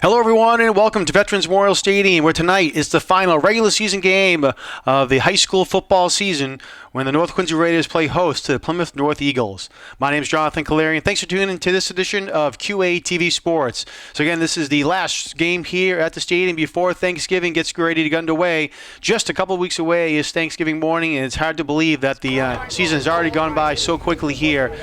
Hello, everyone, and welcome to Veterans Memorial Stadium, where tonight is the final regular season game of the high school football season when the North Quincy Raiders play host to the Plymouth North Eagles. My name is Jonathan Kalarian. Thanks for tuning in to this edition of QA TV Sports. So again, this is the last game here at the stadium before Thanksgiving gets ready to get underway. Just a couple of weeks away is Thanksgiving morning, and it's hard to believe that the season has already gone by so quickly here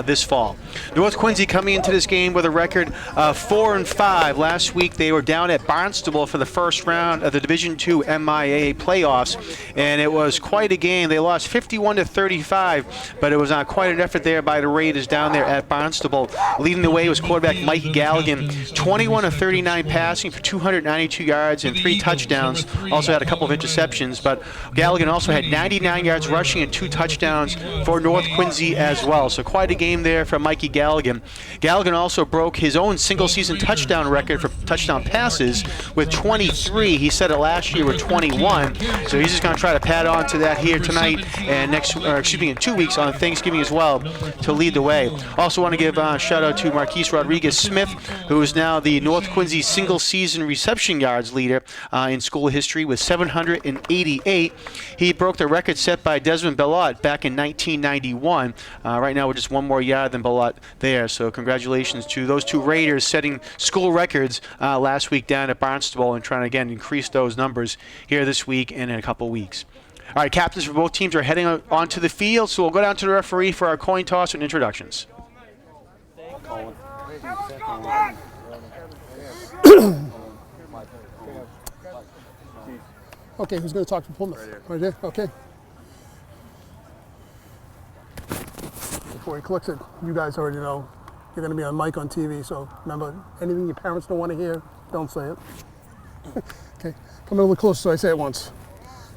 this fall. North Quincy coming into this game with a record of 4-5. Last week they were down at Barnstable for the first round of the Division II MIAA playoffs, and it was quite a game. They lost 51-35, but it was quite an effort there by the Raiders down there at Barnstable. Leading the way was quarterback Mike Galligan, 21-39 passing for 292 yards and 3 touchdowns. Also had a couple of interceptions, but Galligan also had 99 yards rushing and 2 touchdowns for North Quincy as well. So quite a game there for Mikey Galligan. Galligan also broke his own single-season touchdown record for touchdown passes with 23. He set it last year with 21. So he's just going to try to pad on to that here tonight and in 2 weeks on Thanksgiving as well to lead the way. Also want to give a shout out to Marquise Rodriguez Smith, who is now the North Quincy single-season reception yards leader in school history with 788. He broke the record set by Desmond Bellot back in 1991. Right now we're just one more yard than Bellot there. So congratulations to those two Raiders setting school records last week down at Barnstable and trying to again increase those numbers here this week and in a couple weeks. All right, captains for both teams are heading onto the field, so we'll go down to the referee for our coin toss and introductions. Okay, who's going to talk to Plymouth? Right there? Okay. Before he clicks it, you guys already know you're going to be on mic on TV, so remember, anything your parents don't want to hear, don't say it. Okay, come in a little closer so I say it once.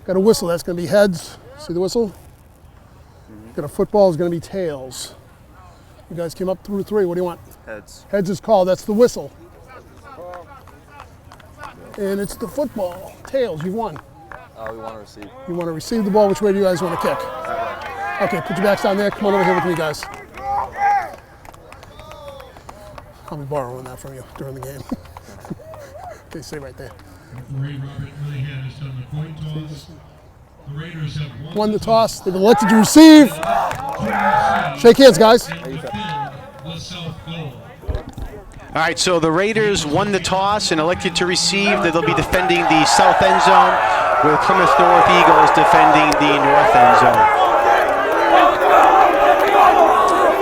Got a whistle, that's going to be heads. See the whistle? Got a football, is going to be tails. You guys came up through 3, what do you want? Heads. Heads is called, that's the whistle. And it's the football. Tails, you won. We want to receive. You want to receive the ball, which way do you guys want to kick? Okay, put your backs down there, come on over here with me, guys. I'll be borrowing that from you during the game. Okay, stay right there. Referee Robert Millihan has done the coin toss. The Raiders have won the toss. They've elected to receive. Shake hands, guys. The south goal. All right, so the Raiders won the toss and elected to receive. They'll be defending the south end zone, with Plymouth North Eagles defending the north end zone.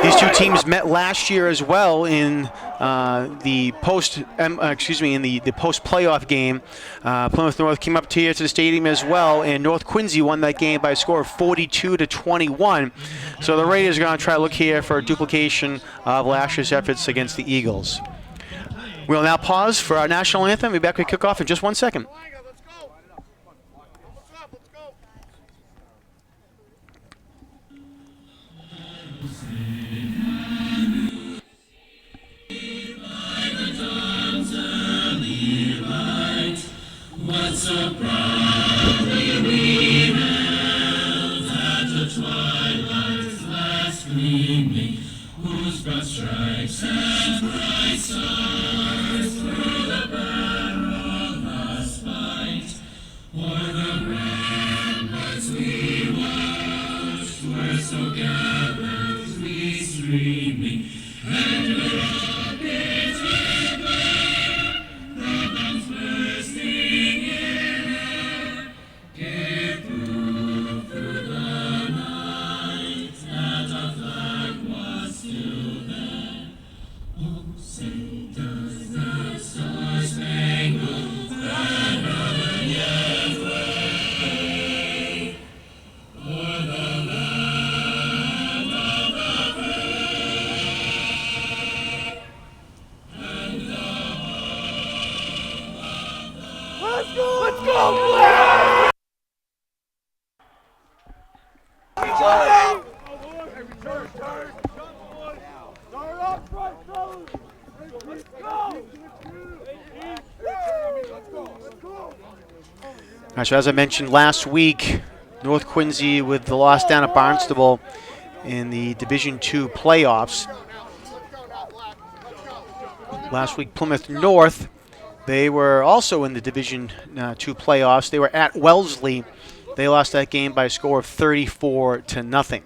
These two teams met last year as well in the post playoff game. Plymouth North came up here to the stadium as well, and North Quincy won that game by a score of 42-21. So the Raiders are going to try to look here for a duplication of last year's efforts against the Eagles. We'll now pause for our national anthem. We'll be back with kickoff in just 1 second. What's so proudly we held at the twilight's last gleaming, whose broad stripes and bright stars through the perilous fight, o'er the ramparts we watched, were so gallantly streaming, and the rockets will burn, the bombs bursting in air, gave proof through the night that our flag was still there. Oh, say does the star-spangled banner yet wave o'er the land of the free and the home of the... Let's go! All right, so as I mentioned last week, North Quincy with the loss down at Barnstable in the Division II playoffs. Last week, Plymouth North They were also in the Division II playoffs. They were at Wellesley. They lost that game by a score of 34-0.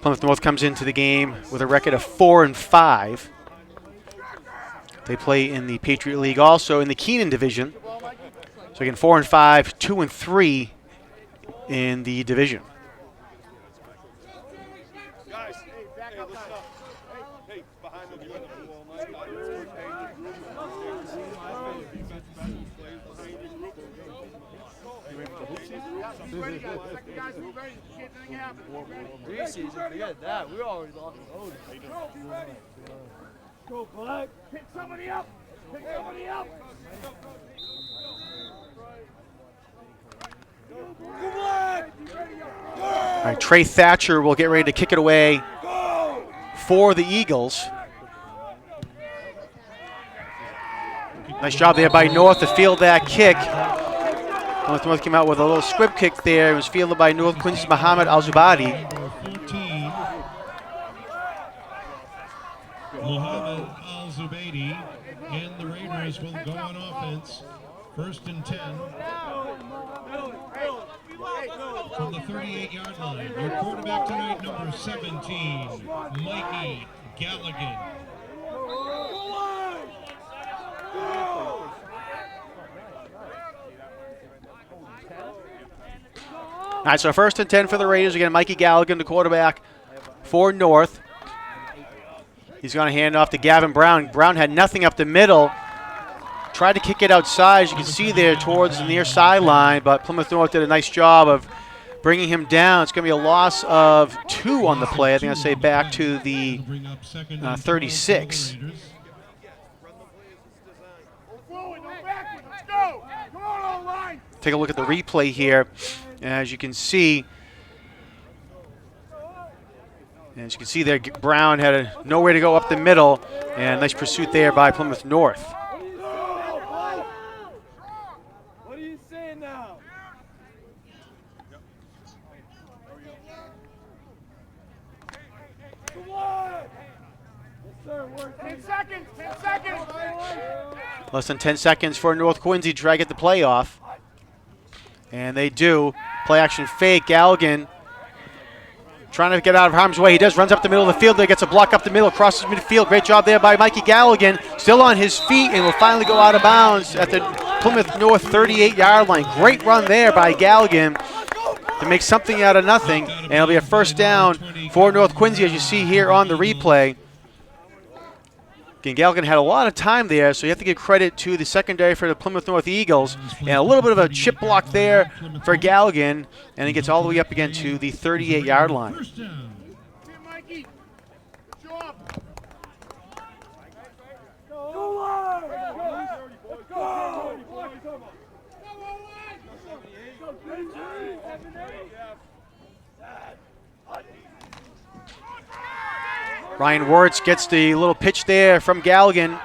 Plymouth North comes into the game with a record of 4-5. They play in the Patriot League, also in the Keenan division. So again, 4-5, 2-3 in the division. Forget that. We already lost the load. Go Black. Pick somebody up. Pick somebody up. Go Black. All right, Trey Thatcher will get ready to kick it away for the Eagles. Nice job there by North to field that kick. North came out with a little squib kick there. It was fielded by North Quincy's Muhammad Al-Zubadi. 14, Muhammad Al-Zubaydi, and the Raiders will go on offense. 1st and 10 from the 38-yard line. Your quarterback tonight, number 17, Mikey Galligan. All right, so 1st and 10 for the Raiders. Again, Mikey Galligan, the quarterback for North. He's going to hand off to Gavin Brown. Brown had nothing up the middle. Tried to kick it outside, as you can see there, towards the near sideline, but Plymouth North did a nice job of bringing him down. It's going to be a loss of 2 on the play. I think I'll say back to the 36. Take a look at the replay here. As you can see, there, Brown had nowhere to go up the middle, and nice pursuit there by Plymouth North. What are you saying now? Come on! Yes, sir. 10 seconds! 10 seconds! Less than 10 seconds for North Quincy to try to get the playoff. And they do. Play action fake. Galligan trying to get out of harm's way. He does. Runs up the middle of the field there. Gets a block up the middle. Crosses midfield. Great job there by Mikey Galligan. Still on his feet and will finally go out of bounds at the Plymouth North 38-yard line. Great run there by Galligan to make something out of nothing. And it'll be a 1st down for North Quincy, as you see here on the replay. Again, Galligan had a lot of time there, so you have to give credit to the secondary for the Plymouth North Eagles. And a little bit of a chip block there for Galligan, and he gets all the way up again to the 38-yard line. First down. Ryan Wirtz gets the little pitch there from Galligan.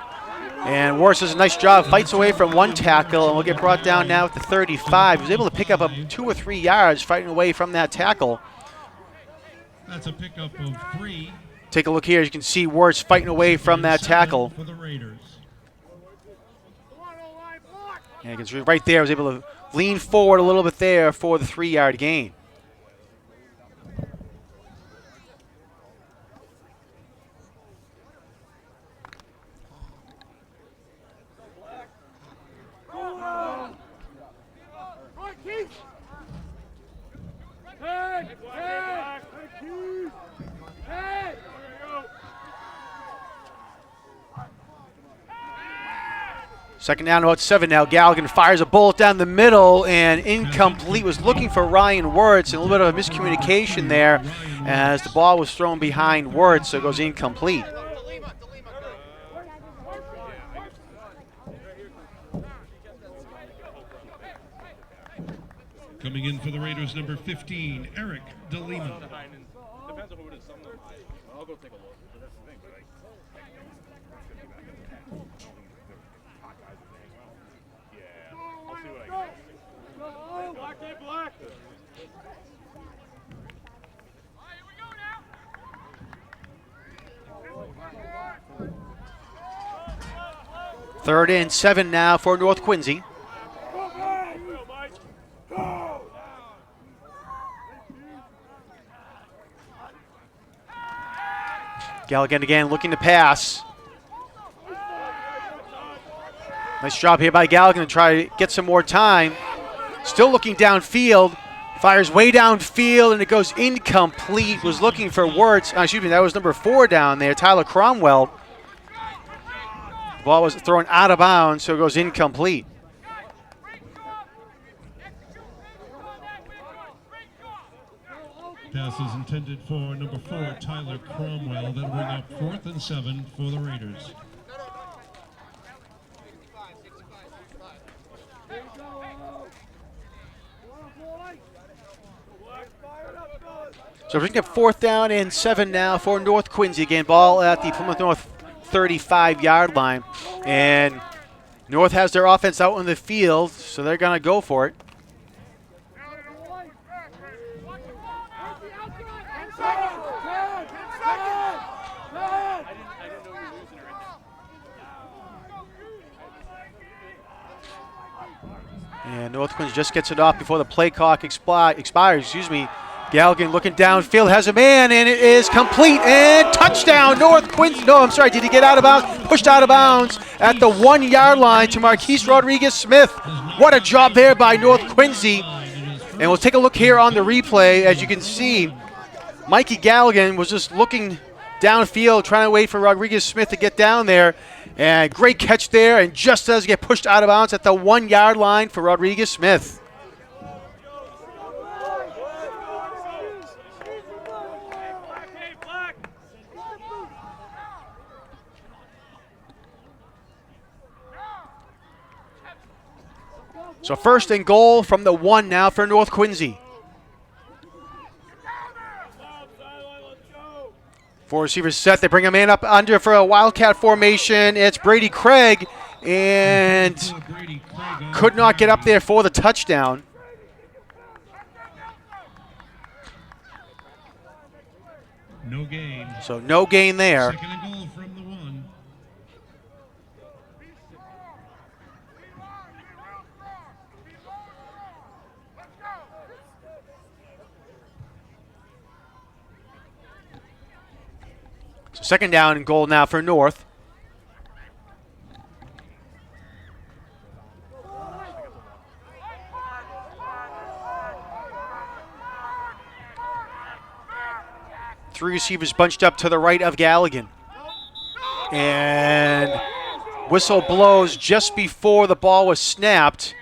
And Wirtz does a nice job, fights away from one tackle, and will get brought down now at the 35. He was able to pick up 2 or 3 yards fighting away from that tackle. That's a pickup of 3. Take a look here. As you can see Wirtz fighting away from that tackle. For the Raiders. And you can see right there, was able to lean forward a little bit there for the 3-yard gain. Second down, about 7 now. Galligan fires a bullet down the middle and incomplete. Was looking for Ryan Wirtz, and a little bit of a miscommunication there as the ball was thrown behind Wirtz, so it goes incomplete. Coming in for the Raiders, number 15, Eric DeLima. 3rd and 7 now for North Quincy. Galligan again looking to pass. Nice job here by Galligan to try to get some more time. Still looking downfield. Fires way downfield and it goes incomplete. Was looking for Wirtz. Excuse me, that was number 4 down there, Tyler Cromwell. The ball was thrown out of bounds, so it goes incomplete. Pass is intended for number 4, Tyler Cromwell. That'll bring up 4th and 7 for the Raiders. So we're bringing up 4th down and 7 now for North Quincy. Again, ball at the Plymouth North 35-yard line. And North has their offense out on the field, so they're going to go for it. And North Quincy just gets it off before the play clock expires. Excuse me. Galligan looking downfield, has a man, and it is complete, and touchdown, North Quincy. No, I'm sorry, did he get out of bounds? Pushed out of bounds at the 1-yard line to Marquise Rodriguez-Smith. What a job there by North Quincy. And we'll take a look here on the replay. As you can see, Mikey Galligan was just looking downfield, trying to wait for Rodriguez-Smith to get down there. And great catch there, and just does get pushed out of bounds at the 1-yard line for Rodriguez-Smith. So 1st and goal from the 1 now for North Quincy. 4 receivers set. They bring a man up under for a Wildcat formation. It's Brady Craig, and could not get up there for the touchdown. No gain. So no gain there. 2nd and goal from the 1. So 2nd down and goal now for North. Three receivers bunched up to the right of Galligan. And whistle blows just before the ball was snapped.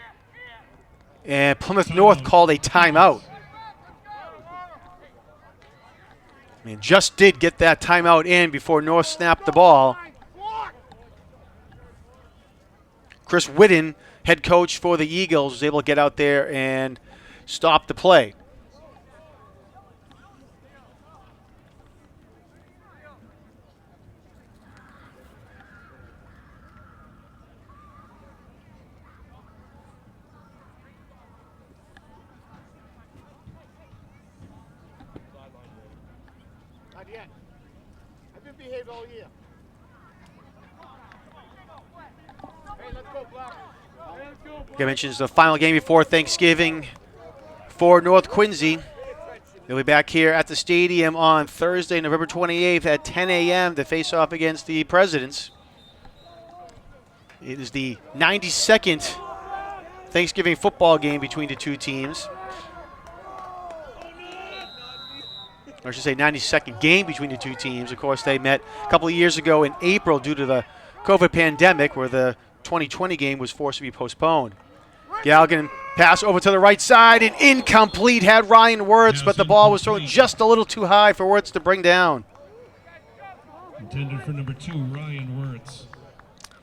And Plymouth North called a timeout. I mean, just did get that timeout in before North snapped the ball. Chris Whitten, head coach for the Eagles, was able to get out there and stop the play. Not yet. I've been behaved all year. Hey, let's go, Black. Like I mentioned, it's the final game before Thanksgiving for North Quincy. They'll be back here at the stadium on Thursday, November 28th at 10 a.m. to face off against the Presidents. It is the 92nd Thanksgiving football game between the two teams. Or I should say 92nd game between the two teams. Of course, they met a couple of years ago in April due to the COVID pandemic, where the 2020 game was forced to be postponed. Galligan pass over to the right side and incomplete. Had Ryan Wirtz, but the ball was thrown just a little too high for Wirtz to bring down. Intended for number 2, Ryan Wirtz.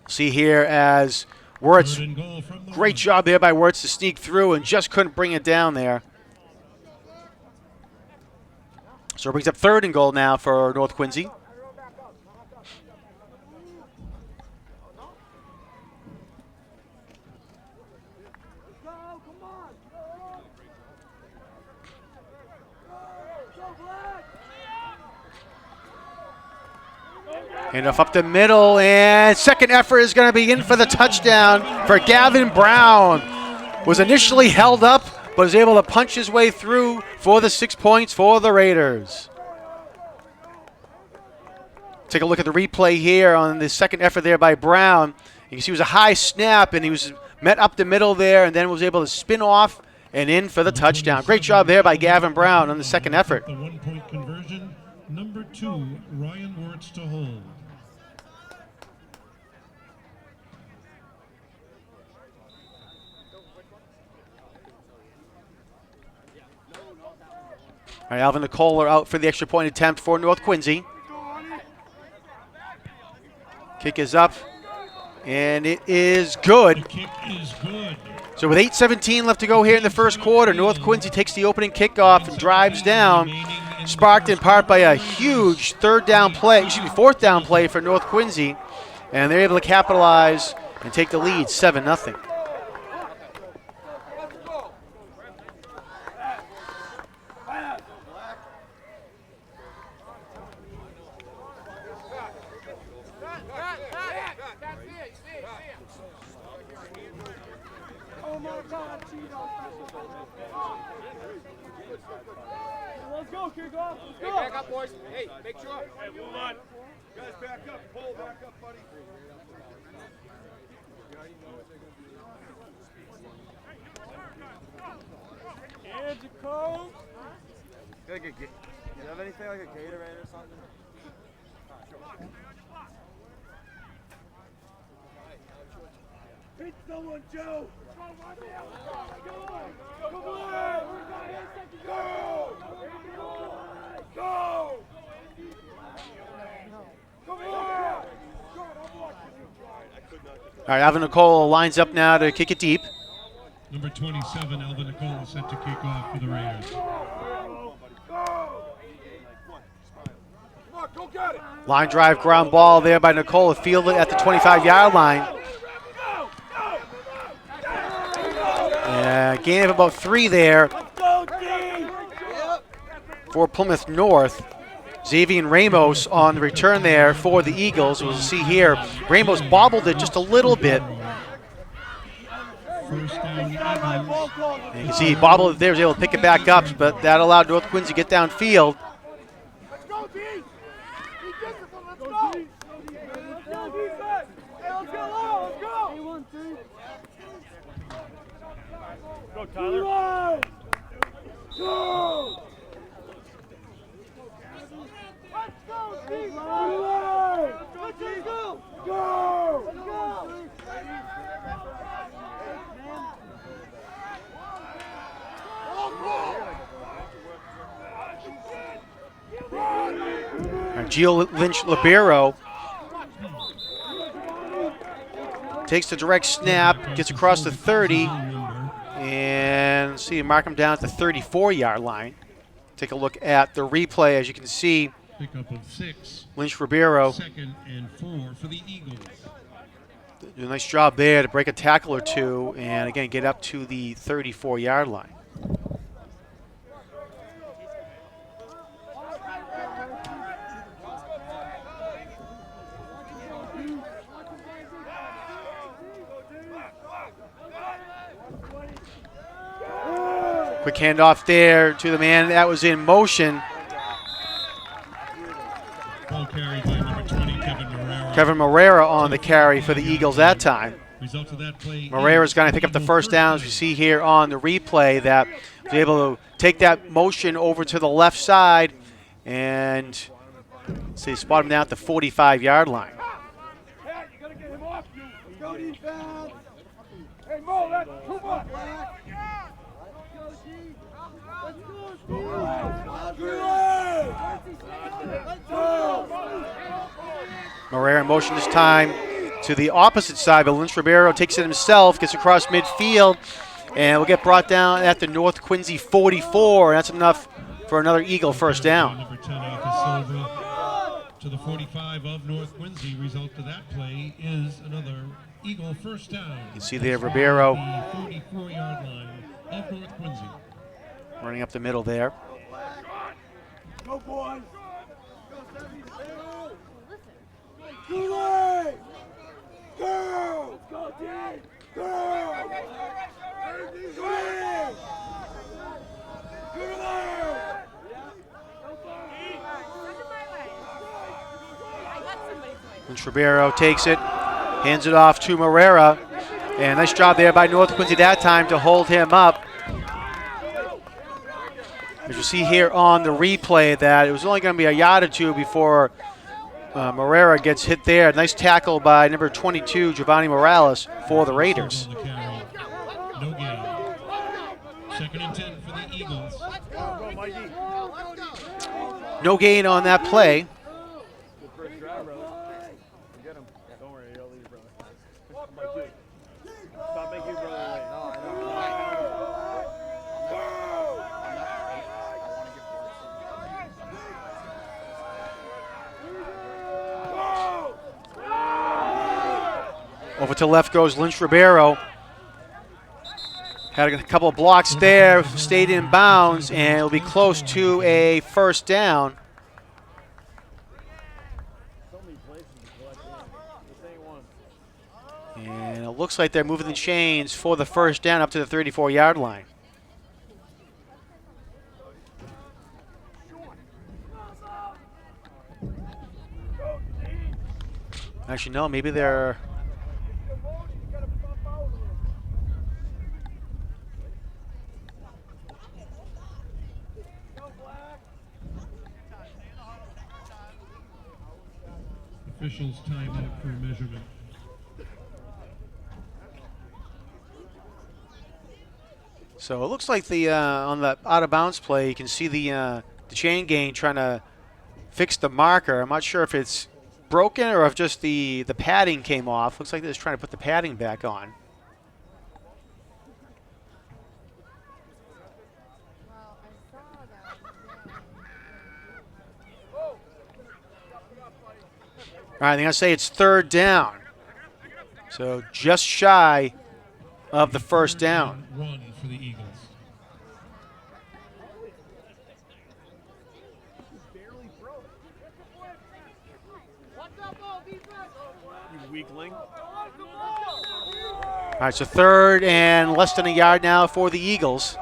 See here as Wirtz, 3rd and goal from the great 1. job there by Wirtz to sneak through and just couldn't bring it down there. So it brings up 3rd and goal now for North Quincy. Handoff up the middle, and second effort is going to be in for the touchdown for Gavin Brown. Was initially held up, but was able to punch his way through for the 6 points for the Raiders. Take a look at the replay here on the second effort there by Brown. You can see it was a high snap, and he was met up the middle there, and then was able to spin off and in for the touchdown. Great job there by Gavin Brown on the second effort. The 1-point conversion, number 2, Ryan Wirtz to hold. All right, Alvin Nicola out for the extra point attempt for North Quincy. Kick is up, and it is good. The kick is good. So with 8:17 left to go here in the first quarter, North Quincy takes the opening kickoff and drives down, sparked in part by a huge fourth down play for North Quincy, and they're able to capitalize and take the lead 7-0. Let's go, kick off. Let's go. Hey, back up, boys. Hey, make sure. Hey, hold on. Guys, back up. Pull back up, buddy. Here's your coat. Do you have anything like a Gatorade or something? Hit someone, Joe. Go! All right, Alvin Nicola lines up now to kick it deep. Number 27, Alvin Nicola, set to kick off for the Raiders. Line drive ground ball there by Nicola, fielded at the 25-yard line. Gain of about 3 there for Plymouth North. Xavier Ramos on the return there for the Eagles. We'll see here, Ramos bobbled it just a little bit. First down, Eagles. And you can see he bobbled it there, was able to pick it back up, but that allowed North Quincy to get downfield. Let's go, D! Be disciplined, let's go! Let's go, defense! Hey, let's go low, let's go! Go, Tyler. Go! Let's go, D! Let's go! Go! Let's go! Gio Lynch Libero takes the direct snap, gets across the 30, and see, mark him down at the 34-yard line. Take a look at the replay. As you can see, Pickup of 6. Lynch Ribeiro Second and 4 for the Eagles. did a nice job there to break a tackle or two, and again, get up to the 34-yard line. Quick handoff there to the man that was in motion. Ball carried by number 20, Kevin Marrera. Kevin Marrera on the carry for the Eagles that time. Result of that play. Marrera's going to pick up the first down, as we see here on the replay, that was able to take that motion over to the left side and see, spot him down at the 45-yard line. Hey, you gotta get him off you. Go defense. Hey, Mo, that's too much. Marrera in motion this time to the opposite side, but Lynch Ribeiro takes it himself, gets across midfield, and will get brought down at the North Quincy 44. That's enough for another Eagle first down. Number 10, Alpha Silva to the 45 of North Quincy. Result of that play is another Eagle first down. You can see there Ribeiro The 44-yard line of North Quincy. running up the middle there. Go, boys. Kool-Aid! Go! Let's go, team! Go! Kool-Aid! Kool-Aid! Lynch Ribeiro takes it, hands it off to Moreira, and nice job there by North Quincy that time to hold him up. As you see here on the replay, that it was only going to be a yard or two before Moreira gets hit there. Nice tackle by number 22, Giovanni Morales, for the Raiders. On the carry. No gain. 2nd and 10 for the Eagles. No gain on that play. First drive, bro. Get him. Don't worry, you'll leave, bro. Stop making your brother late. No, I know. Over to left goes Lynch Ribeiro. Had a couple of blocks there, stayed in bounds, and it'll be close to a first down. And it looks like they're moving the chains for the first down up to the 34-yard line. Actually, no, maybe they're... Officials timeout for measurement. So it looks like the on the out of bounds play, you can see the chain gang trying to fix the marker. I'm not sure if it's broken or if just the padding came off. Looks like they're just trying to put the padding back on. All right, they're going to say it's third down. So just shy of the first down. Run for the Eagles. You weakling. All right, so third and less than a yard now for the Eagles.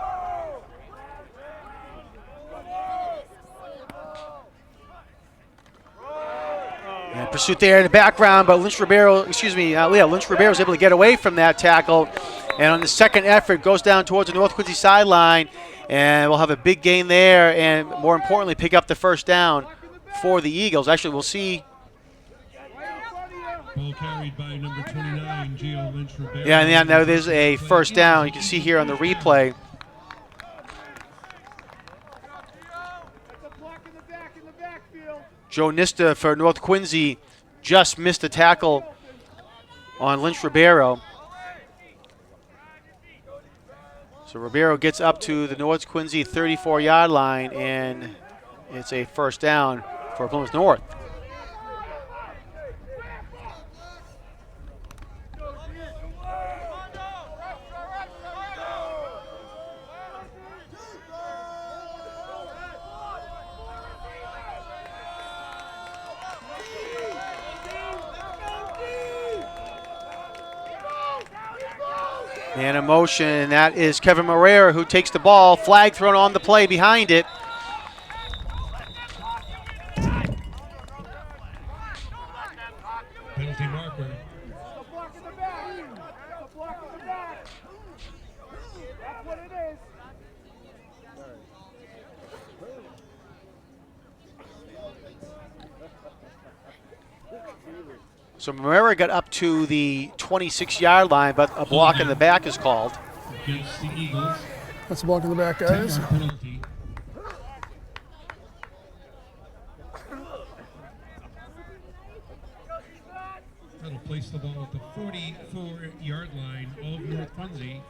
And pursuit there in the background, but Lynch Ribeiro was able to get away from that tackle. And on the second effort, goes down towards the North Quincy sideline, and we'll have a big gain there, and more importantly, pick up the first down for the Eagles. Actually, we'll see. Ball carried by number 29, Gio Lynch Ribeiro. Yeah, and now there's a first down. You can see here on the replay. Joe Nista for North Quincy just missed a tackle on Lynch Ribeiro. So Ribeiro gets up to the North Quincy 34-yard line, and it's a first down for Plymouth North. And a motion, and that is Kevin Moreira who takes the ball. Flag thrown on the play behind it. Penalty marker. That's what it is. So Moreira got up to the 26-yard line, but a block in the back is called. Against the Eagles. That's the block in the back, guys. 10-yard penalty. That'll place the ball at the 44-yard line of North Quincy.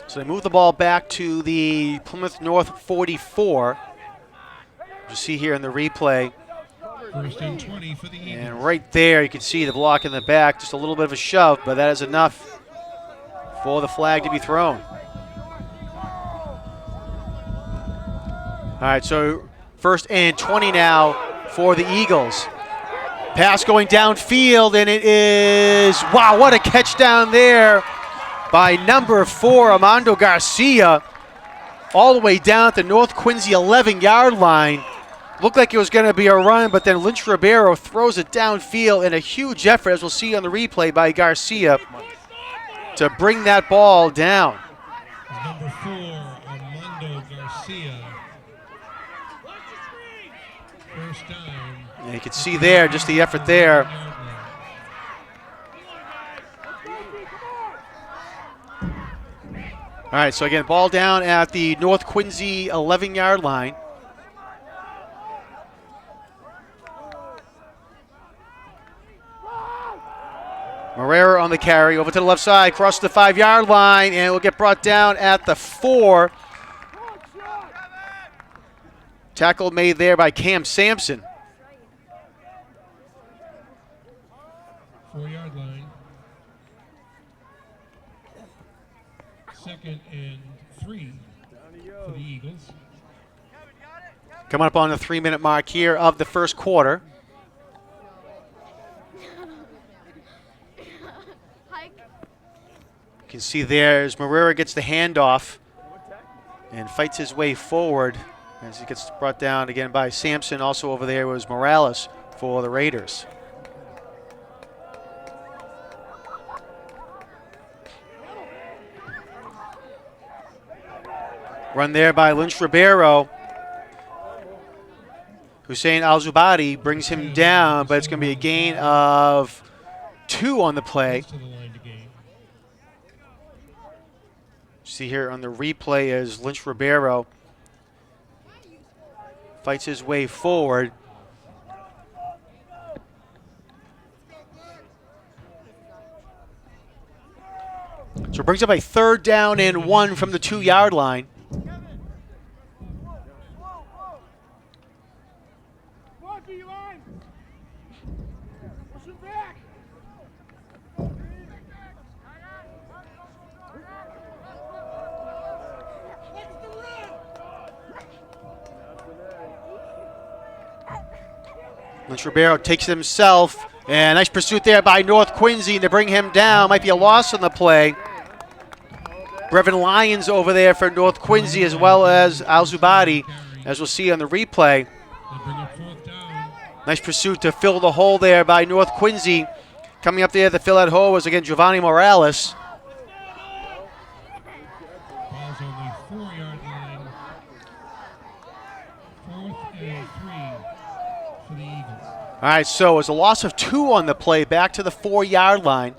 So they move the ball back to the Plymouth North 44. You see here in the replay. First and 20 for the Eagles. And right there you can see the block in the back, just a little bit of a shove, but that is enough for the flag to be thrown. All right, so first and 20 now for the Eagles. Pass going downfield, and it is, wow, what a catch down there by number 4, Armando Garcia, all the way down at the North Quincy 11-yard line. Looked like it was going to be a run, but then Lynch Ribeiro throws it downfield in a huge effort, as we'll see on the replay, by Garcia to bring that ball down. Number 4, Armando Garcia. First down. And you can see there just the effort there. All right, so again, ball down at the North Quincy 11-yard line. Marrera on the carry, over to the left side, across the 5-yard line, and will get brought down at the 4. Tackle made there by Cam Sampson. 4-yard line. 2nd and 3 for the Eagles. Coming up on the 3-minute mark here of the first quarter. You can see there as Marrera gets the handoff and fights his way forward as he gets brought down again by Sampson. Also over there was Morales for the Raiders. Run there by Lynch Ribeiro. Hussein Al-Zubadi brings him down, but it's going to be a gain of 2 on the play. See here on the replay as Lynch Ribeiro fights his way forward. So it brings up a 3rd down and 1 from the 2-yard line. Lynch Ribeiro takes it himself, and nice pursuit there by North Quincy to bring him down. Might be a loss on the play. Brevin Lyons over there for North Quincy, as well as Al-Zubadi, as we'll see on the replay. Nice pursuit to fill the hole there by North Quincy. Coming up there to fill that hole was, again, Giovanni Morales. Ball's on the 4-yard line. 4th and 3 for the Eagles. All right, so it's a loss of 2 on the play, back to the 4-yard line.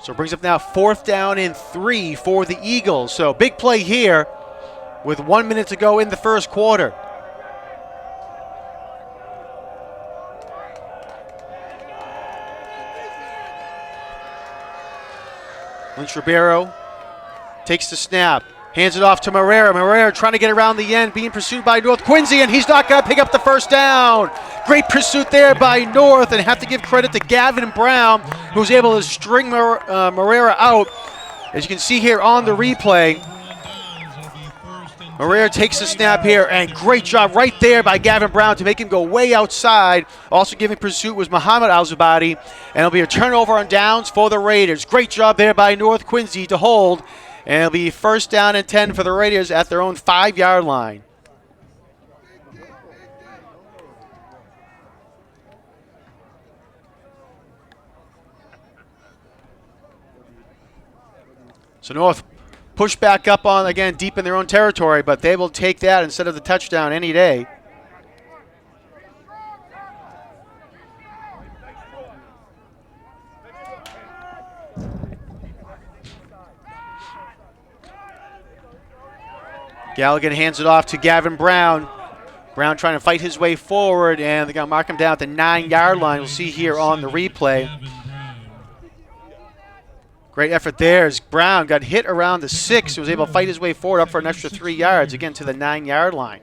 So it brings up now 4th down and 3 for the Eagles. So big play here with 1 minute to go in the first quarter. Lynch Ribeiro takes the snap. Hands it off to Marrera. Marrera trying to get around the end, being pursued by North Quincy, and he's not going to pick up the first down. Great pursuit there by North, and have to give credit to Gavin Brown, who's able to string Marrera out. As you can see here on the replay, Marrera takes the snap here, and great job right there by Gavin Brown to make him go way outside. Also giving pursuit was Muhammad Al-Zubadi, and it'll be a turnover on downs for the Raiders. Great job there by North Quincy to hold. And it'll be 1st down and 10 for the Raiders at their own 5-yard line. So North push back up on, again, deep in their own territory, but they will take that instead of the touchdown any day. Galligan hands it off to Gavin Brown. Brown trying to fight his way forward, and they're going to mark him down at the 9-yard line. We'll see here on the replay. Great effort there as Brown got hit around the 6. He was able to fight his way forward up for an extra 3 yards, again to the 9-yard line.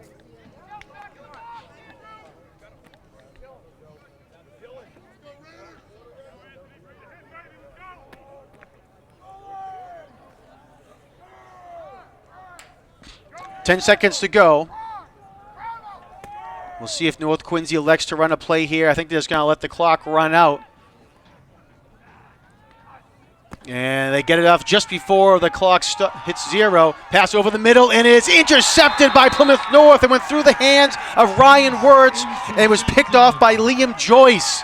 10 seconds to go. We'll see if North Quincy elects to run a play here. I think they're just going to let the clock run out. And they get it off just before the clock hits 0. Pass over the middle, and it's intercepted by Plymouth North. It went through the hands of Ryan Wirtz, and it was picked off by Liam Joyce.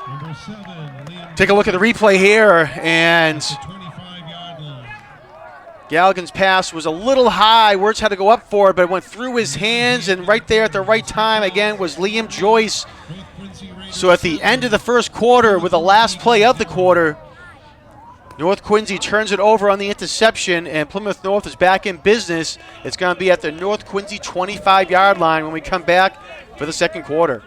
Number 7, Liam. Take a look at the replay here, and 25-yard line. Galligan's pass was a little high. Wirtz had to go up for it, but it went through his hands, and right there at the right time, again, was Liam Joyce. North Quincy Raiders. So at the end of the first quarter, with the last play of the quarter, North Quincy turns it over on the interception, and Plymouth North is back in business. It's going to be at the North Quincy 25-yard line when we come back for the second quarter.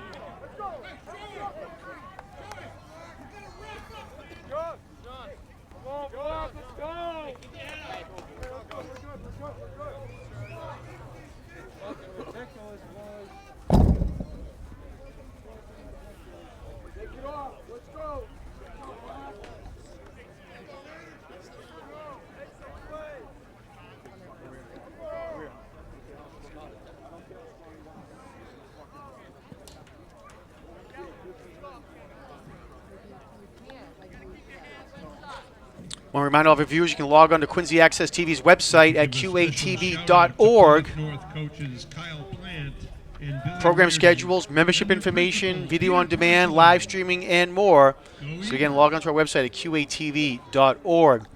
I want to remind all of our viewers you can log on to Quincy Access TV's website at qatv.org. North coaches Kyle Plant and Billy Program Reardon. schedules, membership information, video on demand, live streaming, and more. So again, log on to our website at qatv.org.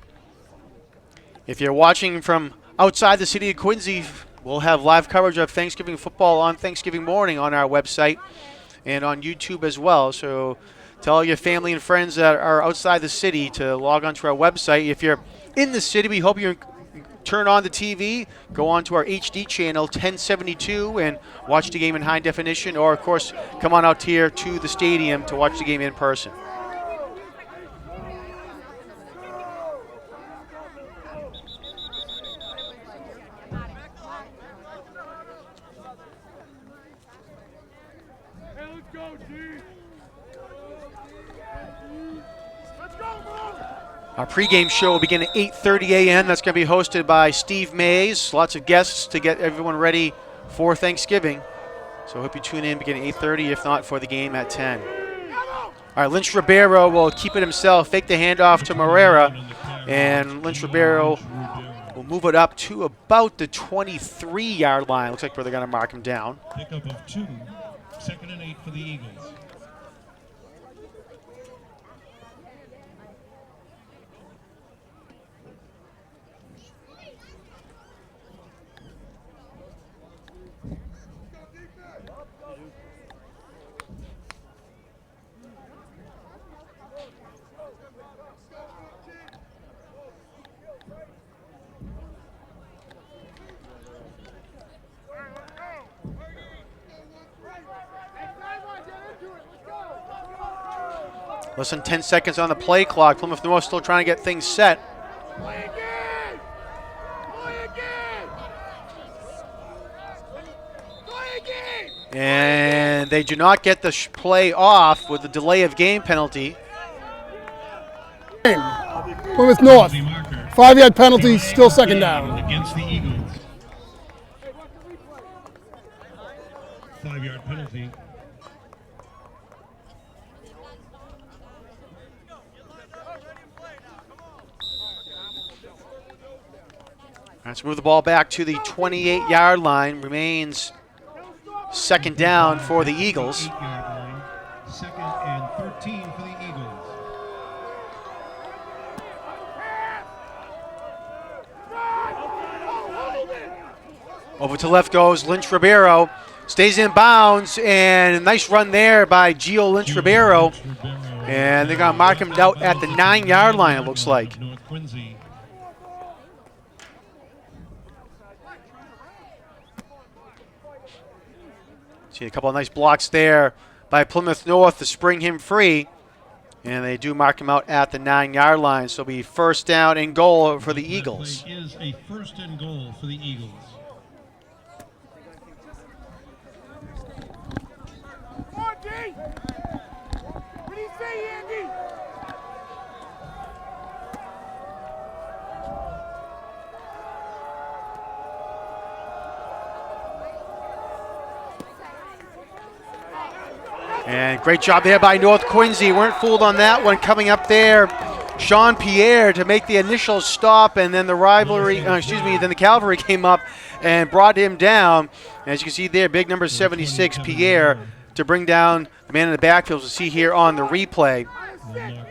If you're watching from outside the city of Quincy, we'll have live coverage of Thanksgiving football on Thanksgiving morning on our website and on YouTube as well. So tell your family and friends that are outside the city to log on to our website. If you're in the city, we hope you turn on the TV, go on to our HD channel 1072 and watch the game in high definition, or of course come on out here to the stadium to watch the game in person. Hey, let's go, G. Let's go, bro. Our pregame show will begin at 8:30 a.m. That's going to be hosted by Steve Mays. Lots of guests to get everyone ready for Thanksgiving. So I hope you tune in beginning at 8:30, if not for the game at 10. All right, Lynch Ribeiro will keep it himself, fake the handoff to Morera, and Lynch Ribeiro will move it up to about the 23-yard line. Looks like where they're going to mark him down. Pickup of 2. 2nd and 8 for the Eagles. Less than 10 seconds on the play clock. Plymouth North still trying to get things set. Play again. Play again. Play again. And they do not get the play off with the delay of game penalty. Plymouth North, The marker. 5-yard penalty, still second down. Against the Eagles. 5-yard penalty. Let's move the ball back to the 28-yard line. Remains second down for the Eagles. 8-yard line. 2nd and 13 for the Eagles. Over to left goes Lynch Ribeiro. Stays in bounds, and a nice run there by Gio Lynch Ribeiro. And they're going to mark him out at the 9-yard line, it looks like. North Quincy. See a couple of nice blocks there by Plymouth North to spring him free. And they do mark him out at the 9-yard line. So it'll be first down and goal for the That Eagles. play is a 1st and goal for the Eagles. Come on, D. What do you say, Andy? And great job there by North Quincy. Weren't fooled on that one. Coming up there, Sean Pierre to make the initial stop, and then the then the cavalry came up and brought him down. As you can see there, big number 76, Pierre, to bring down the man in the backfield. We'll see here on the replay.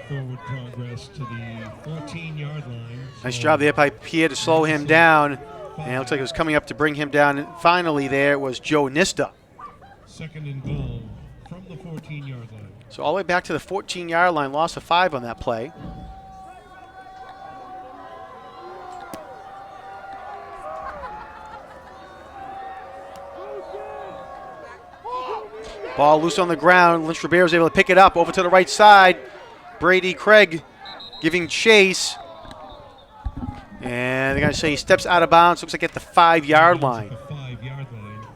Forward progress to the 14-yard line. Nice job there by Pierre to slow him down. And it looks like it was coming up to bring him down. And finally there was Joe Nista. Second and goal from the 14-yard line. So all the way back to the 14-yard line, loss of 5 on that play. Ball loose on the ground. Lynch Ribeiro was able to pick it up over to the right side. Brady Craig giving chase. And they're going to say he steps out of bounds. Looks like at the 5-yard line. The 5-yard line.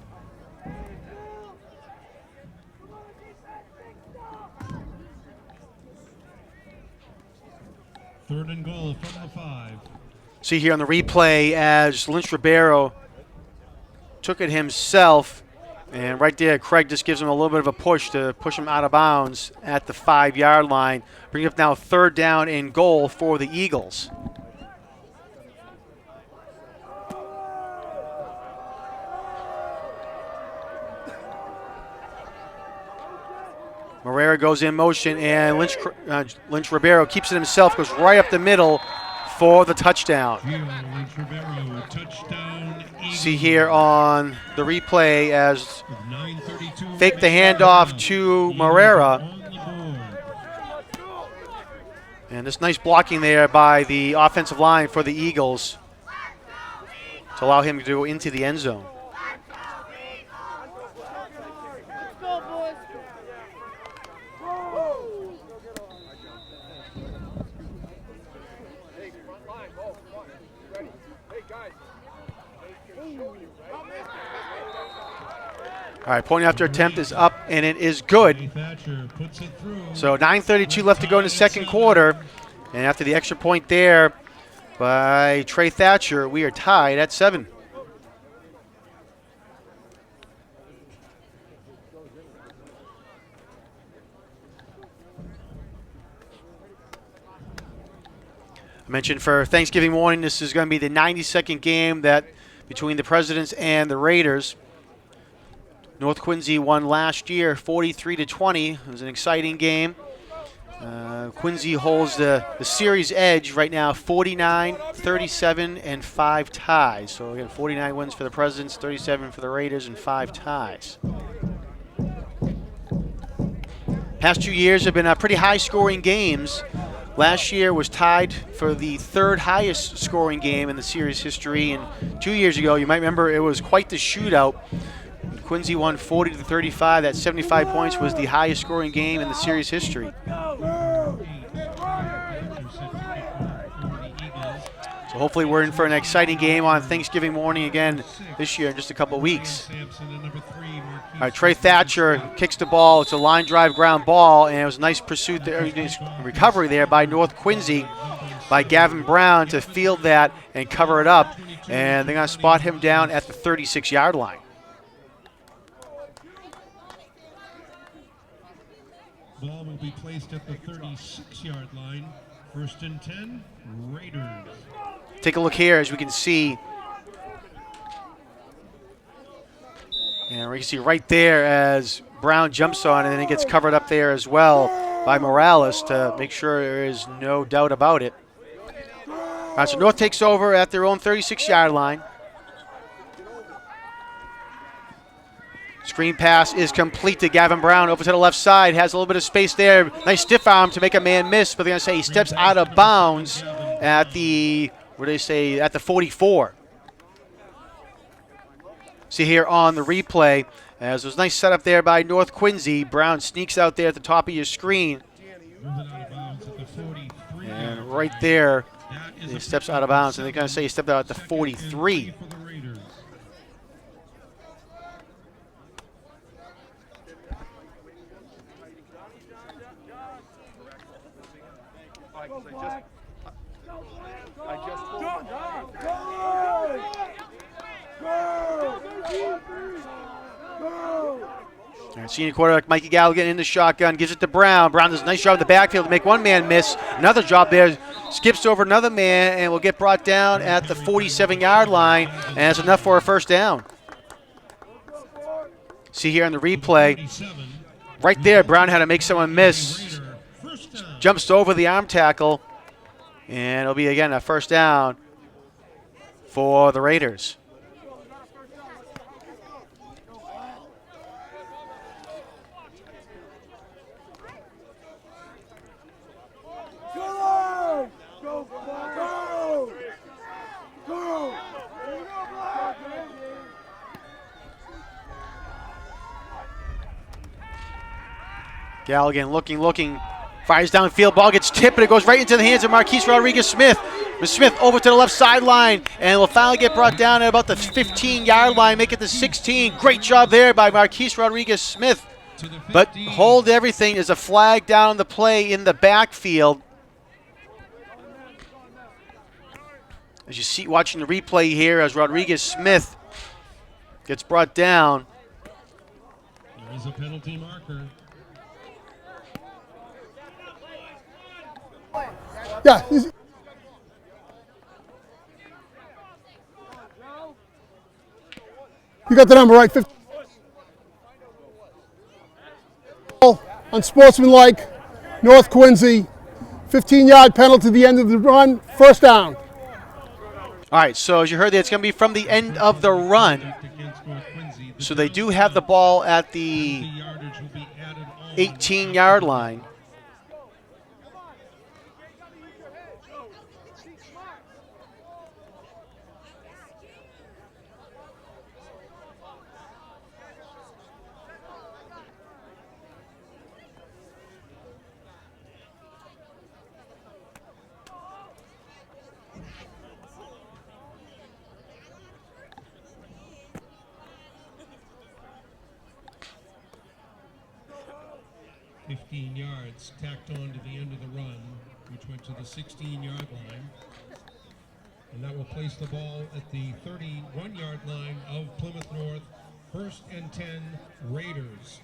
Third and goal from the 5. See here on the replay as Lynch Ribeiro took it himself. And right there, Craig just gives him a little bit of a push to push him out of bounds at the 5-yard line. Bringing up now 3rd down and goal for the Eagles. Moreira goes in motion, and Lynch Ribeiro keeps it himself, goes right up the middle for the touchdown. Lynch Ribeiro, touchdown, Eagles. See here on the replay as 9:32 fake the handoff to Moreira. on the board. And this nice blocking there by the offensive line for the Eagles to allow him to go into the end zone. All right, point after attempt is up, and it is good. Thatcher puts it through. So 9:32 left to go in the second quarter. And after the extra point there by Trey Thatcher, we are tied at 7. I mentioned for Thanksgiving morning, this is going to be the 92nd game that between the Presidents and the Raiders. North Quincy won last year 43-20. It was an exciting game. Quincy holds the series edge right now, 49, 37, and 5 ties. So again, 49 wins for the Presidents, 37 for the Raiders, and 5 ties. Past 2 years have been pretty high-scoring games. Last year was tied for the 3rd highest scoring game in the series history, and 2 years ago, you might remember, it was quite the shootout. Quincy won 40-35. That 75 points was the highest scoring game in the series history. So hopefully we're in for an exciting game on Thanksgiving morning again this year in just a couple weeks. All right, Trey Thatcher kicks the ball. It's a line drive ground ball, and it was a nice pursuit there, nice recovery there by North Quincy, by Gavin Brown to field that and cover it up. And they're going to spot him down at the 36-yard line. Ball will be placed at the 36-yard line. 1st and 10, Raiders. Take a look here as we can see. And we can see right there as Brown jumps on, and then it gets covered up there as well by Morales to make sure there is no doubt about it. All right, so North takes over at their own 36-yard line. Screen pass is complete to Gavin Brown over to the left side. Has a little bit of space there. Nice stiff arm to make a man miss, but they're going to say he steps out of bounds at the, at the 44. See here on the replay, as it was a nice setup there by North Quincy. Brown sneaks out there at the top of your screen. And right there, he steps out of bounds, and they're going to say he stepped out at the 43. And senior quarterback Mikey Gallagher in the shotgun, gives it to Brown. Brown does a nice job in the backfield to make one man miss. Another job there, skips over another man and will get brought down at the 47-yard line, and that's enough for a first down. See here on the replay, right there, Brown had to make someone miss. Jumps over the arm tackle, and it'll be, again, a first down for the Raiders. Galligan looking, fires downfield, ball gets tipped, and it goes right into the hands of Marquise Rodriguez-Smith. Smith over to the left sideline, and will finally get brought down at about the 15-yard line, make it the 16. Great job there by Marquise Rodriguez-Smith. But hold everything is a flag down the play in the backfield. As you see, watching the replay here, as Rodriguez-Smith gets brought down. There is a penalty marker. Yeah. You got the number right. 50. Unsportsmanlike, North Quincy. 15-yard penalty at the end of the run. First down. All right, so as you heard, it's going to be from the end of the run. So they do have the ball at the 18-yard line. Yards tacked on to the end of the run, which went to the 16-yard line. And that will place the ball at the 31-yard line of Plymouth North. 1st and 10, Raiders.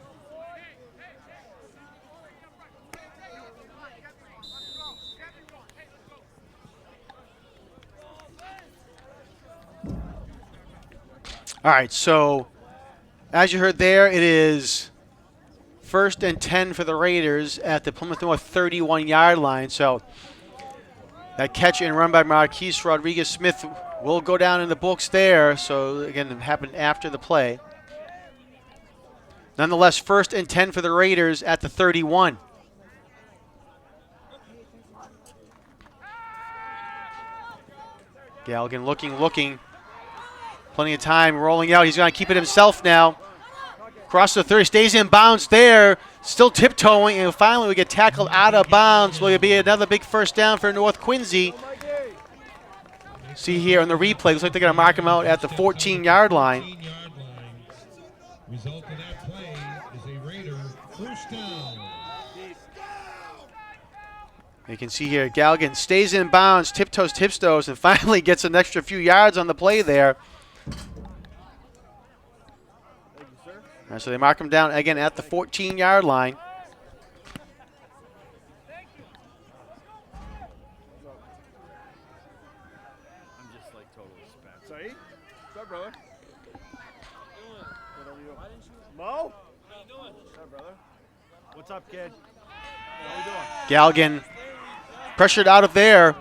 All right, so as you heard there, it is 1st and 10 for the Raiders at the Plymouth North 31-yard line. So that catch and run by Marquise Rodriguez-Smith will go down in the books there. So, again, it happened after the play. Nonetheless, 1st and 10 for the Raiders at the 31. Galligan looking. Plenty of time, rolling out. He's going to keep it himself now. Across the 30, stays in bounds there, still tiptoeing, and finally we get tackled out of bounds. Will it be another big first down for North Quincy? See here on the replay, looks like they're going to mark him out at the 14-yard line. Result of that play is a Raider first down. You can see here, Galligan stays in bounds, tiptoes, and finally gets an extra few yards on the play there. All right, so they mark him down again at the 14-yard line. I'm just like totally spent. Saeed? What's up, brother? What are you? Mo? How you doing? What's up, brother? What's up, kid? How you doing? Galligan pressured out of there.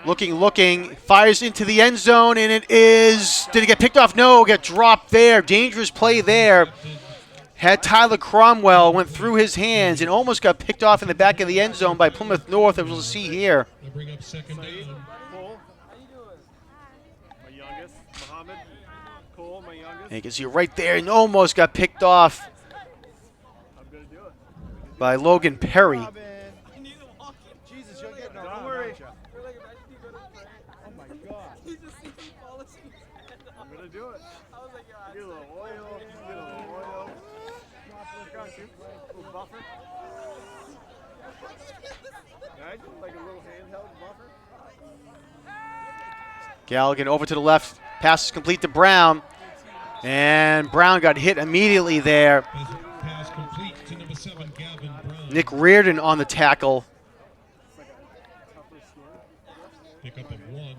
Looking, fires into the end zone, and it is, did it get picked off? No, get dropped there. Dangerous play there. Had Tyler Cromwell, went through his hands and almost got picked off in the back of the end zone by Plymouth North, as we'll see here. They'll bring up second down. Cole? How you doing? My youngest, Muhammad. Cole, my youngest. And you can see right there, and almost got picked off I'm going to do it. by Logan Perry. Jesus, you'll get no. Don't worry. Oh my God. I'm going to do it. Get a little oil. Get a little oil. Got you. A little buffer. Right? Like a little handheld buffer. Galligan over to the left, pass is complete to Brown. And Brown got hit immediately there. Nick Reardon on the tackle. Pickup of 1,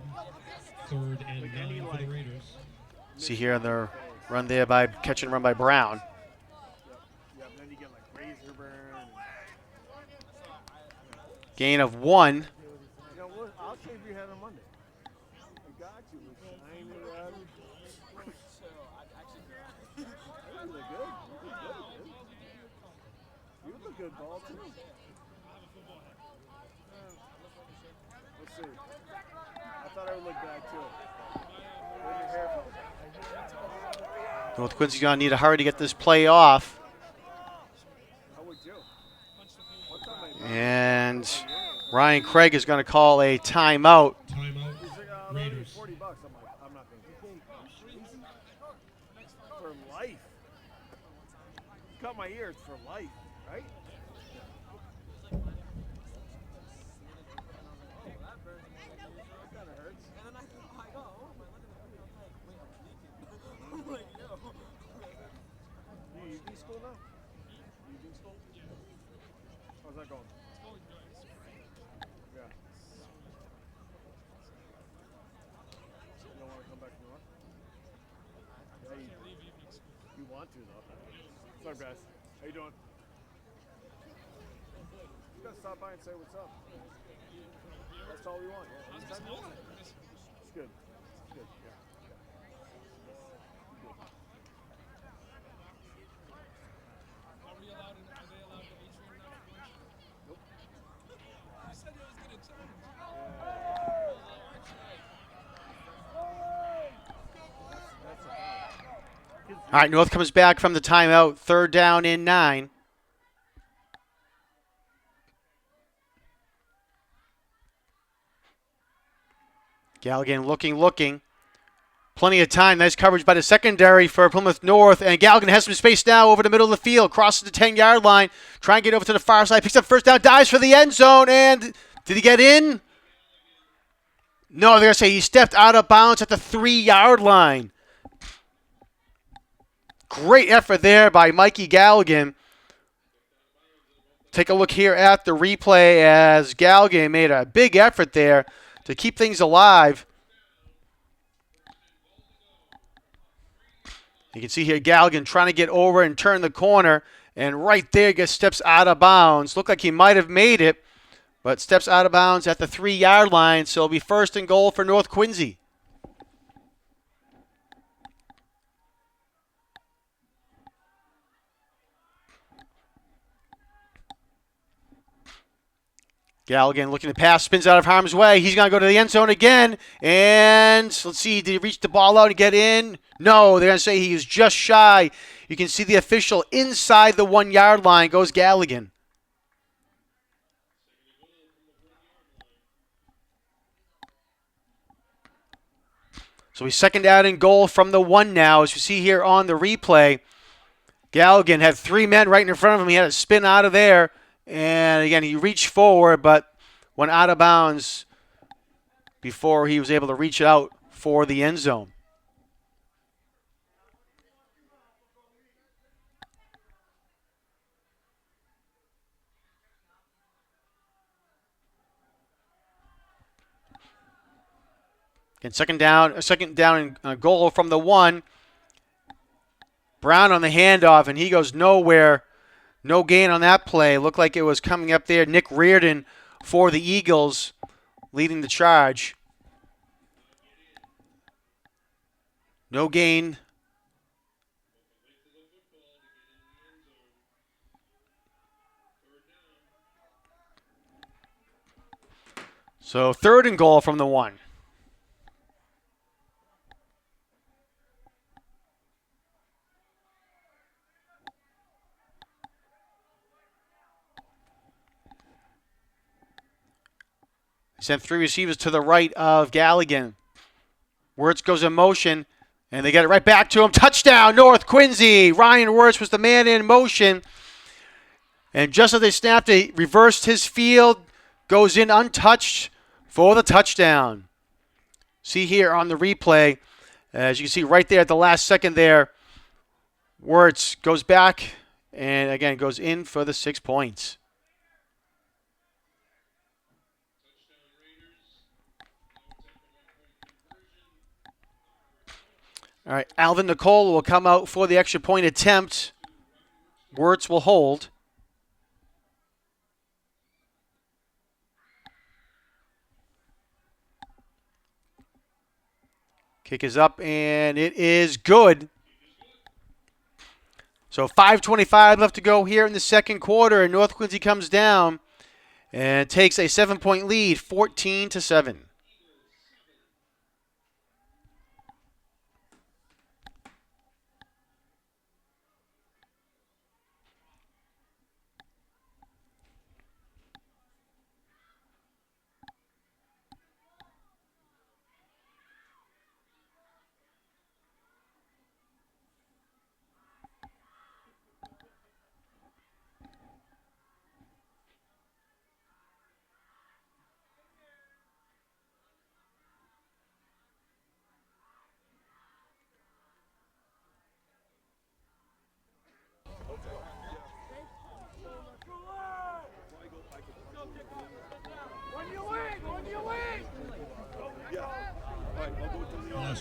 3rd and 9 for the Raiders. See here on the run there by catch and run by Brown. Yeah, then you get like razor burn. Gain of 1. You know what? I'll shave your head on Monday. I got you. I ain't around. You look good. You look good, ball too. Let's see. I thought I would look bad too. Where's your hair from? North Quincy's going to need a hurry to get this play off. How would you? What's up, my And Ryan Craig is going to call a timeout. Timeout, He's like, Raiders. $40. I'm like, I'm not going to. For life. Cut my ears for life, right? That kind of hurts. You evening school now? Evening school? How's that going? Yeah. You don't want to come back to North? Yeah, you want to, though. What's up, guys? How you doing? You gotta stop by and say what's up. That's all we want. Yeah. Anytime you want. It's good. It's good. Yeah. All right, North comes back from the timeout. 3rd down and 9. Galligan looking. Plenty of time. Nice coverage by the secondary for Plymouth North. And Galligan has some space now over the middle of the field. Crosses the 10-yard line. Try and get over to the far side. Picks up first down. Dives for the end zone. And did he get in? No, they're going to say he stepped out of bounds at the 3-yard line. Great effort there by Mikey Galligan. Take a look here at the replay as Galligan made a big effort there to keep things alive. You can see here Galligan trying to get over and turn the corner, and right there gets steps out of bounds. Looked like he might have made it, but steps out of bounds at the 3-yard line, so it'll be 1st and goal for North Quincy. Galligan looking to pass, spins out of harm's way. He's going to go to the end zone again. And let's see, did he reach the ball out and get in? No, they're going to say he was just shy. You can see the official inside the 1-yard line goes Galligan. So he's 2nd down and goal from the 1 now. As you see here on the replay, Galligan had 3 men right in front of him. He had to spin out of there. And again, he reached forward, but went out of bounds before he was able to reach out for the end zone. Again, second down and goal from the 1. Brown on the handoff, and he goes nowhere. No gain on that play. Looked like it was coming up there. Nick Reardon for the Eagles leading the charge. No gain. So 3rd and goal from the 1. Sent 3 receivers to the right of Galligan. Wirtz goes in motion, and they get it right back to him. Touchdown, North Quincy. Ryan Wirtz was the man in motion. And just as they snapped it, reversed his field, goes in untouched for the touchdown. See here on the replay, as you can see right there at the last second there, Wirtz goes back and, again, goes in for the 6 points. All right, Alvin Nicole will come out for the extra point attempt. Wirtz will hold. Kick is up, and it is good. So 5:25 left to go here in the second quarter, and North Quincy comes down and takes a 7-point lead, 14-7.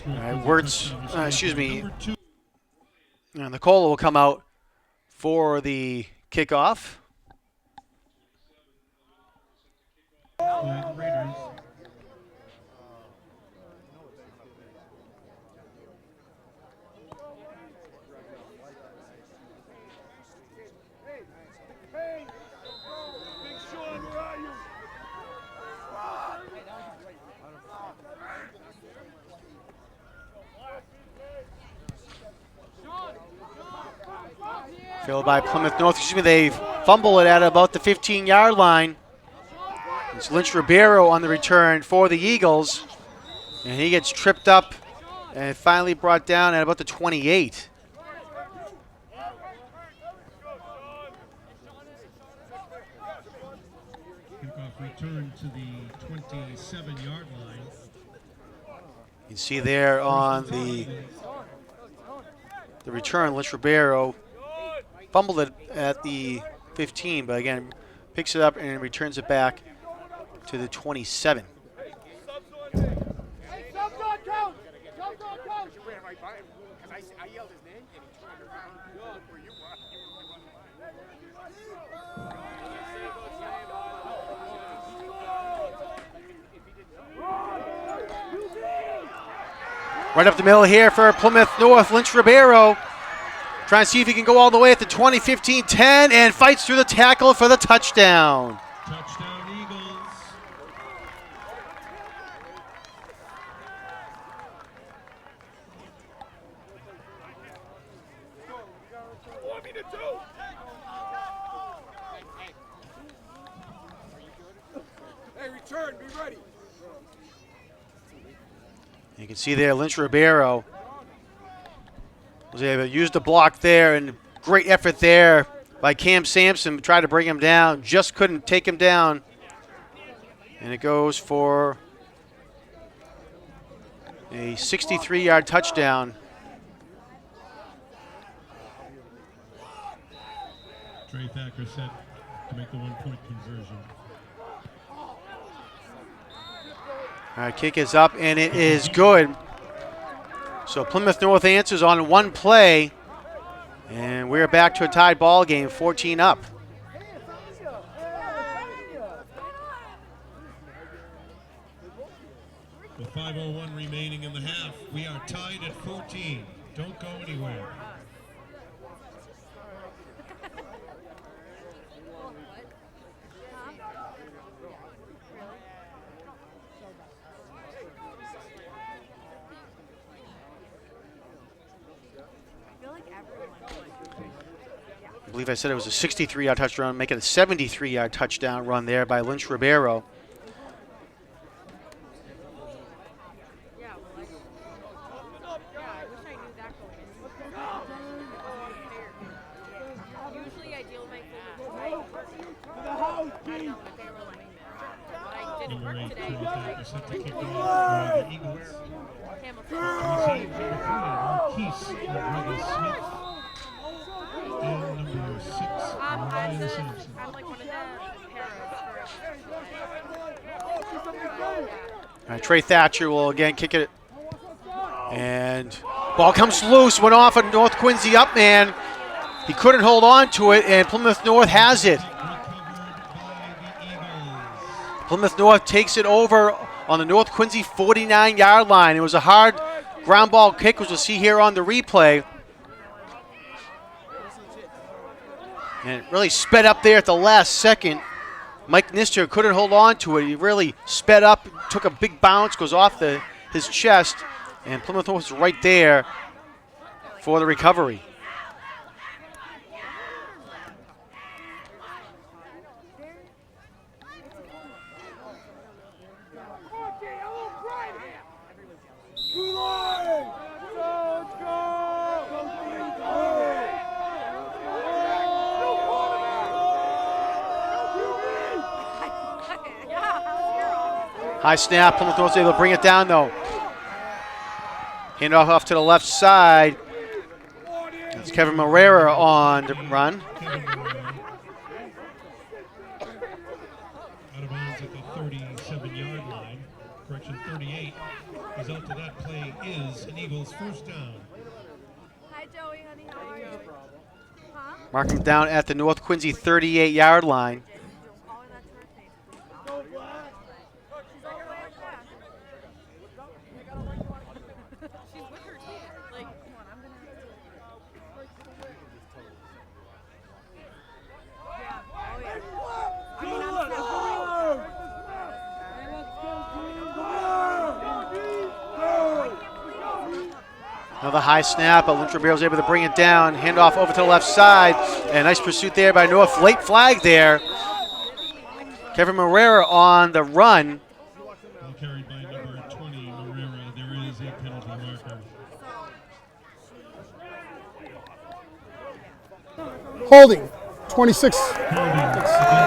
All right, Wirtz, Nicola will come out for the kickoff. Raiders. Filled by Plymouth North. They fumble it at about the 15-yard line. It's Lynch Ribeiro on the return for the Eagles. And he gets tripped up and finally brought down at about the 28. Kickoff return to the 27-yard line. You can see there on the return, Lynch Ribeiro fumbled it at the 15, but again, picks it up and returns it back to the 27. Right up the middle here for Plymouth North, Lynch Ribeiro. Trying to see if he can go all the way at the 20, 15, 10, and fights through the tackle for the touchdown. Touchdown Eagles. Hey, return, be ready. You can see there Lynch Ribeiro was able to use the block there, and great effort there by Cam Sampson. Tried to bring him down, just couldn't take him down. And it goes for a 63-yard touchdown. Trey Thacker set to make the one-point conversion. All right, kick is up, and it is good. So Plymouth North answers on one play, and we're back to a tied ball game, 14 up. With 5:01 remaining in the half, we are tied at 14. Don't go anywhere. I believe I said it was a 63-yard touchdown, making a 73-yard touchdown run there by Lynch Ribeiro. Number 8, Trey Thacker set to kick off for the Eagles. Received Marquise Rodriguez-Smith. And number 6, Ryan Sampson. I'm like one of the All right, Trey Thatcher will again kick it. And Ball comes loose, went off a North Quincy up man. He couldn't hold on to it, and Plymouth North has it. Plymouth North takes it over on the North Quincy 49-yard line. It was a hard ground ball kick, which we'll see here on the replay. And it really sped up there at the last second. Mike Nister couldn't hold on to it. He really sped up, took a big bounce, goes off his chest, and Plymouth North was right there for the recovery. High snap, Plymouth North's able to bring it down though. Hand off to the left side. It's Kevin Marrera on the run. Out of bounds at the 37-yard line. Correction, 38. Result of that play is an Eagles first down. Hi, Joey, honey. How are you? Huh? Mark him down at the North Quincy 38-yard line. Oh, that's her face. She's on her way up there. She's with her team. Like, come on, I'm gonna. Yeah. Oh yeah. I mean, I'm Another high snap, but Lynch Ribeiro was able to bring it down. Handoff over to the left side. And nice pursuit there by North. Late flag there. Kevin Marrera on the run. Ball carried by number 20, Marrera. There is a penalty marker. Holding, 26. Holding against the Eagles.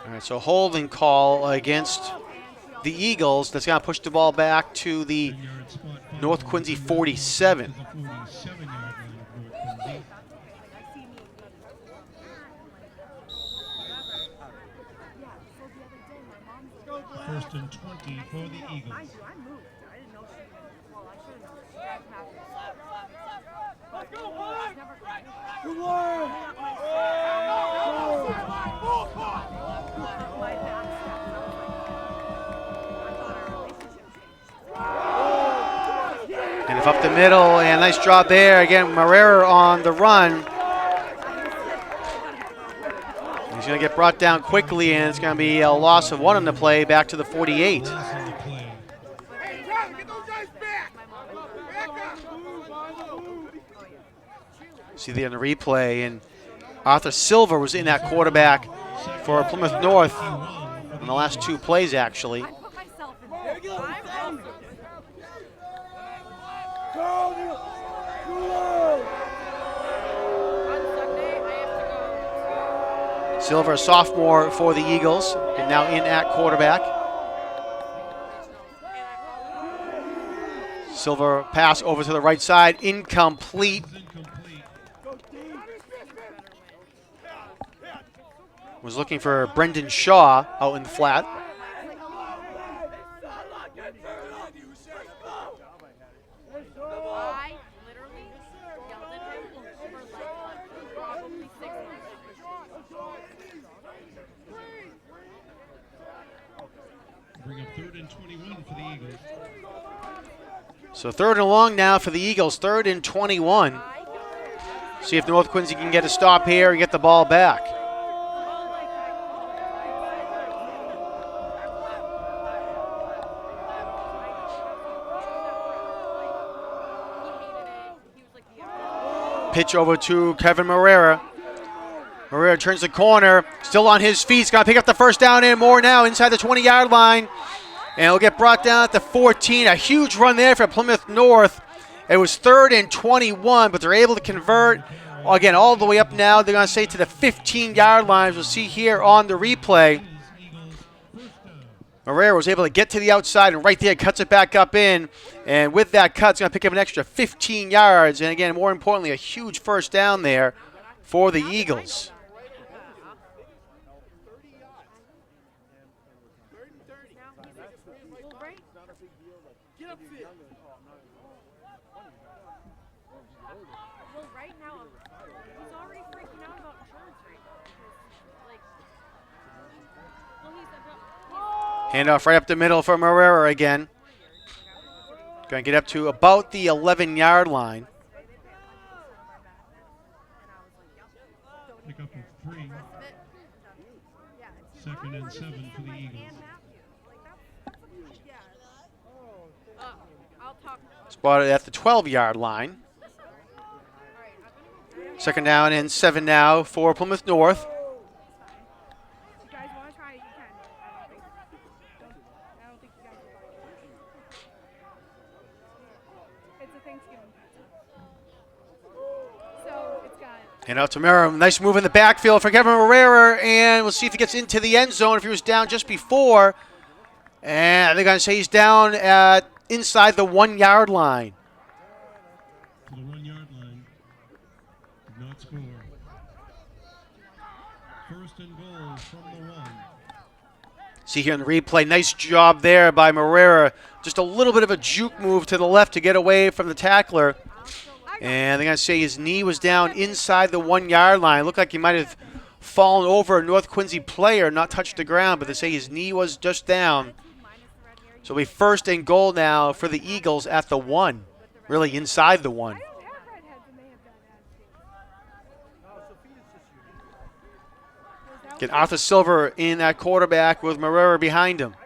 All right, so holding call against the Eagles. That's going to push the ball back to the North Quincy 47. The 47-yard line of North Quincy. First and 20 for the Eagles. I moved. I didn't know she. Well, I should have known. Let's go, boys! Never. Good work! My back stepped. I thought our relationship changed. And if up the middle, and nice job there. Again, Marrera on the run. He's going to get brought down quickly, and it's going to be a loss of one on the play back to the 48. Loss on the play. Hey, Tyler, get those guys back! Back up! See there in the replay, and Arthur Silver was in that quarterback for Plymouth North on the last two plays, actually. I put myself in there. I'm on Sunday. I have to go. Silver, a sophomore for the Eagles, and now in at quarterback. Silver pass over to the right side, incomplete. Incomplete. Was looking for Brendan Shaw out in the flat. I literally yelled at him for like probably 6 minutes. Bring up third and 21 for the Eagles. So third and long now for the Eagles, third and 21. See if North Quincy can get a stop here and get the ball back. Pitch over to Kevin Marrera. Marrera turns the corner, still on his feet. He's going to pick up the first down and more now inside the 20-yard line. And he'll get brought down at the 14. A huge run there for Plymouth North. It was third and 21, but they're able to convert, again, all the way up now. They're going to say to the 15-yard line. We'll see here on the replay. Herrera was able to get to the outside and right there cuts it back up in. And with that cut, it's going to pick up an extra 15 yards. And again, more importantly, a huge first down there for the Eagles. Well, right now, he's already freaking out about insurance right now. Like, well, he's about, Handoff right up the middle for Herrera again. Going to get up to about the 11-yard line. Pick up of 3. 2nd and 7 for the Eagles. I'll talk. Spotted at the 12-yard line. 2nd down and 7 now for Plymouth North. You guys want to try it? You can. I don't think you guys will like it. It's a Thanksgiving pizza. So it's got. And out to Merrill. Nice move in the backfield for Kevin Herrera. And we'll see if he gets into the end zone if he was down just before. And they're going to say he's down at inside the 1-yard line. To the 1-yard line. Did not score. 1st and goal from the 1. See here in the replay, nice job there by Herrera. Just a little bit of a juke move to the left to get away from the tackler. And they're going to say his knee was down inside the 1-yard line. It looked like he might have fallen over a North Quincy player, not touched the ground, but they say his knee was just down. So it'll be 1st and goal now for the Eagles at the 1, really inside the 1. Get Arthur Silver in at quarterback with Herrera behind him.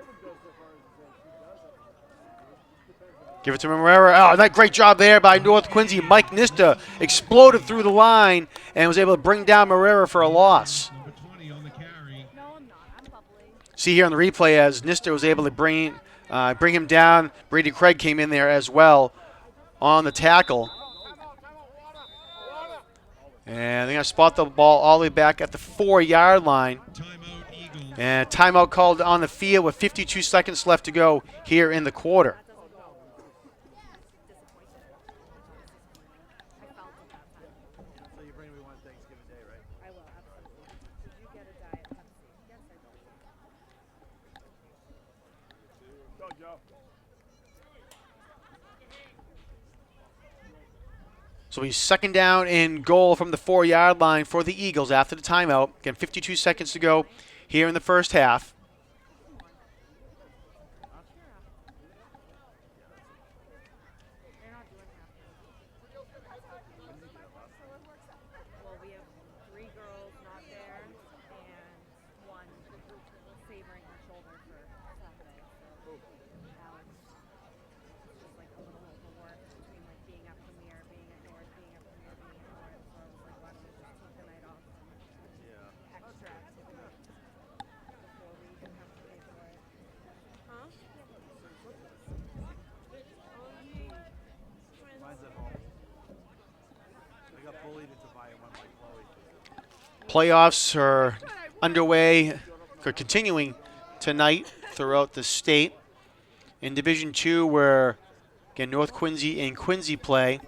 Give it to Herrera. Oh, that great job there by North Quincy. Mike Nista exploded through the line and was able to bring down Herrera for a loss. Number 20 on the carry. No, I'm not. I'm bubbly. See here on the replay as Nista was able to bring him down. Brady Craig came in there as well on the tackle. And they're going to spot the ball all the way back at the 4-yard line. Timeout Eagles. And timeout called on the field with 52 seconds left to go here in the quarter. So you bring me one Thanksgiving Day, right? I will, absolutely. Did you get a diet Pepsi? Yes, I did. Go, Joe. So he's 2nd down and goal from the 4-yard line for the Eagles after the timeout. Again, 52 seconds to go here in the first half. They're not doing half. Well, we have 3 girls not there and 1 savoring her shoulder for Saturday. So Alex, it's just like a little overwork between like being at Premiere, being at North, being at Premiere, being at North. So I was like, why don't we just take the night off and extra activities before we even have to pay for it. Huh? Mine's at home. I got bullied into buying one by Chloe. Playoffs are underway, or continuing tonight throughout the state. In Division 2, where, again, North Quincy and Quincy play.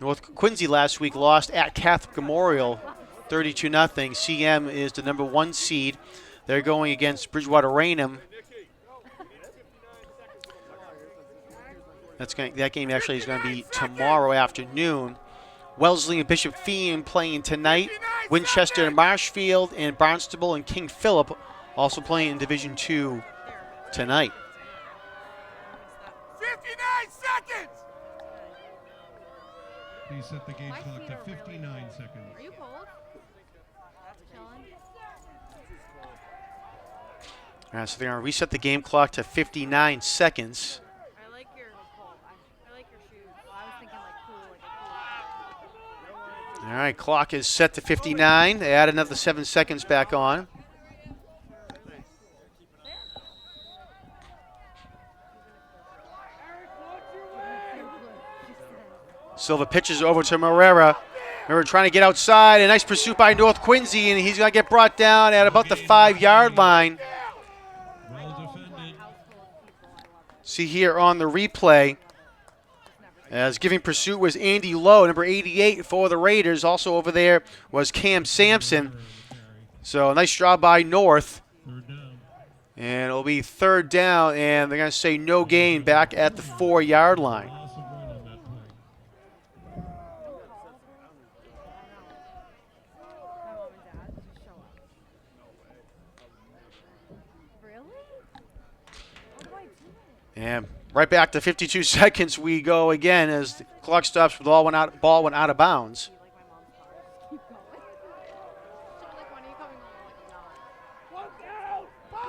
North Quincy last week lost at Catholic Memorial 32-0. CM is the number 1 seed. They're going against Bridgewater Raynham. That game actually is going to be tomorrow afternoon. Wellesley and Bishop Feen playing tonight. Winchester and Marshfield and Barnstable and King Philip also playing in Division 2 tonight. 59 seconds! Please set the game clock to 59 seconds. Are you cold? Chilling? All right, so they're going to reset the game clock to 59 seconds. I like your I like your shoes. Well, I was thinking like cool, like a cool. All right, clock is set to 59. They add another 7 seconds back on. Silva pitches over to Herrera. Herrera trying to get outside. A nice pursuit by North Quincy, and he's going to get brought down at about the 5-yard line. Well defended. See here on the replay, as giving pursuit was Andy Lowe, number 88 for the Raiders. Also over there was Cam Sampson. So nice job by North. Third down. And it'll be third down, and they're going to say no gain back at the 4-yard line. Loss of run on that play. My mom and dad just show up. Really? What do I do? And right back to 52 seconds we go again as the clock stops with ball went out of bounds. Like my mom's car. Just keep going. She'll be like, when are you coming home? I'm like, I'm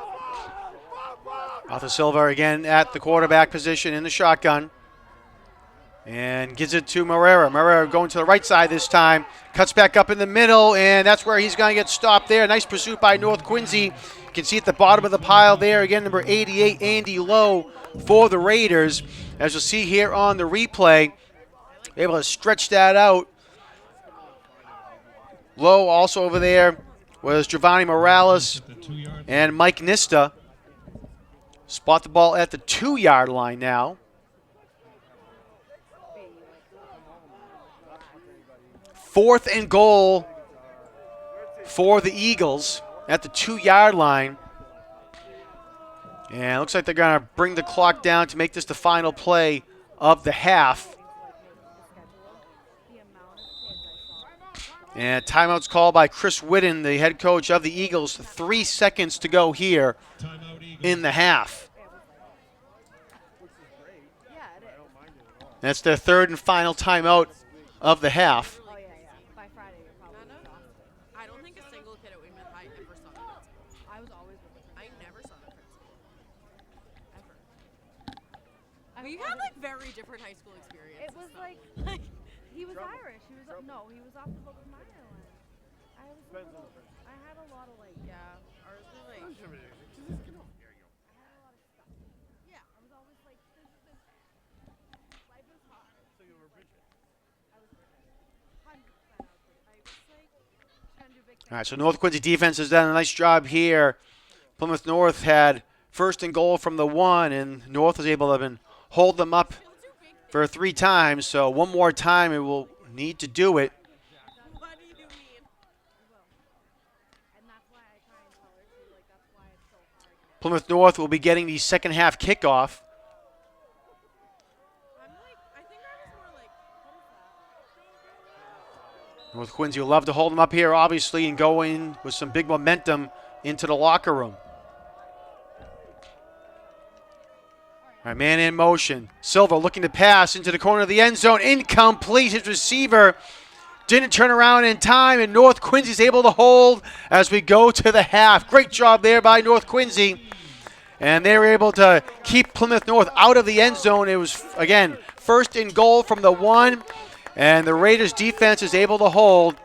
not. Arthur Silva again at the quarterback position in the shotgun. And gives it to Marrera. Marrera going to the right side this time. Cuts back up in the middle, and that's where he's going to get stopped there. Nice pursuit by North Quincy. You can see at the bottom of the pile there, again, number 88, Andy Lowe for the Raiders. As you'll see here on the replay, able to stretch that out. Lowe also over there was Giovanni Morales The 2-yard and Mike Nista. Spot the ball at the 2-yard line now. Fourth and goal for the Eagles at the 2-yard line. And it looks like they're going to bring the clock down to make this the final play of the half. The amount of kids I saw. And timeout's called by Chris Whitten, the head coach of the Eagles. 3 seconds to go here timeout Eagles. in the half. Yeah, it is. That's their third and final timeout of the half. Oh, yeah, yeah. By Friday, you're probably exhausted. I don't think a single kid at Weymouth High ever saw the principal. I was always with the I never saw the principal. Ever. I We was had always- like very different high school experiences. It was though. like he was Irish. He was no, he was off the boat from Ireland. I was a little, I had a lot of like Yeah, ours were like. I had a lot of stuff. Yeah. I was always like life is hard. So you were Bridget. I was Bridget. 100% I was Bridget. I was like trying to do big All right, so North Quincy defense has done a nice job here. Plymouth North had first and goal from the 1, and North was able to hold them up for 3 times. So one more time, it will need to do it. What do you mean? and that's why I try and tell her too, like that's why it's so hard. Plymouth North will be getting the second half kickoff. I'm like, I think I was more like, North Quincy will love to hold them up here, obviously, and go in with some big momentum into the locker room. All right, man in motion. Silva looking to pass into the corner of the end zone. Incomplete. His receiver didn't turn around in time, and North Quincy's able to hold as we go to the half. Great job there by North Quincy. And they were able to keep Plymouth North out of the end zone. It was, again, first and goal from the 1, and the Raiders defense is able to hold.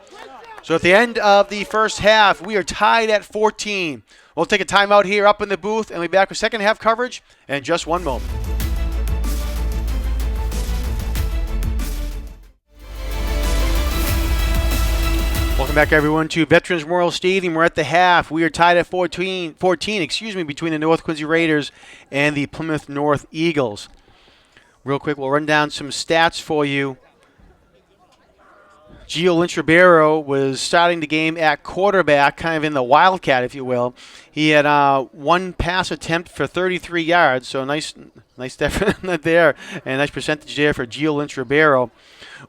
So at the end of the first half, we are tied at 14. We'll take a timeout here up in the booth, and we'll be back with second half coverage in just one moment. Welcome back, everyone, to Veterans Memorial Stadium. We're at the half. We are tied at 14 between the North Quincy Raiders and the Plymouth North Eagles. Real quick, we'll run down some stats for you. Gio Lynch-Ribeiro was starting the game at quarterback, kind of in the wildcat, if you will. He had 1 pass attempt for 33 yards, so nice effort there, and nice percentage there for Gio Lynch-Ribeiro.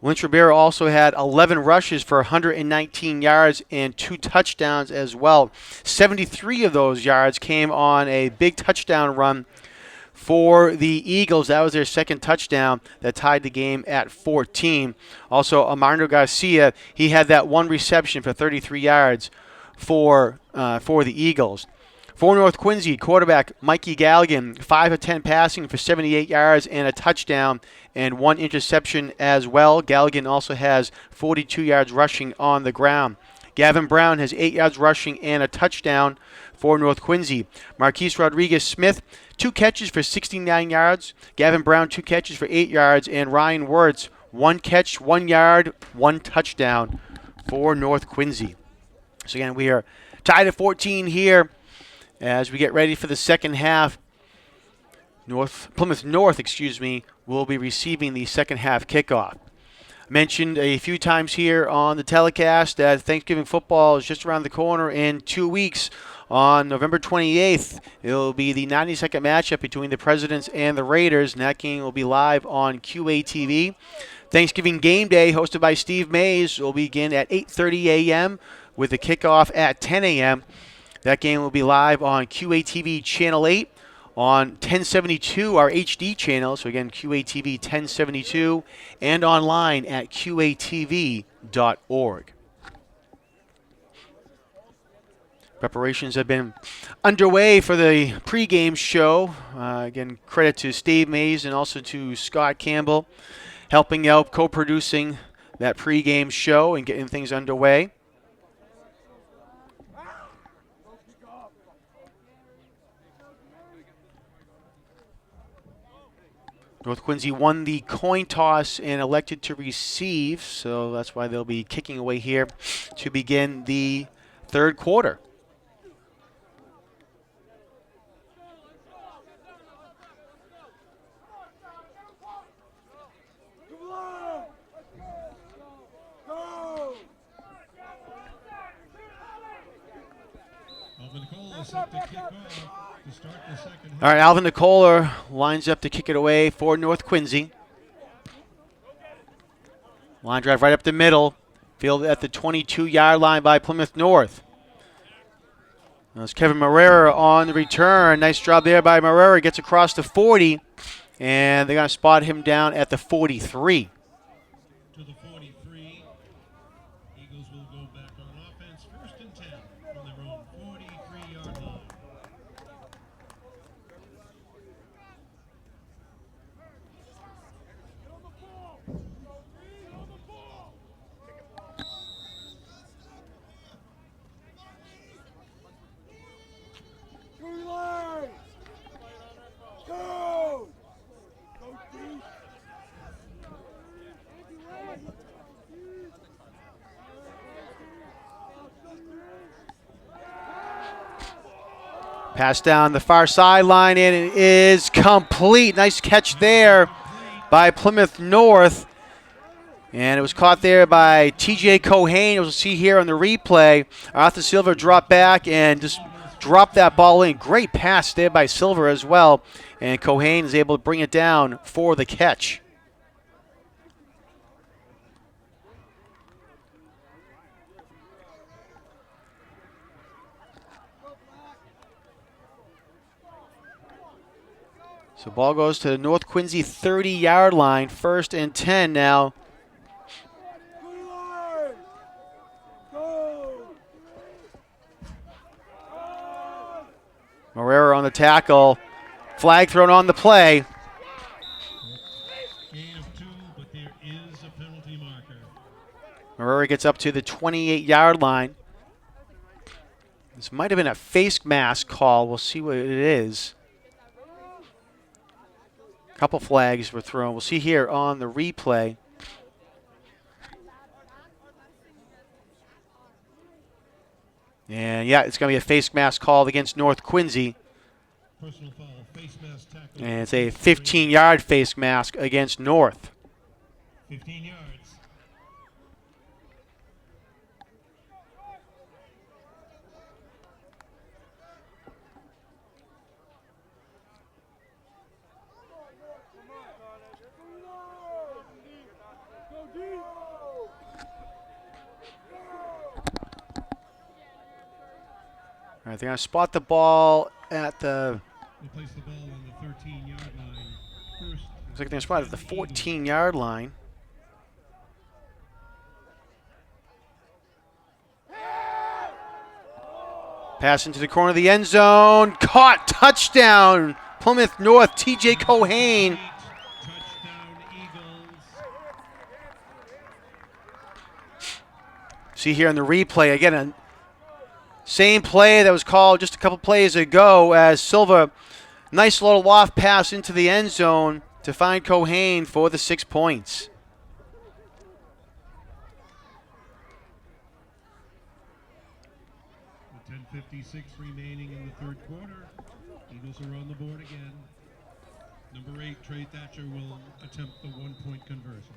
Lynch-Ribeiro also had 11 rushes for 119 yards and 2 touchdowns as well. 73 of those yards came on a big touchdown run for the Eagles. That was their second touchdown that tied the game at 14. Also, Armando Garcia, he had that 1 reception for 33 yards for the Eagles. For North Quincy, quarterback Mikey Galligan, 5 of 10 passing for 78 yards and a touchdown and 1 interception as well. Galligan also has 42 yards rushing on the ground. Gavin Brown has 8 yards rushing and a touchdown for North Quincy. Marquise Rodriguez-Smith, 2 catches for 69 yards. Gavin Brown, 2 catches for 8 yards. And Ryan Wirtz, 1 catch, 1 yard, 1 touchdown for North Quincy. So again, we are tied at 14 here as we get ready for the second half. Plymouth North, will be receiving the second half kickoff. Mentioned a few times here on the telecast that Thanksgiving football is just around the corner in 2 weeks. On November 28th, it will be the 92nd matchup between the Presidents and the Raiders, and that game will be live on QATV. Thanksgiving Game Day, hosted by Steve Mays, will begin at 8:30 a.m. with the kickoff at 10 a.m. That game will be live on QATV Channel 8. On 1072, our HD channel, so again, QATV 1072, and online at QATV.org. Preparations have been underway for the pregame show. Again, credit to Steve Mays and also to Scott Campbell, helping out, co-producing that pregame show and getting things underway. North Quincy won the coin toss and elected to receive, so that's why they'll be kicking away here to begin the third quarter. Alvin Cole is set to kick off to start the second half. All right, Alvin Nicola lines up to kick it away for North Quincy. Line drive right up the middle. Fielded at the 22-yard line by Plymouth North. That's Kevin Marrera on the return. Nice job there by Marrera. Gets across the 40, and they're going to spot him down at the 43. To the 43. Eagles will go back on offense. 1st and 10 from their own 43-yard line. Go! Go deep! Pass down the far sideline, and it is complete. Nice catch there by Plymouth North. And it was caught there by TJ Cohane. As we'll see here on the replay, Arthur Silver dropped back and just dropped that ball in. Great pass there by Silver as well. And Cohane is able to bring it down for the catch. So ball goes to the North Quincy 30-yard line. 1st and 10 now. Marrera on the tackle. Flag thrown on the play. Gain of 2, but there is a penalty marker. Marrera gets up to the 28-yard line. This might have been a face mask call. We'll see what it is. A couple flags were thrown. We'll see here on the replay. And yeah, it's going to be a face mask called against North Quincy. Personal foul, face mask tackle. And it's a 15-yard face mask against North. 15 yards. All right, they're going to spot the ball at the, We'll place the ball on the 13-yard line. First. looks like they're going to spot it at the 14-yard line. Pass into the corner of the end zone. Caught. Touchdown. Plymouth North. TJ Cohane. Touchdown Eagles. See here in the replay, again, a same play that was called just a couple plays ago as Silva, nice little loft pass into the end zone to find Cohane for the 6 points. With 10:56 remaining in the third quarter. Eagles are on the board again. Number 8, Trey Thatcher, will attempt the 1-point conversion.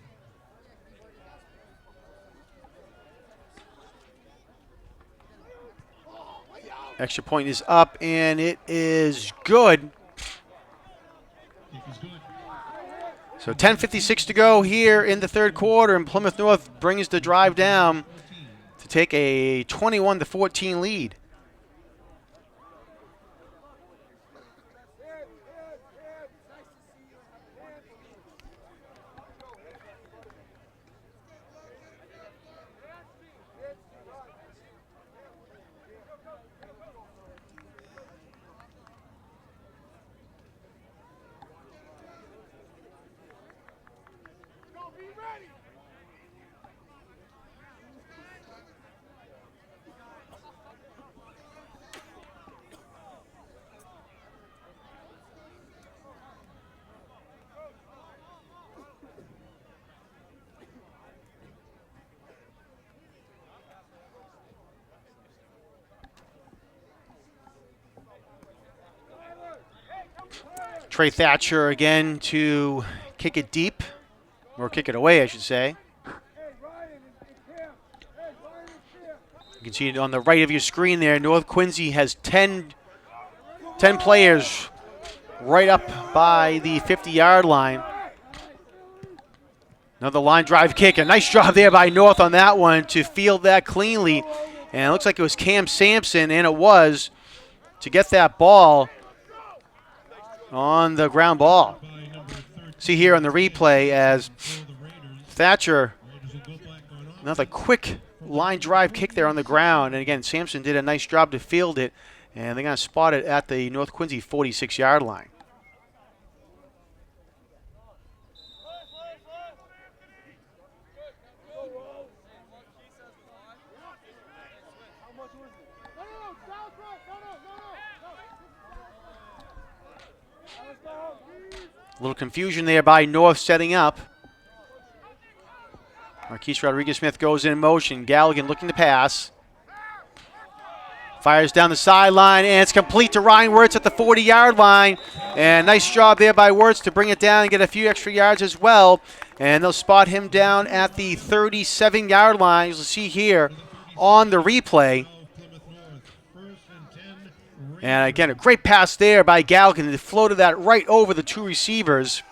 Extra point is up, and it is good. Kick is good. So 10:56 to go here in the third quarter, and Plymouth North brings the drive down to take a 21-14 lead. Trey Thatcher again to kick it deep, or kick it away, I should say. You can see it on the right of your screen there. North Quincy has 10 players right up by the 50-yard line. Another line drive kick. A nice job there by North on that one to field that cleanly. And it looks like it was Cam Sampson, and it was, to get that ball on the ground ball. See here on the replay as Thatcher, another quick line drive kick there on the ground. And again, Sampson did a nice job to field it, and they're going to spot it at the North Quincy 46-yard line. A little confusion there by North setting up. Marquise Rodriguez-Smith goes in motion. Galligan looking to pass. Fires down the sideline, and it's complete to Ryan Wirtz at the 40-yard line. And nice job there by Wirtz to bring it down and get a few extra yards as well. And they'll spot him down at the 37-yard line. You'll see here on the replay. And again, a great pass there by Galligan. They floated that right over the two receivers.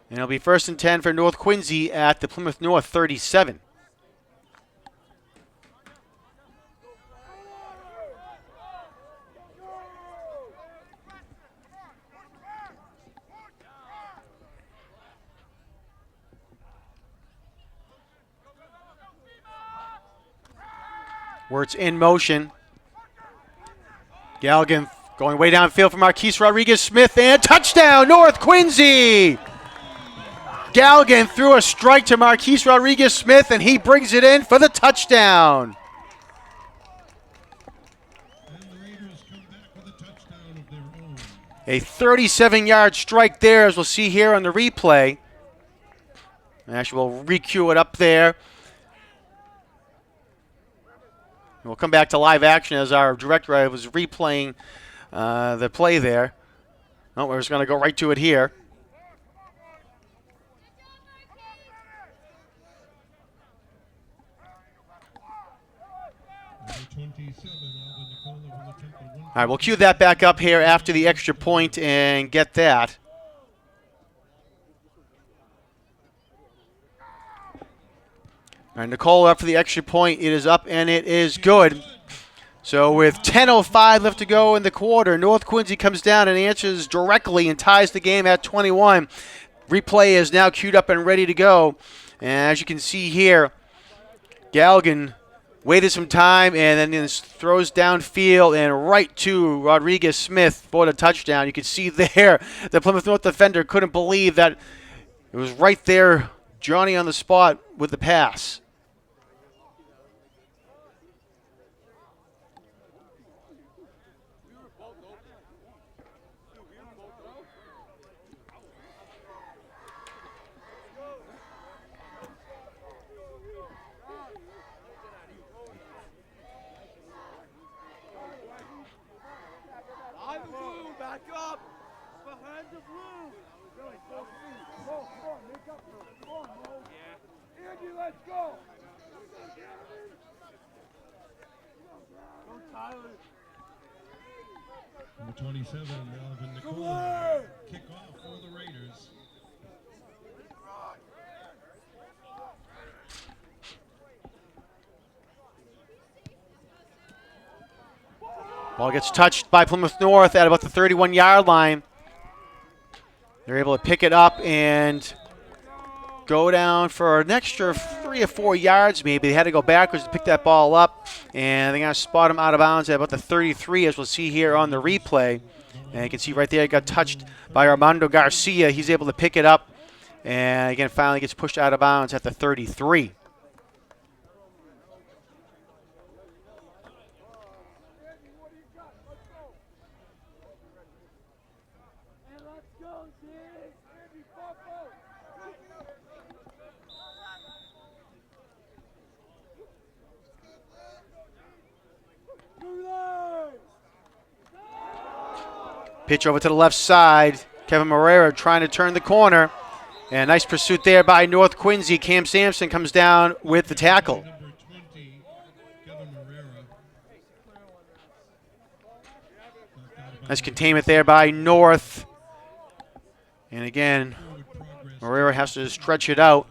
And it'll be 1st and 10 for North Quincy at the Plymouth North 37. Wirtz in motion. Galligan going way downfield for Marquise Rodriguez-Smith, and touchdown, North Quincy! Galligan threw a strike to Marquise Rodriguez-Smith, and he brings it in for the touchdown. And the Raiders come back with a touchdown of their own. A 37-yard strike there, as we'll see here on the replay. Actually, we'll re-cue it up there. We'll come back to live action as our director was replaying the play there. Oh, we're just going to go right to it here. All right, we'll cue that back up here after the extra point and get that. All right, Nicole up for the extra point. It is up, and it is good. So with 10:05 left to go in the quarter, North Quincy comes down and answers directly and ties the game at 21. Replay is now queued up and ready to go. And as you can see here, Galligan waited some time and then throws downfield and right to Rodriguez-Smith for the touchdown. You can see there the Plymouth North defender couldn't believe that it was right there, Johnny on the spot with the pass. Back up. Number 27, Alvin Nicole. Kickoff for the Raiders. Ball gets touched by Plymouth North at about the 31-yard line. They're able to pick it up and go down for an extra 3 or 4 yards maybe. They had to go backwards to pick that ball up, and they're going to spot him out of bounds at about the 33, as we'll see here on the replay. And you can see right there it got touched by Armando Garcia. He's able to pick it up, and again finally gets pushed out of bounds at the 33. Pitch over to the left side. Kevin Moreira trying to turn the corner. And nice pursuit there by North Quincy. Cam Sampson comes down with the tackle. Number 20, Kevin Moreira. Nice containment there by North. And again, Forward progress. Moreira has to stretch it out.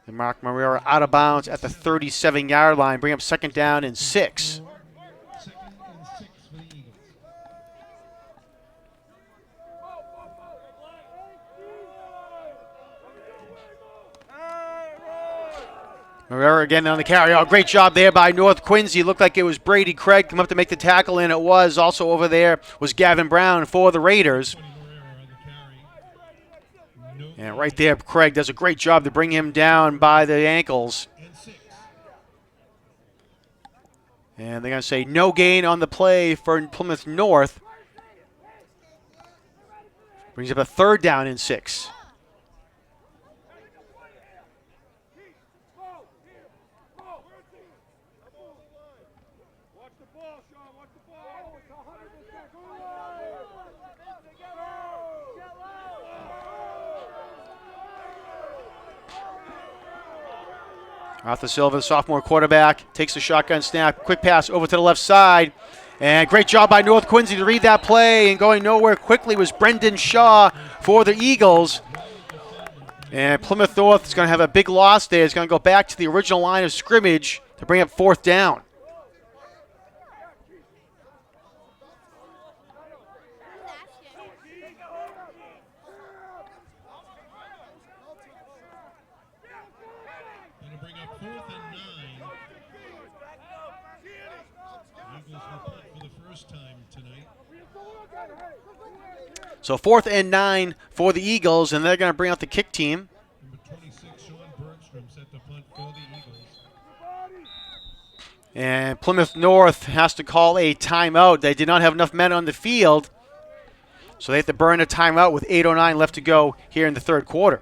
And Mark Moreira out of bounds at the 37-yard line. Bring up 2nd down and 6. 2nd and 6 for the Eagles. Moreira again on the carry. Oh, great job there by North Quincy. Looked like it was Brady Craig come up to make the tackle, and it was. Also over there was Gavin Brown for the Raiders. 20 Moreira on the carry. No And right there, Craig does a great job to bring him down by the ankles. and 6. And they're going to say no gain on the play for Plymouth North. Brings up a 3rd down and 6. Watch the ball, Sean. Watch the ball. It's 100%. Go Arthur Silva, sophomore quarterback, takes the shotgun snap. Quick pass over to the left side. And great job by North Quincy to read that play. And going nowhere quickly was Brendan Shaw for the Eagles. And Plymouth North is going to have a big loss there. It's going to go back to the original line of scrimmage to bring up 4th down. That'll bring up 4th and 9. Eagles will punt for the first time tonight. So 4th and 9 for the Eagles, and they're going to bring out the kick team. Number 26, Sean Bergstrom, set to punt for the Eagles. And Plymouth North has to call a timeout. They did not have enough men on the field, so they have to burn a timeout with 8:09 left to go here in the 3rd quarter.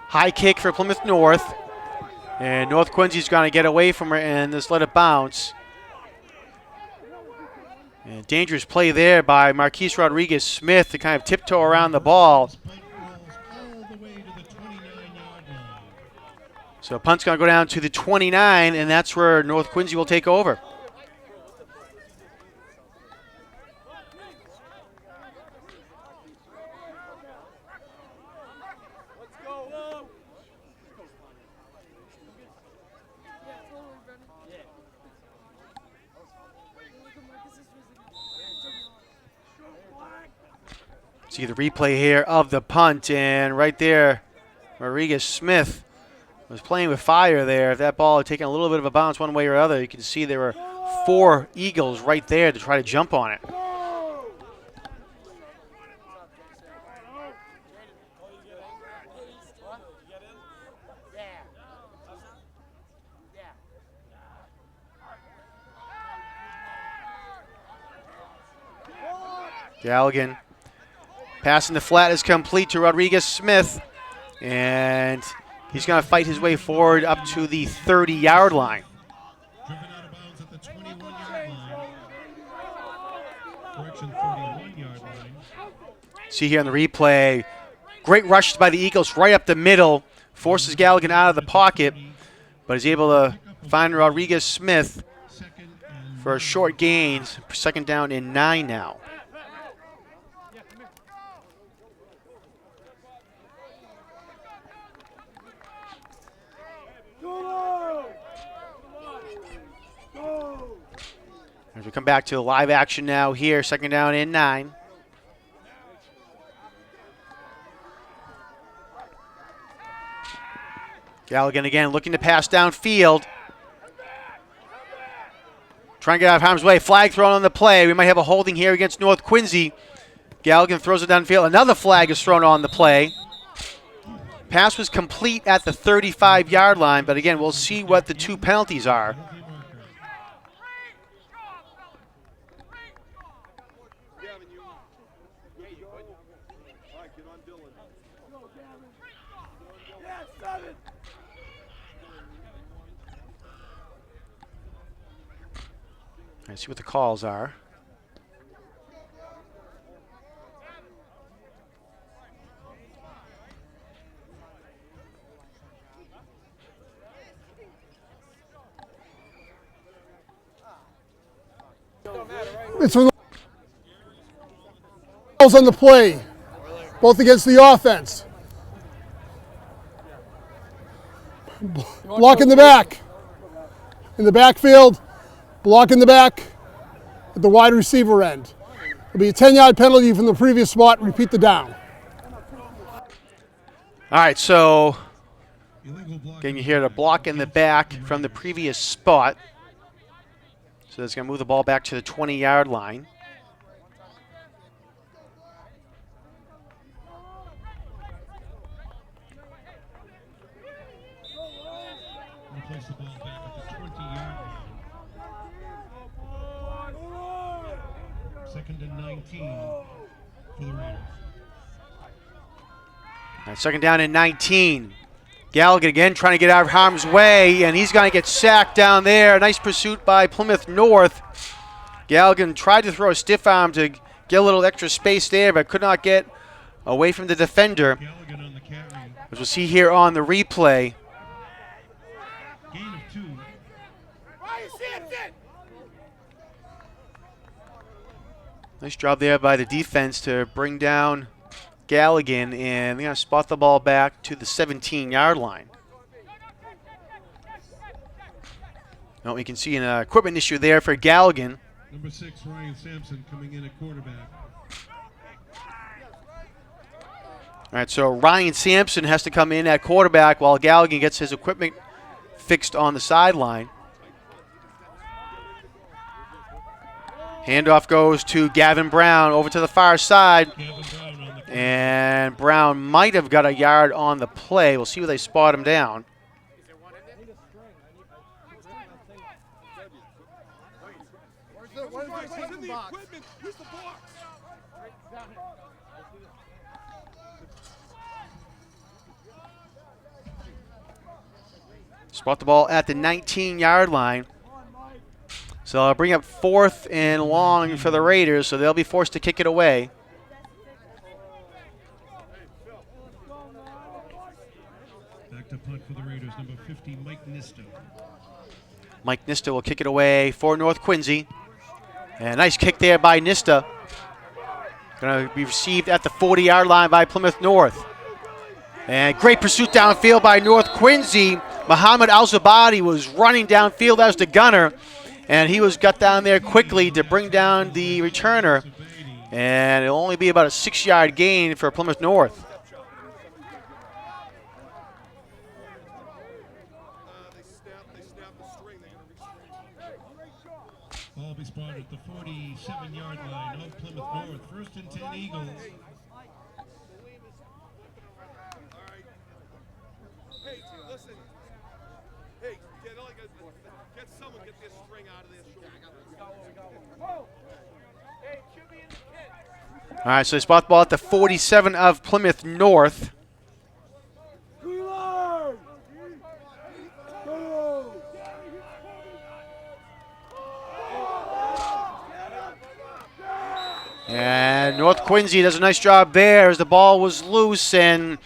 High kick for Plymouth North. And North Quincy's going to get away from it and just let it bounce. And dangerous play there by Marquise Rodriguez-Smith to kind of tiptoe around the ball. Punt rolls all the way to the 29-yard line. So punt's going to go down to the 29, and that's where North Quincy will take over. See the replay here of the punt, and right there, Rodriguez Smith was playing with fire there. If that ball had taken a little bit of a bounce one way or other, you can see there were 4 Eagles right there to try to jump on it. Galligan passing the flat is complete to Rodriguez Smith, and he's going to fight his way forward up to the 30-yard line. Driven out of bounds at the 21-yard line. Correction, 31-yard line. See here on the replay, great rush by the Eagles right up the middle, forces Galligan out of the pocket, but is able to find Rodriguez Smith for a short gain. 2nd down and 9 now. As we come back to the live action now here, 2nd down and 9. Galligan again looking to pass downfield. Trying to get out of harm's way. Flag thrown on the play. We might have a holding here against North Quincy. Galligan throws it downfield. Another flag is thrown on the play. Pass was complete at the 35-yard line, but again, we'll see what the 2 penalties are. Let's see what the calls are. It's on the play, both against the offense. Block in the back. In the backfield, block in the back at the wide receiver end. It'll be a 10-yard penalty from the previous spot. Repeat the down. All right, so again, you hear the block in the back from the previous spot. So that's going to move the ball back to the 20-yard line. Place the ball back at the 20-yard line. 2nd and 19 for the Raiders. All right, 2nd down and 19. Galligan again trying to get out of harm's way, and he's going to get sacked down there. Nice pursuit by Plymouth North. Galligan tried to throw a stiff arm to get a little extra space there, but could not get away from the defender. Galligan on the carry. As we'll see here on the replay. Gain of 2. Nice job there by the defense to bring down Galligan, and they're going to spot the ball back to the 17-yard line. Now we can see an equipment issue there for Galligan. Number 6, Ryan Sampson, coming in at quarterback. All right, so Ryan Sampson has to come in at quarterback while Galligan gets his equipment fixed on the sideline. Handoff goes to Gavin Brown over to the far side. And Brown might have got a yard on the play. We'll see where they spot him down. Spot the ball at the 19-yard line. So I'll bring up 4th and long for the Raiders, so they'll be forced to kick it away. Back to punt for the Raiders, number 50, Mike Nista. Mike Nista will kick it away for North Quincy. And a nice kick there by Nista. Going to be received at the 40-yard line by Plymouth North. And great pursuit downfield by North Quincy. Muhammad Al-Zabadi was running downfield as the gunner, and he got down there quickly to bring down the returner. And it'll only be about a 6-yard gain for Plymouth North. Ball will be spotted at the 47-yard line of Plymouth North. First and 10 Eagles. Hey, listen. Hey, get someone, get this string out of their shoulder. Hey, should be in the kit. All right, so they spot the ball at the 47 of Plymouth North. Reload! Go! And North Quincy does a nice job there as the ball was loose and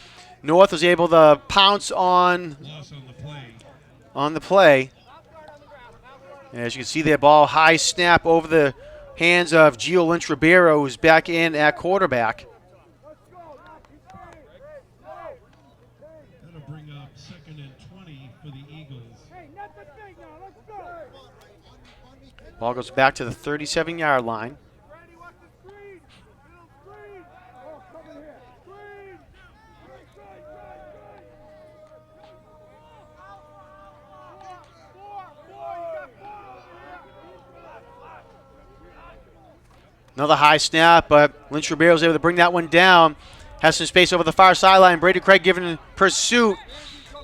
North was able to pounce on Loss on the play. the play. And as you can see there, ball high snap over the hands of Gio Lynch Ribeiro, who's back in at quarterback. That'll bring up 2nd and 20 for the Eagles. Hey, not the thing now. Let's go. Ball goes back to the 37-yard line. Randy, watch the screen. Little screen. Oh, come in here. Screen. Four. You got 4 Another high snap, but Lynch Ribeiro was able to bring that one down. Has some space over the far sideline. Brady Craig giving pursuit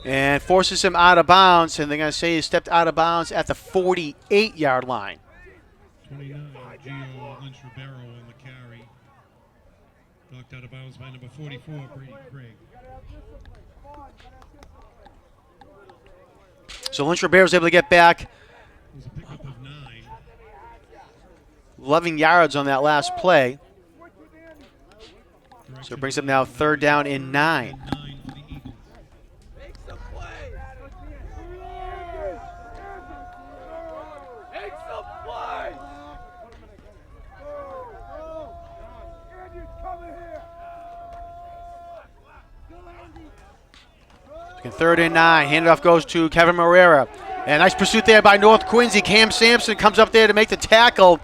and forces him out of bounds. And they're going to say he stepped out of bounds at the 48-yard line. 29, Gio Lynch Ribeiro on the carry. Knocked out of bounds by number 44, Brady Craig. So Lynch Ribeiro was able to get back It was a pickup of 9. 11 yards on that last play. So it brings up now 3rd down and 9. 9 for the Eagles. Make some plays. Make some plays. Andy's coming here. And 3rd and 9. Handoff goes to Kevin Morera. And nice pursuit there by North Quincy. Cam Sampson comes up there to make the tackle.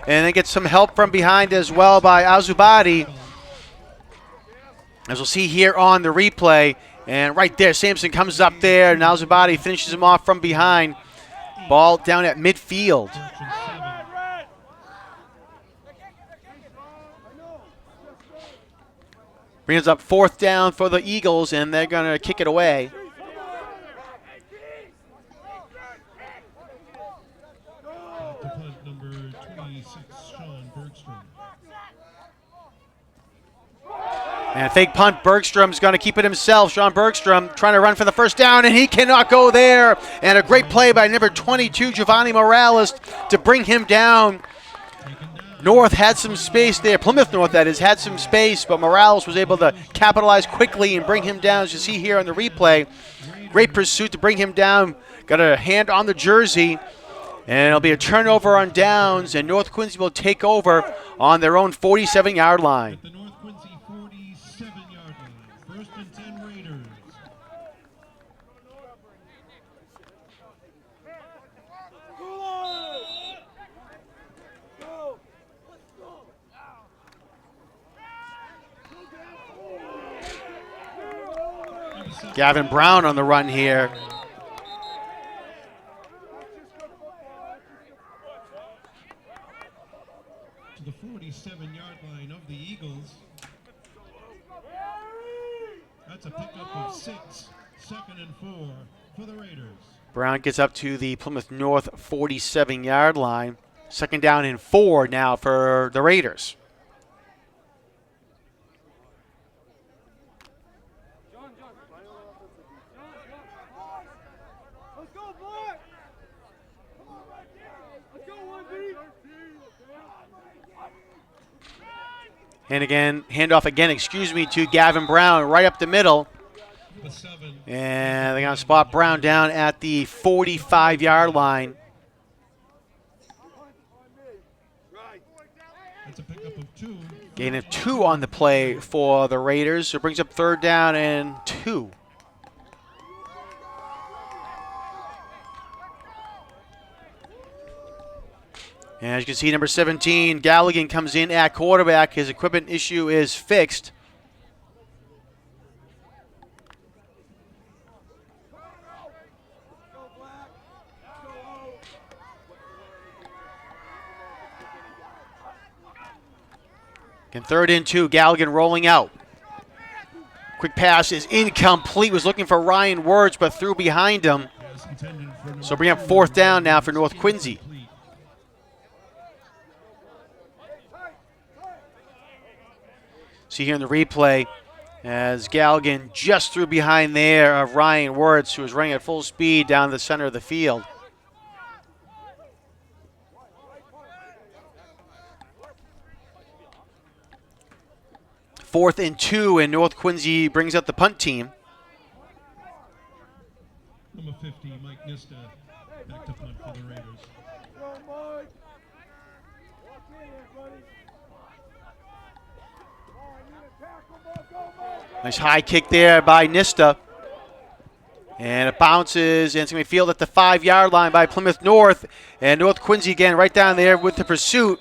And then gets some help from behind as well by Azubadi. As we'll see here on the replay. And right there, Sampson comes up there. And Azubadi finishes him off from behind. Ball down at midfield. First and 7. Brings up 4th down for the Eagles. And they're going to kick it away. To punt number 26, Sean Bergstrom. And a fake punt. Bergstrom's going to keep it himself. Sean Bergstrom trying to run for the 1st down, and he cannot go there. And a great play by number 22, Giovanni Morales, to bring him down. North had some space there. Plymouth North, that is, had some space, but Morales was able to capitalize quickly and bring him down, as you see here on the replay. Great pursuit to bring him down. Got a hand on the jersey. And it'll be a turnover on downs, and North Quincy will take over on their own 47-yard line. At the North Quincy 47-yard line. 1st and 10 Raiders. Gavin Brown on the run here. To the 47-yard line of the Eagles. That's a pickup of 6. 2nd and 4 for the Raiders. Brown gets up to the Plymouth North 47-yard line. 2nd down and 4 now for the Raiders. Let's go, boy. Let's go, 1B. And again, handoff again, to Gavin Brown right up the middle. The 7. And they're going to spot Brown down at the 45-yard line. That's a pickup of 2. Gain of 2 on the play for the Raiders. So it brings up 3rd down and 2. And as you can see, number 17, Galligan comes in at quarterback. His equipment issue is fixed. And 3rd and 2, Galligan rolling out. Quick pass is incomplete. Was looking for Ryan Words, but threw behind him. So bring up 4th down now for North Quincy. See here in the replay as Galligan just threw behind there of Ryan Words, who was running at full speed down the center of the field. Fourth and 2, and North Quincy brings up the punt team. Number 50, Mike Nista, back to punt for the Raiders. Go, Mike. Walk in here, buddy. Oh, I need a tackle, ball. Go, Mike. Nice high kick there by Nista. And it bounces, and it's going to be fielded at the 5-yard line by Plymouth North. And North Quincy again right down there with the pursuit.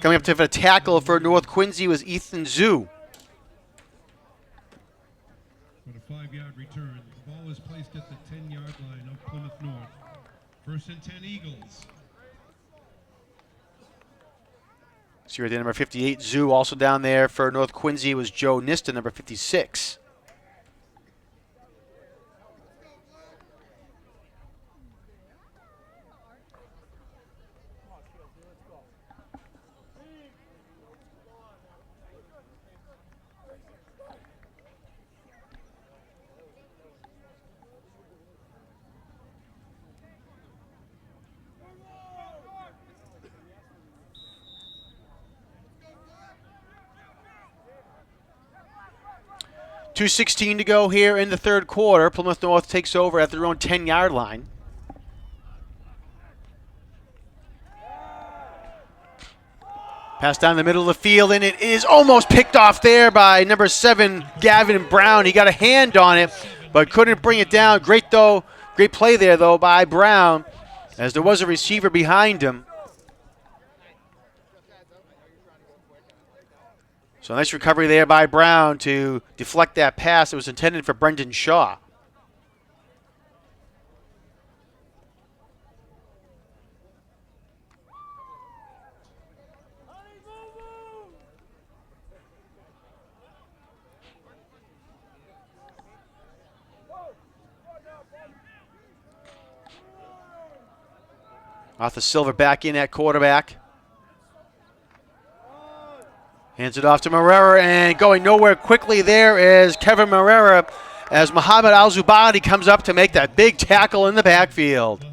Coming up to the tackle for North Quincy was Ethan Zhu. For a 5-yard return, the ball is placed at the 10-yard line of Plymouth North. 1st and 10 Eagles. See right there, number 58, Zhu. Also down there for North Quincy was Joe Nista, number 56. .216 to go here in the 3rd quarter. Plymouth North takes over at their own 10-yard line. Pass down the middle of the field, and it is almost picked off there by number 7, Gavin Brown. He got a hand on it, but couldn't bring it down. Great play there, though, by Brown, as there was a receiver behind him. So nice recovery there by Brown to deflect that pass that was intended for Brendan Shaw. Arthur Silver back in at quarterback. Hands it off to Marrera, and going nowhere quickly there is Kevin Marrera as Muhammad Al-Zubaydi comes up to make that big tackle in the backfield.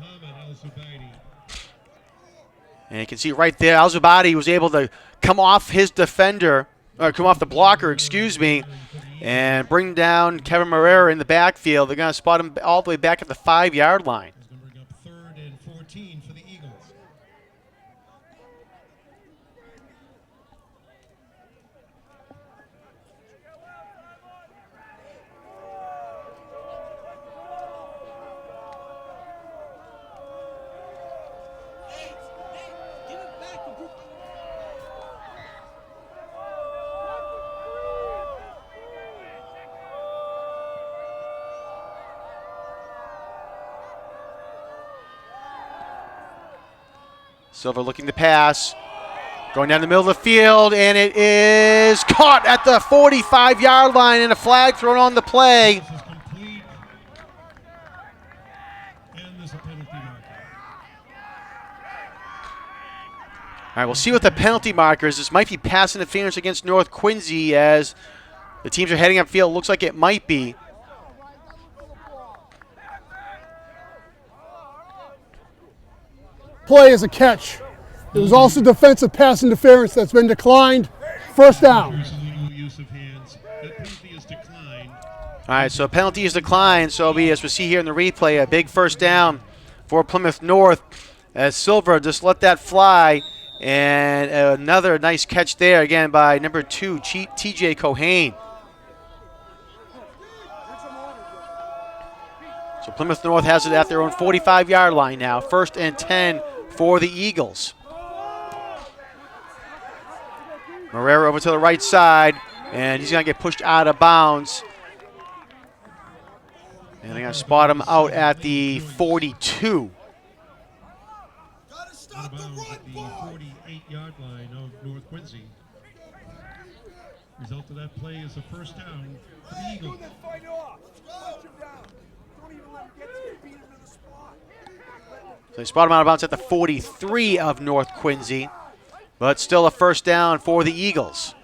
And you can see right there, Al-Zubaydi was able to come off his defender, or come off the blocker, excuse me, and bring down Kevin Marrera in the backfield. They're going to spot him all the way back at the 5-yard line. He's going to bring up 3rd and 14 for the Eagles. Silver looking to pass. Going down the middle of the field, and it is caught at the 45-yard line, and a flag thrown on the play. This is complete. And there's a penalty marker. All right, we'll see what the penalty marker is. This might be pass interference against North Quincy as the teams are heading upfield. Looks like it might be. Play is a catch. There was also defensive pass interference that's been declined. 1st down. There's illegal use of hands. That penalty is declined. All right, so penalty is declined. So it'll be, as we see here in the replay, a big 1st down for Plymouth North as Silver just let that fly. And another nice catch there again by number 2, TJ Cohane. So Plymouth North has it at their own 45-yard line now. 1st and 10 for the Eagles. Marrero over to the right side, and he's going to get pushed out of bounds. And they're going to spot him out at the 42. Out of bounds at the 48-yard line of North Quincy. Result of that play is a first down for the Eagles. Fight off. Punch him down. Don't even let him get to you. Beat him to the spot. So they spot him out of bounds at the 43 of North Quincy, but still a first down for the Eagles.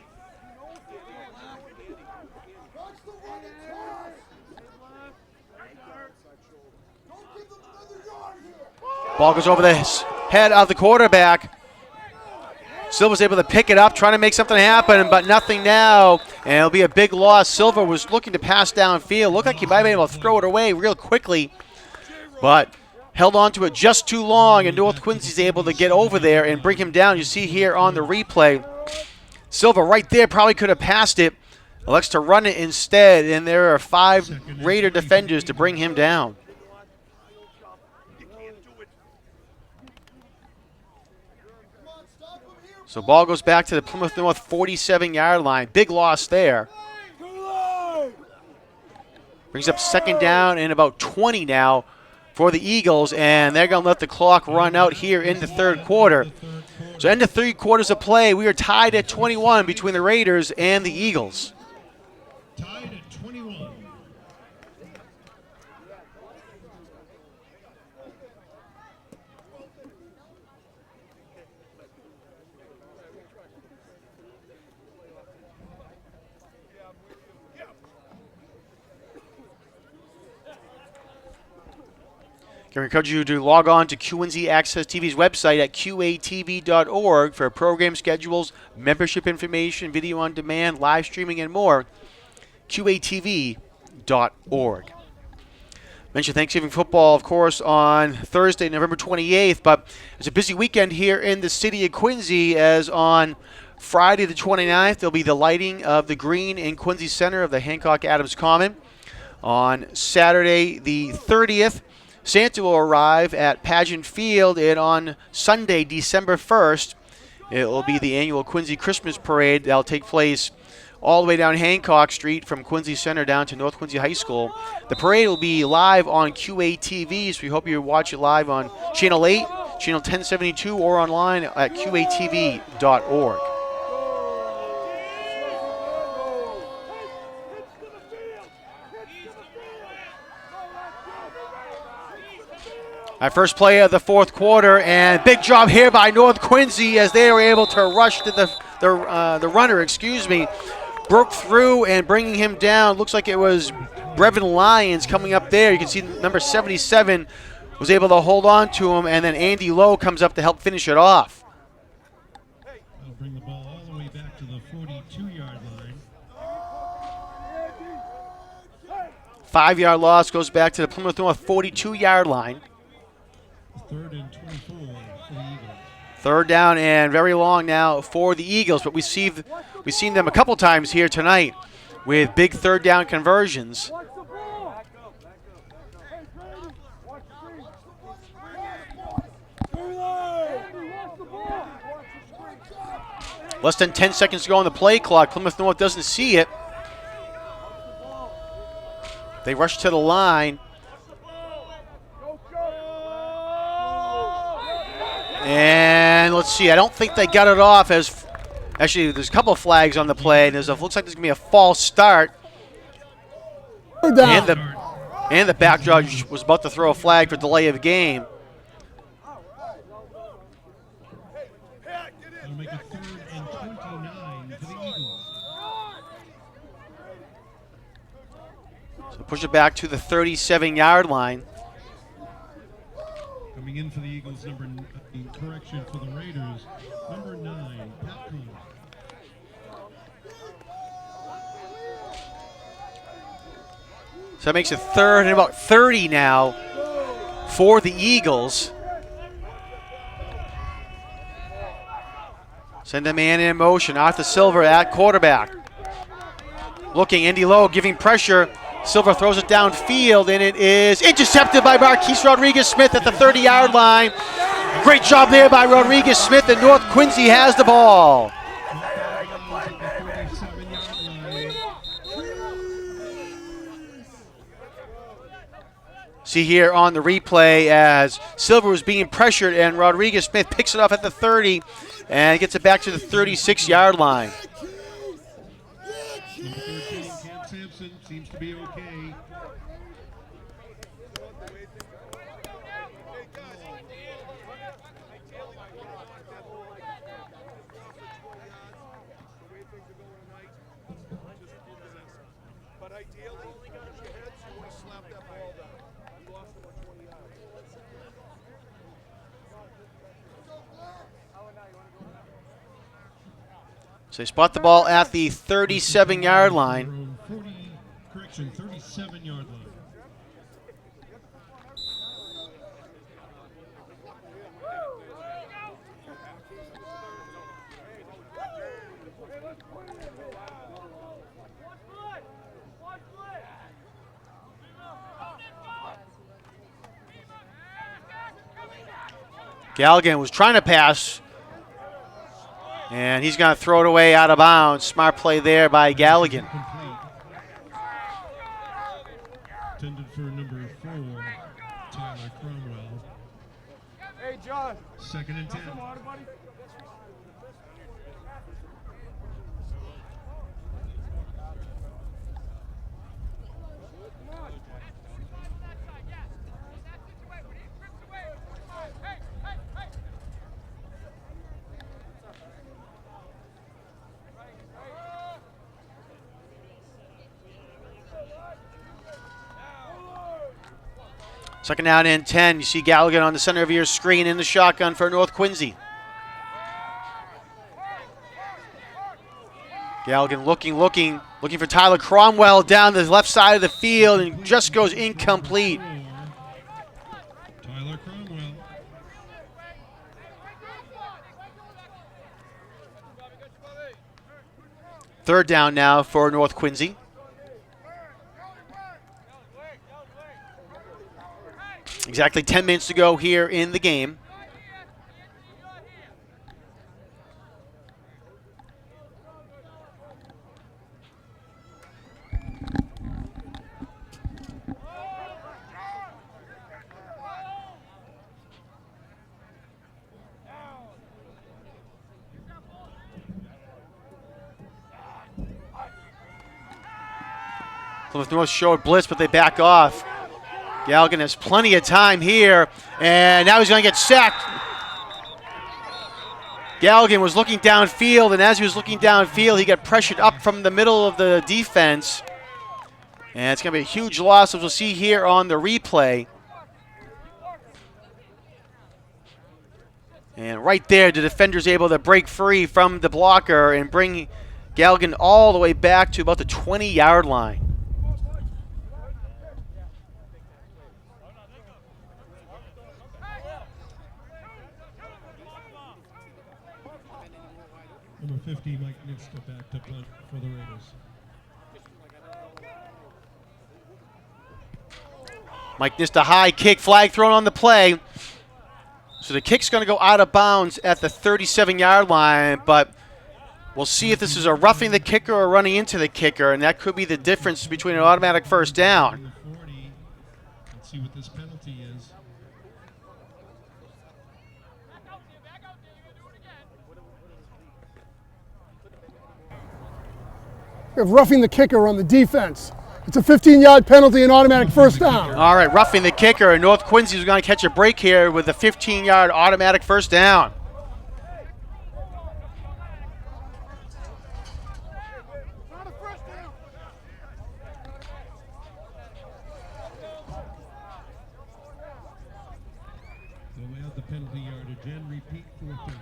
Ball goes over the head of the quarterback. Silver's able to pick it up, trying to make something happen, but nothing now. And it'll be a big loss. Silver was looking to pass downfield. Looked like he might be able to throw it away real quickly, but held on to it just too long, and North Quincy's able to get over there and bring him down. You see here on the replay, Silver right there probably could have passed it. Elects to run it instead, and there are 5 Raider defenders to bring him down. So ball goes back to the Plymouth North 47-yard line. Big loss there. Brings up second down and about 20 now for the Eagles, and they're going to let the clock run out here in the third quarter. So end of 3 quarters of play, we are tied at 21 between the Raiders and the Eagles. Tied at 21. I encourage you to log on to QNZ Access TV's website at qatv.org for program schedules, membership information, video on demand, live streaming, and more. qatv.org. Mention Thanksgiving football, of course, on Thursday, November 28th, but it's a busy weekend here in the city of Quincy, as on Friday the 29th, there'll be the lighting of the green in Quincy Center of the Hancock Adams Common. On Saturday the 30th, Santa will arrive at Pageant Field, and on Sunday, December 1st, it will be the annual Quincy Christmas Parade that will take place all the way down Hancock Street from Quincy Center down to North Quincy High School. The parade will be live on QATV, so we hope you watch it live on Channel 8, Channel 1072, or online at qatv.org. Our first play of the fourth quarter, and big job here by North Quincy as they were able to rush to the runner, broke through and bringing him down. Looks like it was Brevin Lyons coming up there. You can see number 77 was able to hold on to him, and then Andy Lowe comes up to help finish it off. They'll bring the ball all the way back to the 42-yard line. 5-yard loss goes back to the Plymouth North 42-yard line. 3rd and 24 for the Eagles. Third down and very long now for the Eagles, but we've seen them a couple times here tonight with big third down conversions. Less than 10 seconds to go on the play clock. Plymouth North doesn't see it. They rush to the line. And let's see, I don't think they got it off, as actually there's a couple of flags on the play. Looks like there's going to be a false start. And the back judge was about to throw a flag for delay of game. That'll make it 3rd and 29 for the Eagles. So push it back to the 37-yard line. Coming in for the Eagles, correction for the Raiders, number 9, Pat Coon. So that makes it 3rd and about 30 now for the Eagles. Send a man in motion. Arthur Silver at quarterback. Looking, Andy Lowe giving pressure. Silver throws it downfield, and it is intercepted by Marquise Rodriguez-Smith at the 30-yard line. Great job there by Rodriguez Smith, and North Quincy has the ball. See here on the replay as Silver was being pressured and Rodriguez Smith picks it up at the 30 and gets it back to the 36-yard line. Number 13, Cam Sampson, seems to be okay. But ideally, if your heads, you want to slap that ball down. You lost about 20 yards. So they spot the ball at the 37-yard line. 37-yard line. Galligan was trying to pass, and he's going to throw it away out of bounds. Smart play there by Galligan. Intended for number 4, Tyler Cromwell. Hey, John. 2nd and 10. Come on, buddy. Second down and 10. You see Galligan on the center of your screen in the shotgun for North Quincy. Galligan looking for Tyler Cromwell down the left side of the field and just goes incomplete. Tyler Cromwell. Third down now for North Quincy. Exactly 10 minutes to go here in the game. Plymouth North showed blitz, but they back off. Galligan has plenty of time here, and now he's going to get sacked. Galligan was looking downfield, and as he was looking downfield, he got pressured up from the middle of the defense. And it's going to be a huge loss, as we'll see here on the replay. And right there, the defender's able to break free from the blocker and bring Galligan all the way back to about the 20-yard line. Number 50, Mike Nitska back to punt for the Raiders. Mike Nitska, high kick, flag thrown on the play. So the kick's going to go out of bounds at the 37-yard line, but we'll see if this is a roughing the kicker or running into the kicker, and that could be the difference between an automatic first down. 40. Let's see what this penalty is. We have roughing the kicker on the defense. It's a 15-yard penalty and automatic first down. All right, roughing the kicker, and North Quincy is going to catch a break here with a 15-yard automatic first down. They'll lay out the penalty yardage and repeat 4th down.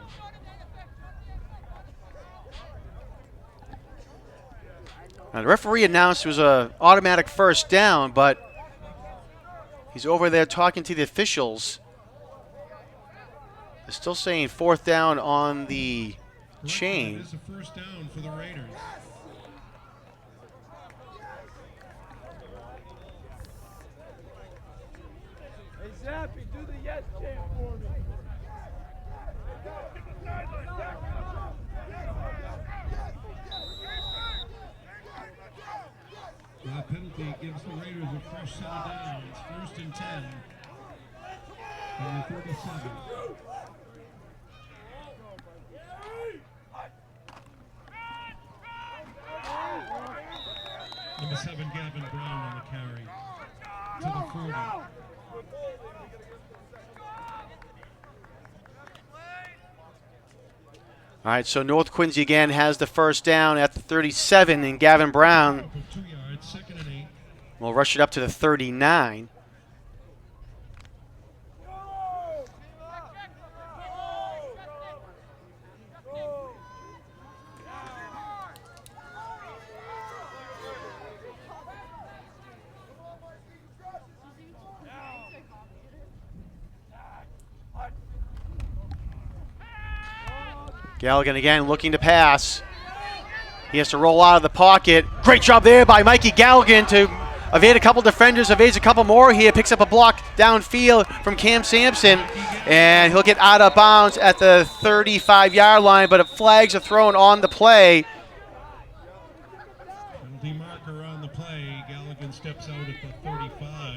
Now, the referee announced it was an automatic first down, but he's over there talking to the officials. They're still saying 4th down on the chain. It is a first down for the Raiders. Hey, Zappy, do the yes chant for me. That penalty gives the Raiders a fresh set of downs. 1st and 10 from the 37. Number 7, Gavin Brown on the carry to the 40. All right, so North Quincy again has the first down at the 37, and Gavin Brown For 2 yards, 2nd and 8. will rush it up to the 39. Galligan again looking to pass. He has to roll out of the pocket. Great job there by Mikey Galligan to evade a couple defenders, evades a couple more here, picks up a block downfield from Cam Sampson, and he'll get out of bounds at the 35-yard line, but flags are thrown on the play. Penalty marker on the play. Galligan steps out at the 35.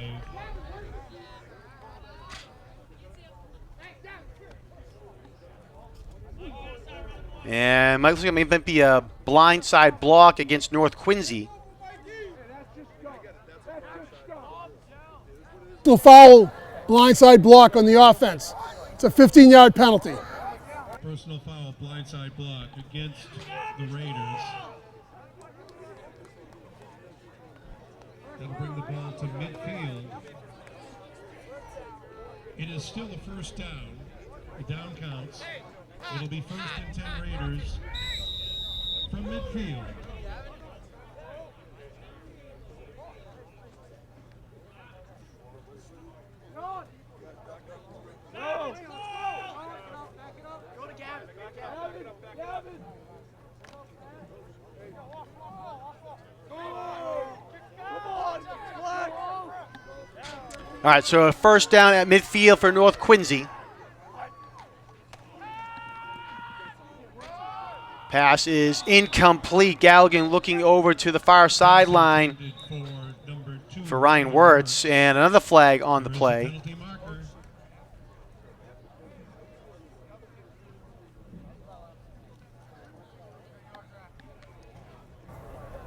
And might look like it might be a blindside block against North Quincy. Foul, blindside block on the offense. It's a 15-yard penalty. Personal foul, blindside block against the Raiders. That'll bring the ball to midfield. It is still a first down. The down counts. It'll be 1st and 10 Raiders from midfield. All right, so a first down at midfield for North Quincy. Pass is incomplete. Galligan looking over to the far sideline for Ryan Wirtz, and another flag on the play.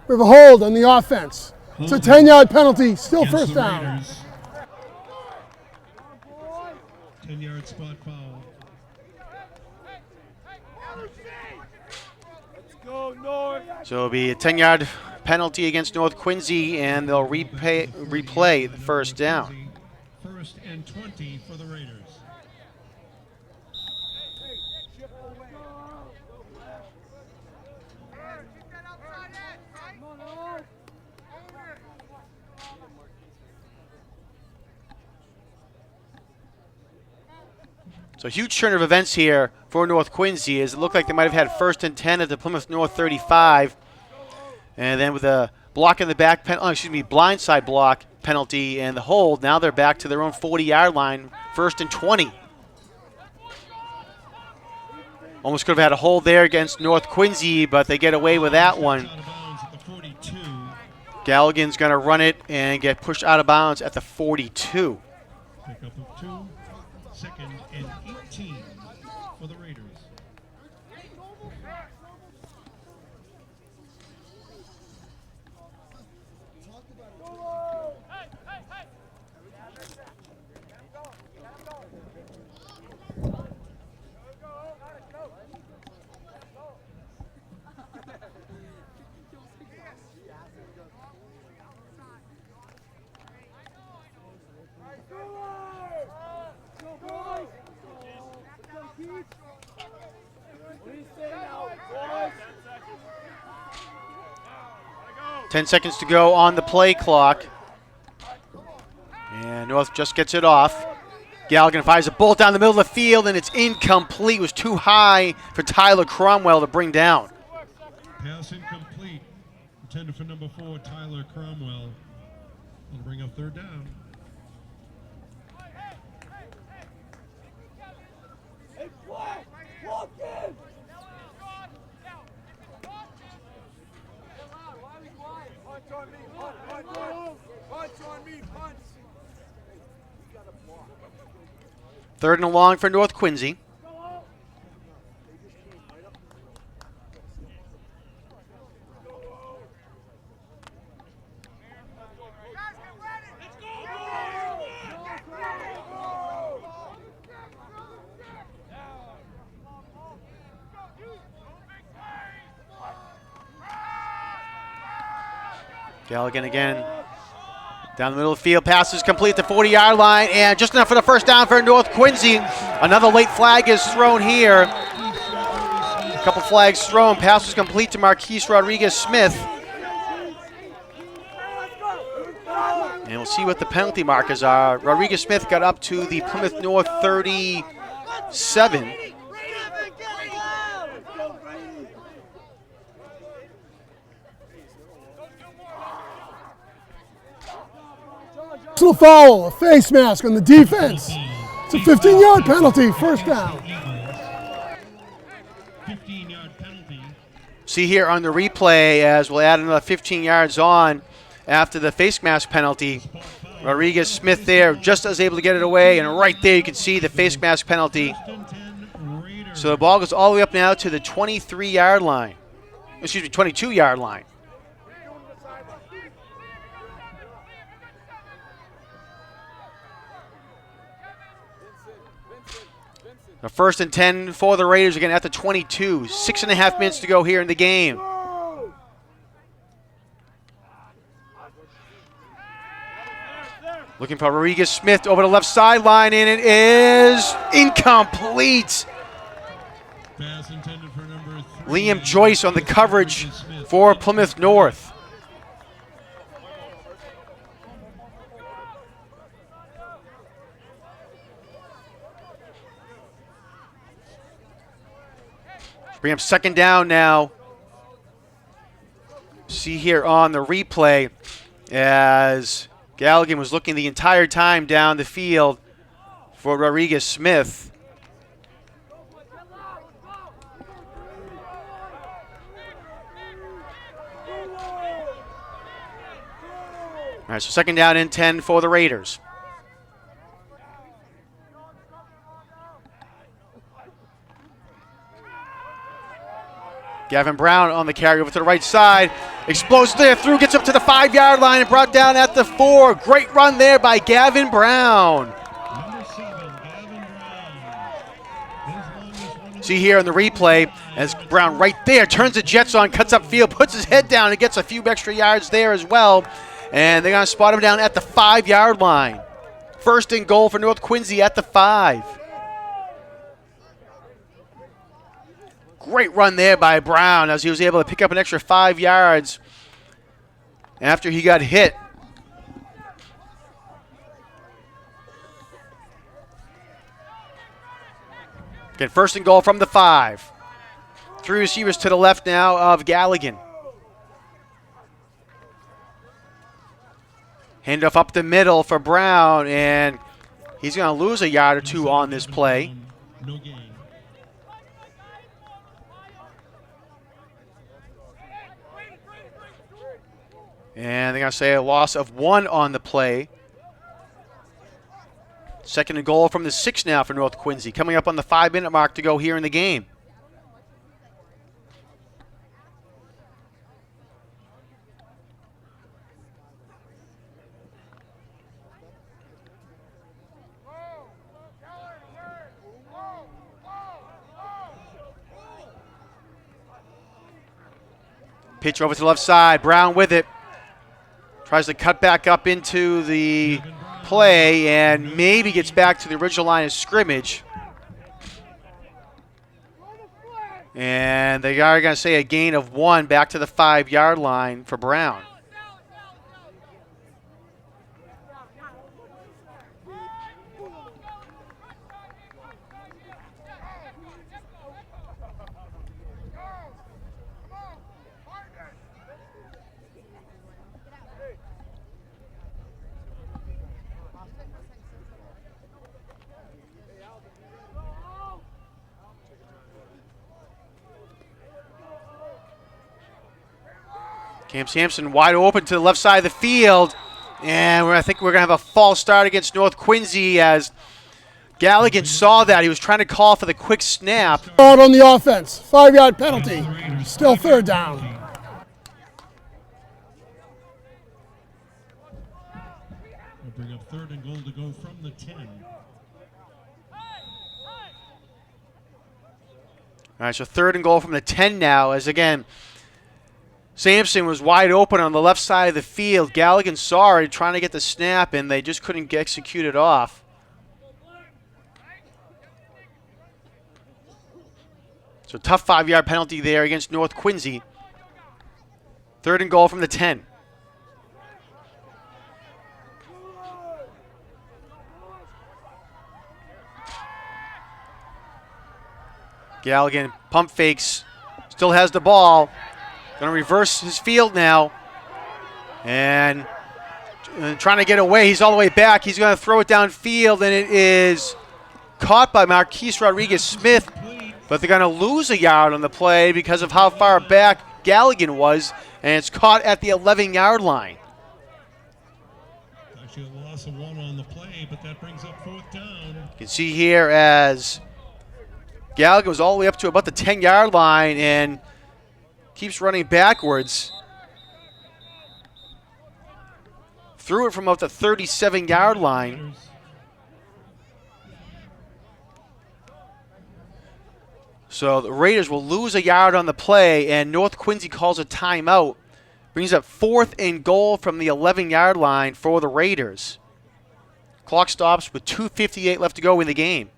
We have a hold on the offense. It's a 10-yard penalty, still first down. 10-yard spot foul. So it'll be a 10-yard penalty against North Quincy, and they'll replay the first down. 1st and 20 for the Raiders. So huge turn of events here for North Quincy, as it looked like they might have had 1st and 10 at the Plymouth North 35. And then with a block in the back, blindside block penalty and the hold, now they're back to their own 40-yard line, 1st and 20. Almost could have had a hold there against North Quincy, but they get away with that one. Galligan's going to run it and get pushed out of bounds at the 42. Pick up of 2, 2nd and 18 for the Raiders. Ten seconds to go on the play clock. And North just gets it off. Galligan fires a bolt down the middle of the field, and it's incomplete. It was too high for Tyler Cromwell to bring down. Pass incomplete. Intended for number 4, Tyler Cromwell. That'll bring up 3rd down. Third and long for North Quincy. Galligan again. Down the middle of the field, passes complete to 40-yard line, and just enough for the first down for North Quincy. Another late flag is thrown here. A couple flags thrown. Pass was complete to Marquise Rodriguez-Smith. And we'll see what the penalty markers are. Rodriguez-Smith got up to the Plymouth North 37. Personal foul, a face mask on the defense. It's a 15-yard penalty, first down. 15-yard penalty. See here on the replay as we'll add another 15 yards on after the face mask penalty. Rodriguez-Smith there just as able to get it away, and right there you can see the face mask penalty. So the ball goes all the way up now to the 23-yard line. Excuse me, 22-yard line. The 1st and 10 for the Raiders again at the 22. 6.5 minutes to go here in the game. Looking for Rodriguez-Smith over the left sideline, and it is incomplete. Pass intended for number 3. Liam Joyce on the coverage for Plymouth North. Bring up second down now. See here on the replay as Galligan was looking the entire time down the field for Rodriguez-Smith. All right, so second down and 10 for the Raiders. Gavin Brown on the carry over to the right side. Explodes there through, gets up to the 5-yard line and brought down at the 4. Great run there by Gavin Brown. Number 7, Gavin Brown. See here on the replay as Brown right there turns the Jets on, cuts up field, puts his head down and gets a few extra yards there as well. And they're going to spot him down at the 5-yard line. First and goal for North Quincy at the 5. Great run there by Brown as he was able to pick up an extra 5 yards after he got hit. Again, first and goal from the 5. 3 receivers to the left now of Galligan. Handoff up the middle for Brown, and he's going to lose a yard or 2 on this play. No gain. And they're going to say a loss of 1 on the play. Second and goal from the 6 now for North Quincy. Coming up on the 5-minute mark to go here in the game. Pitch over to the left side. Brown with it. Tries to cut back up into the play and maybe gets back to the original line of scrimmage. And they are going to say a gain of 1 back to the 5-yard line for Brown. Cam Sampson wide open to the left side of the field. And I think we're going to have a false start against North Quincy as Galligan saw that. He was trying to call for the quick snap. Out on the offense. 5-yard penalty. Still third down. We'll bring up 3rd and goal to go from the 10. All right, so 3rd and goal from the 10 now, as again, Sampson was wide open on the left side of the field. Galligan saw it, trying to get the snap, and they just couldn't execute it off. So tough 5-yard penalty there against North Quincy. 3rd and goal from the 10. Galligan pump fakes, still has the ball. Going to reverse his field now. And trying to get away. He's all the way back. He's going to throw it downfield, and it is caught by Marquise Rodriguez-Smith. But they're going to lose a yard on the play because of how far back Galligan was, and it's caught at the 11-yard line. Actually a loss of 1 on the play, but that brings up 4th down. You can see here as Galligan was all the way up to about the 10-yard line and keeps running backwards. Threw it from about the 37-yard line. So the Raiders will lose a yard on the play, and North Quincy calls a timeout. Brings up 4th and goal from the 11-yard line for the Raiders. Clock stops with 2:58 left to go in the game.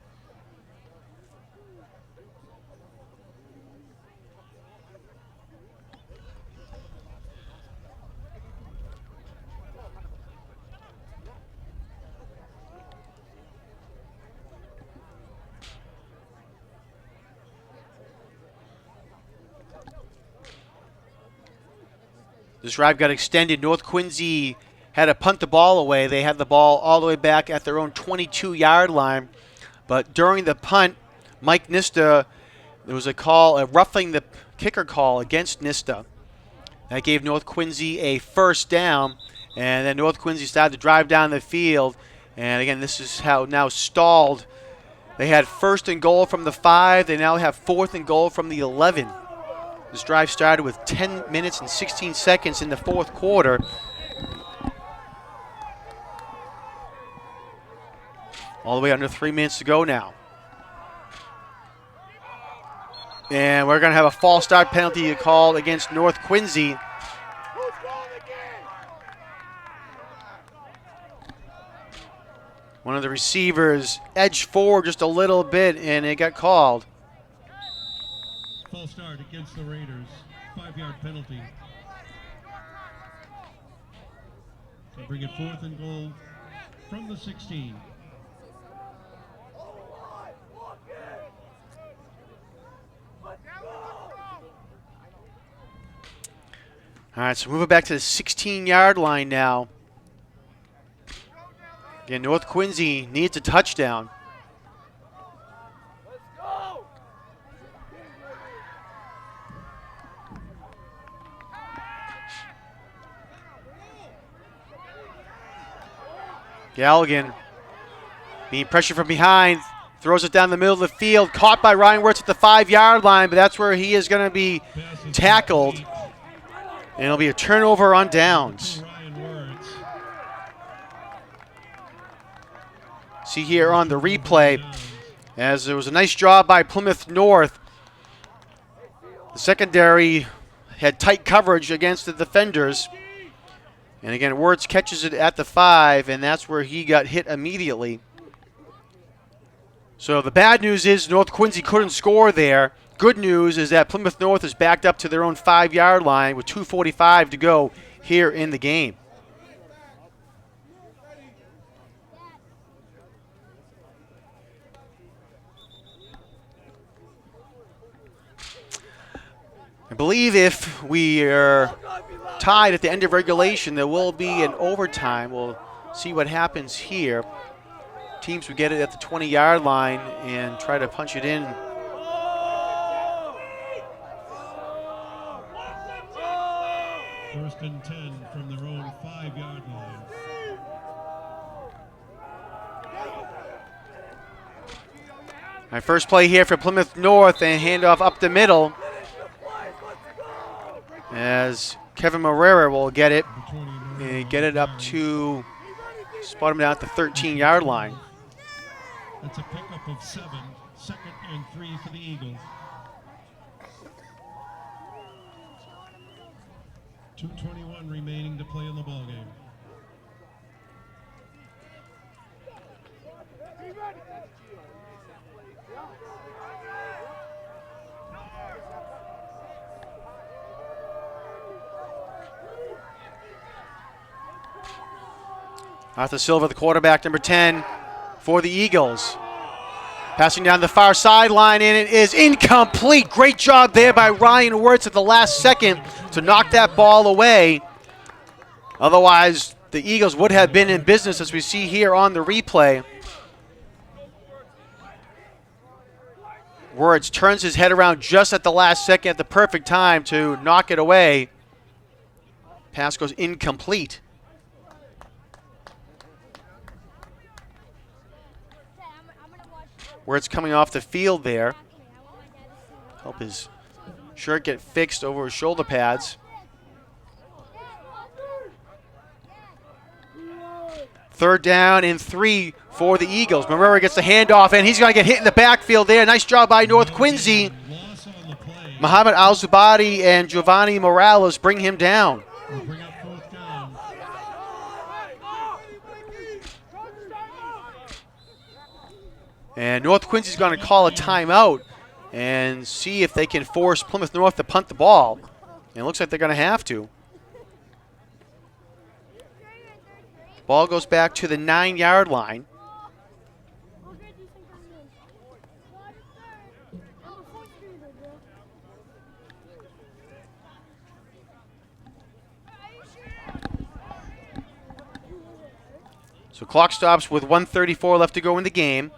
This drive got extended. North Quincy had to punt the ball away. They had the ball all the way back at their own 22-yard line. But during the punt, Mike Nista, there was a call, a roughing the kicker call against Nista. That gave North Quincy a 1st down. And then North Quincy started to drive down the field. And again, this is how now stalled. They had 1st and goal from the 5. They now have 4th and goal from the 11. This drive started with 10 minutes and 16 seconds in the 4th quarter. All the way under 3 minutes to go now. And we're going to have a false start penalty called against North Quincy. One of the receivers edged forward just a little bit, and it got called. False start against the Raiders. 5-yard penalty. So bring it 4th and goal from the 16. All right, so moving back to the 16-yard line now. Again, North Quincy needs a touchdown. Galligan being pressured from behind, throws it down the middle of the field, caught by Ryan Wirtz at the 5-yard line, but that's where he is going to be tackled. And it'll be a turnover on downs. See here on the replay, as there was a nice job by Plymouth North. The secondary had tight coverage against the defenders. And again, Wirtz catches it at the 5, and that's where he got hit immediately. So the bad news is North Quincy couldn't score there. Good news is that Plymouth North is backed up to their own 5-yard line with 2:45 to go here in the game. I believe if we are tied at the end of regulation, there will be an overtime. We'll see what happens here. Teams would get it at the 20-yard line and try to punch it in. First and 10 from their own 5-yard line. My first play here for Plymouth North, and handoff up the middle as Kevin Moreira will get it and get it up to spot him down at the 13-yard line. That's a pickup of 7, 2nd and 3 for the Eagles. 2:21 remaining to play in the ballgame. Arthur Silva, the quarterback, number 10 for the Eagles. Passing down the far sideline, and it is incomplete. Great job there by Ryan Wirtz at the last second to knock that ball away. Otherwise, the Eagles would have been in business, as we see here on the replay. Wirtz turns his head around just at the last second at the perfect time to knock it away. Pass goes incomplete. Wirtz coming off the field there. Help his shirt get fixed over his shoulder pads. Third down and 3 for the Eagles. Moreira gets the handoff, and he's going to get hit in the backfield there. Nice job by North Quincy. Muhammad Al-Zubadi and Giovanni Morales bring him down. And North Quincy's going to call a timeout and see if they can force Plymouth North to punt the ball. And it looks like they're going to have to. Ball goes back to the 9-yard line. So clock stops with 1:34 left to go in the game.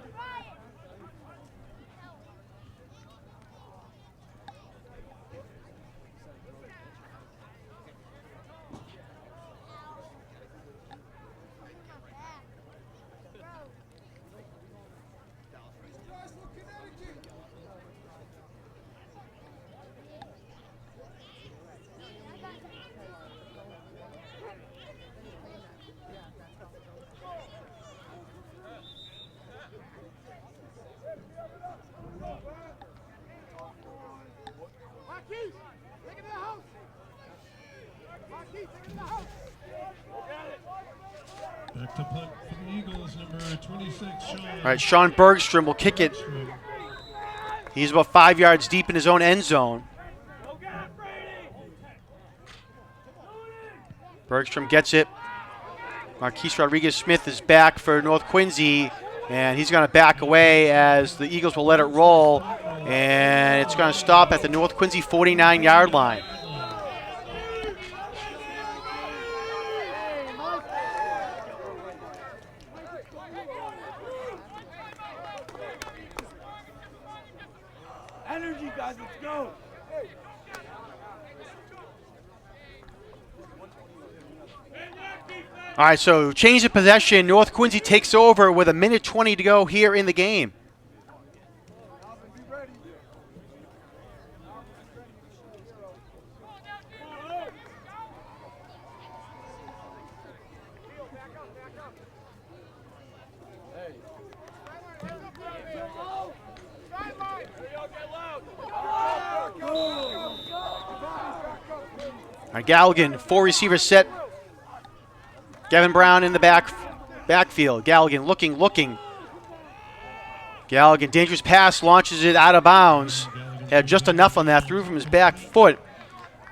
Back to punt for the Eagles, number 26, Sean. All right, Sean Bergstrom will kick it. He's about 5 yards deep in his own end zone. Bergstrom gets it. Marquise Rodriguez-Smith is back for North Quincy, and he's going to back away as the Eagles will let it roll, and it's going to stop at the North Quincy 49-yard line. Energy, guys, let's go. All right, so change of possession. North Quincy takes over with 1:20 to go here in the game. All right, Galligan, 4 receivers set. Gavin Brown in the backfield. Galligan looking. Galligan, dangerous pass, launches it out of bounds. Had just enough on that, threw from his back foot.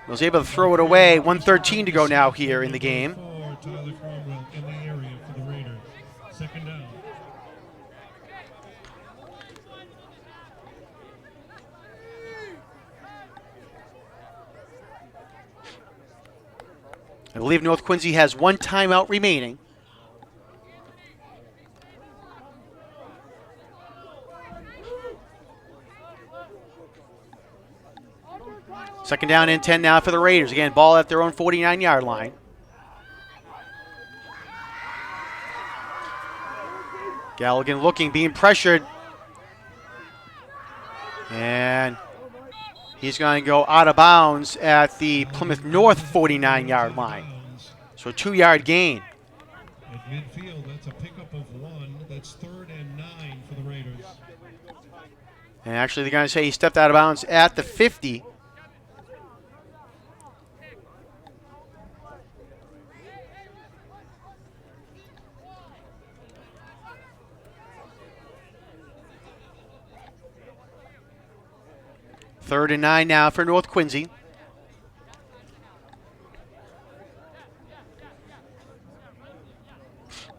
Was able to throw it away. 1:13 to go now here in the game. Tyler Cromwell in the area for the Raiders. Second down. I believe North Quincy has 1 timeout remaining. Second down and 10 now for the Raiders. Again, ball at their own 49-yard line. Galligan looking, being pressured. And he's going to go out of bounds at the Plymouth North 49-yard line. So a 2-yard gain. At midfield, that's a pickup of 1. That's 3rd and 9 for the Raiders. And actually, they're going to say he stepped out of bounds at the 50. Third and 9 now for North Quincy.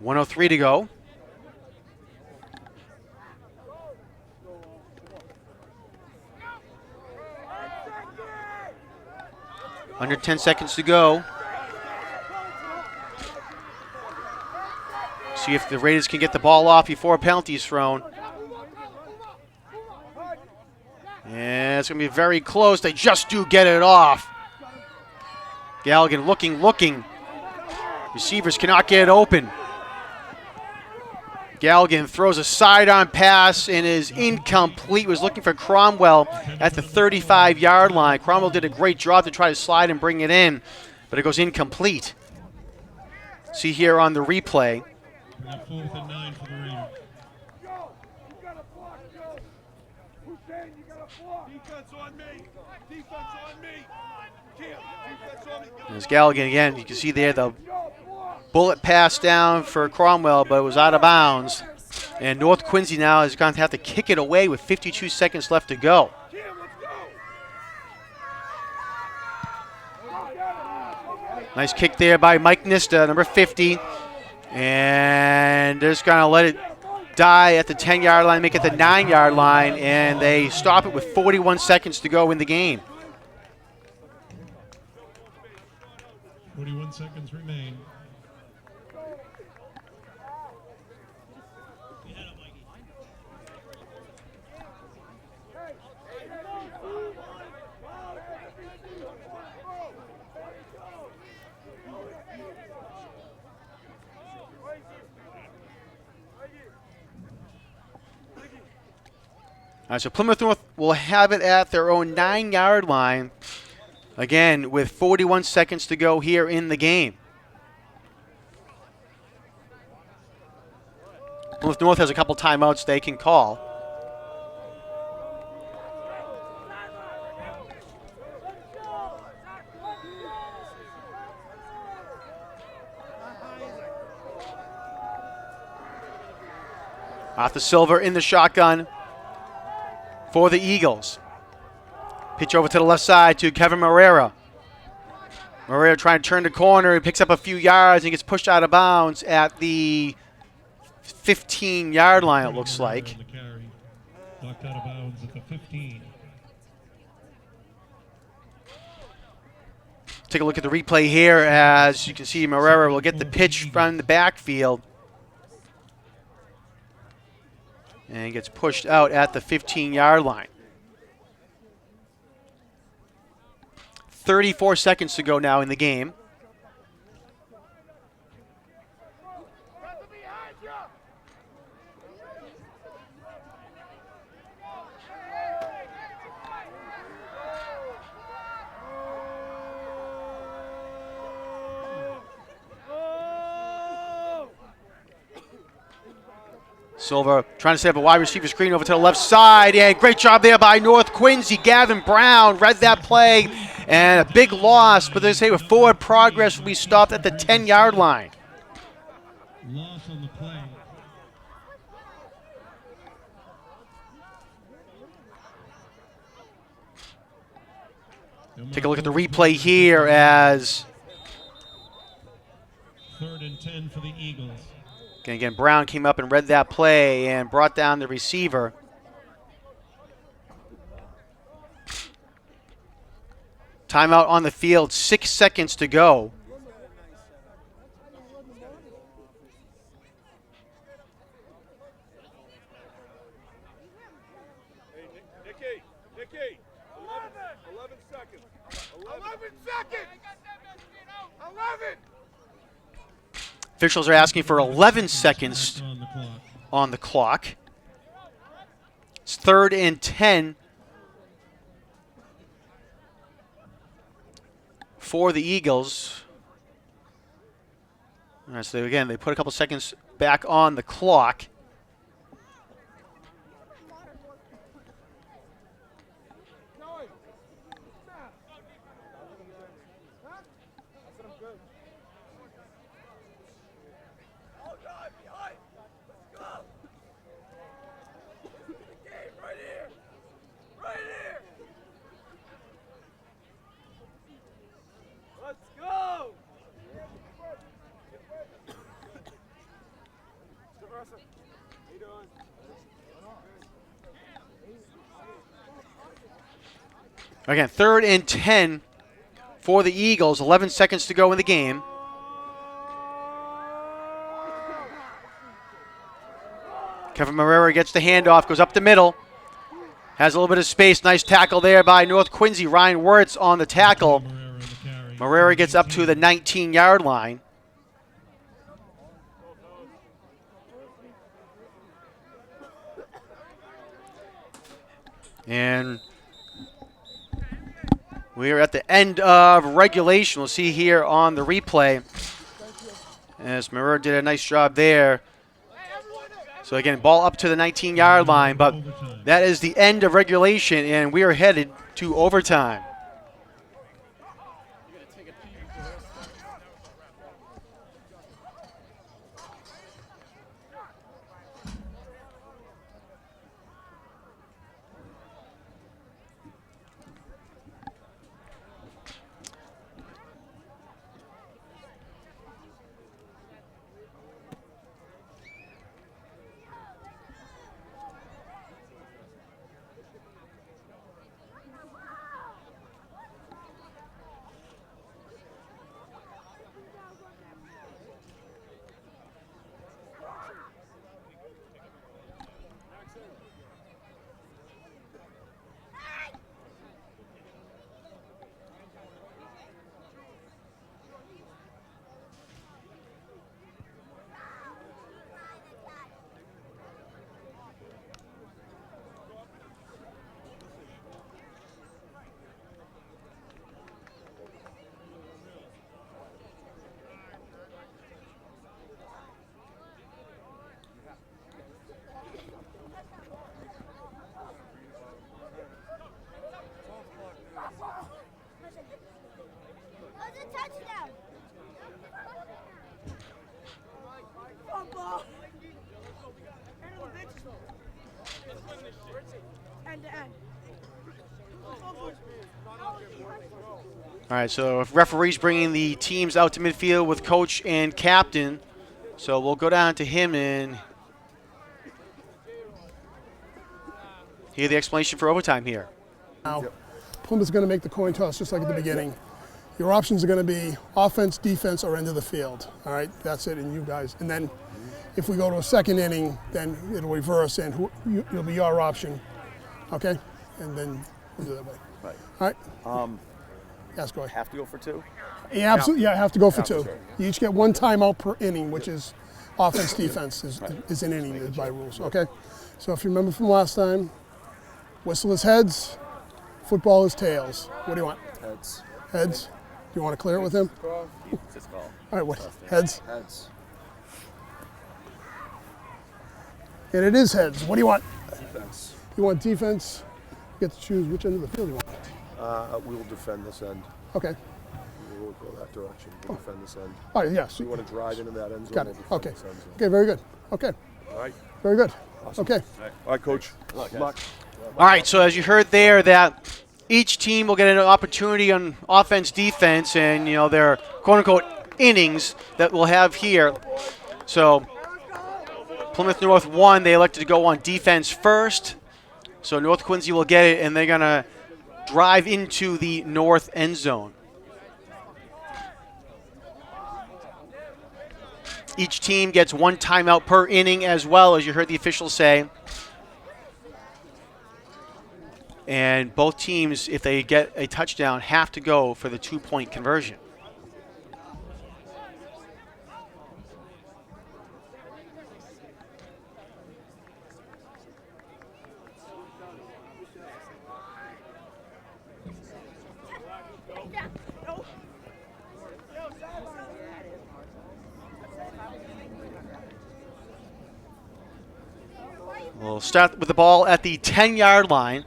.103 to go. Under 10 seconds to go. See if the Raiders can get the ball off before a penalty is thrown. And it's going to be very close. They just do get it off. Galligan looking. Receivers cannot get it open. Galligan throws a sidearm pass and is incomplete. Was looking for Cromwell at the 35-yard line. Cromwell did a great job to try to slide and bring it in, but it goes incomplete. See here on the replay. 4th and 9 for the Raiders. Defense on me. Defense on me. Defense on me. There's Galligan again. You can see there the bullet pass down for Cromwell, but it was out of bounds. And North Quincy now is going to have to kick it away with 52 seconds left to go. Nice kick there by Mike Nista, number 50. And they're just going to let it die at the 10-yard line, make it the 9-yard line, and they stop it with 41 seconds to go in the game. 41 seconds remain. All right, so Plymouth North will have it at their own 9-yard line, again, with 41 seconds to go here in the game. Plymouth North has a couple timeouts they can call. Arthur Silver in the shotgun for the Eagles. Pitch over to the left side to Kevin Moreira. Moreira trying to turn the corner. He picks up a few yards and gets pushed out of bounds at the 15-yard line, it looks like. Knocked out of bounds at the 15. Take a look at the replay here. As you can see, Moreira will get the pitch from the backfield and gets pushed out at the 15-yard line. 34 seconds to go now in the game. Silva trying to set up a wide receiver screen over to the left side, and great job there by North Quincy. Gavin Brown read that play, and a big loss, but they say with forward progress will be stopped at the 10-yard line. Loss on the play. Take a look at the replay here as 3rd and 10 for the Eagles. again, Brown came up and read that play and brought down the receiver. Timeout on the field, 6 seconds to go. Nicky, 11 seconds. 11 seconds. 11. Officials are asking for 11 seconds On the clock. on the clock. It's 3rd and 10 for the Eagles. All right, so again, they put a couple seconds back on the clock. Let's go! How you doing? Again, 3rd and 10 for the Eagles. 11 seconds to go in the game. Kevin Marrera gets the handoff, goes up the middle. Has a little bit of space. Nice tackle there by North Quincy. Ryan Wirtz on the tackle. Marrera on the carry. Marrera gets up to the 19-yard line. And we are at the end of regulation. We'll see here on the replay as Marrera did a nice job there. So again, ball up to the 19-yard line, but that is the end of regulation, and we are headed to overtime. All right, so referee's bringing the teams out to midfield with coach and captain. So we'll go down to him and hear the explanation for overtime here. Now, Plymouth's going to make the coin toss just like at the beginning. Your options are going to be offense, defense, or end of the field. All right, that's it, and you guys. And then if we go to a second inning, then it'll reverse, and it'll be your option. Okay? And then we'll do it that way. Right. All right? Yes, go ahead. Have to go for 2? Yeah, absolutely. Yeah, I have to go for Yeah, 2. for sure. You each get 1 timeout per inning, which is offense, defense is an inning by rules. Okay? So if you remember from last time, whistle is heads, football is tails. What do you want? Heads. Heads? Do you want to clear it with him? It's his call. All right, what? Heads? Heads. And it is heads. What do you want? Defense. You want defense? You get to choose which end of the field you want. We will defend this end. Okay. We will go that direction. We'll defend this end. All right, yes. We want to drive into that end zone. Got we'll it. defend Okay. this end zone. Okay, very good. Okay, All right. very good. Awesome. Okay. All right, Coach. Good luck. All right, so as you heard there, that each team will get an opportunity on offense, defense, and you know their quote-unquote innings that we'll have here. So Plymouth North won. They elected to go on defense first. So North Quincy will get it, and they're gonna drive into the north end zone. Each team gets 1 timeout per inning as well, as you heard the officials say. And both teams, if they get a touchdown, have to go for the 2-point conversion. We'll start with the ball at the 10-yard line.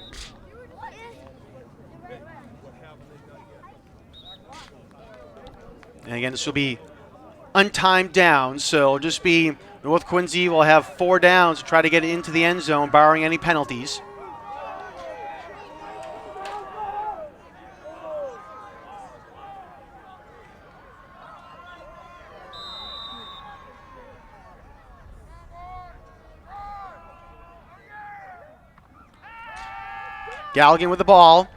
And again, this will be untimed downs, so it'll just be North Quincy will have 4 downs to try to get it into the end zone, barring any penalties. Galligan with the ball.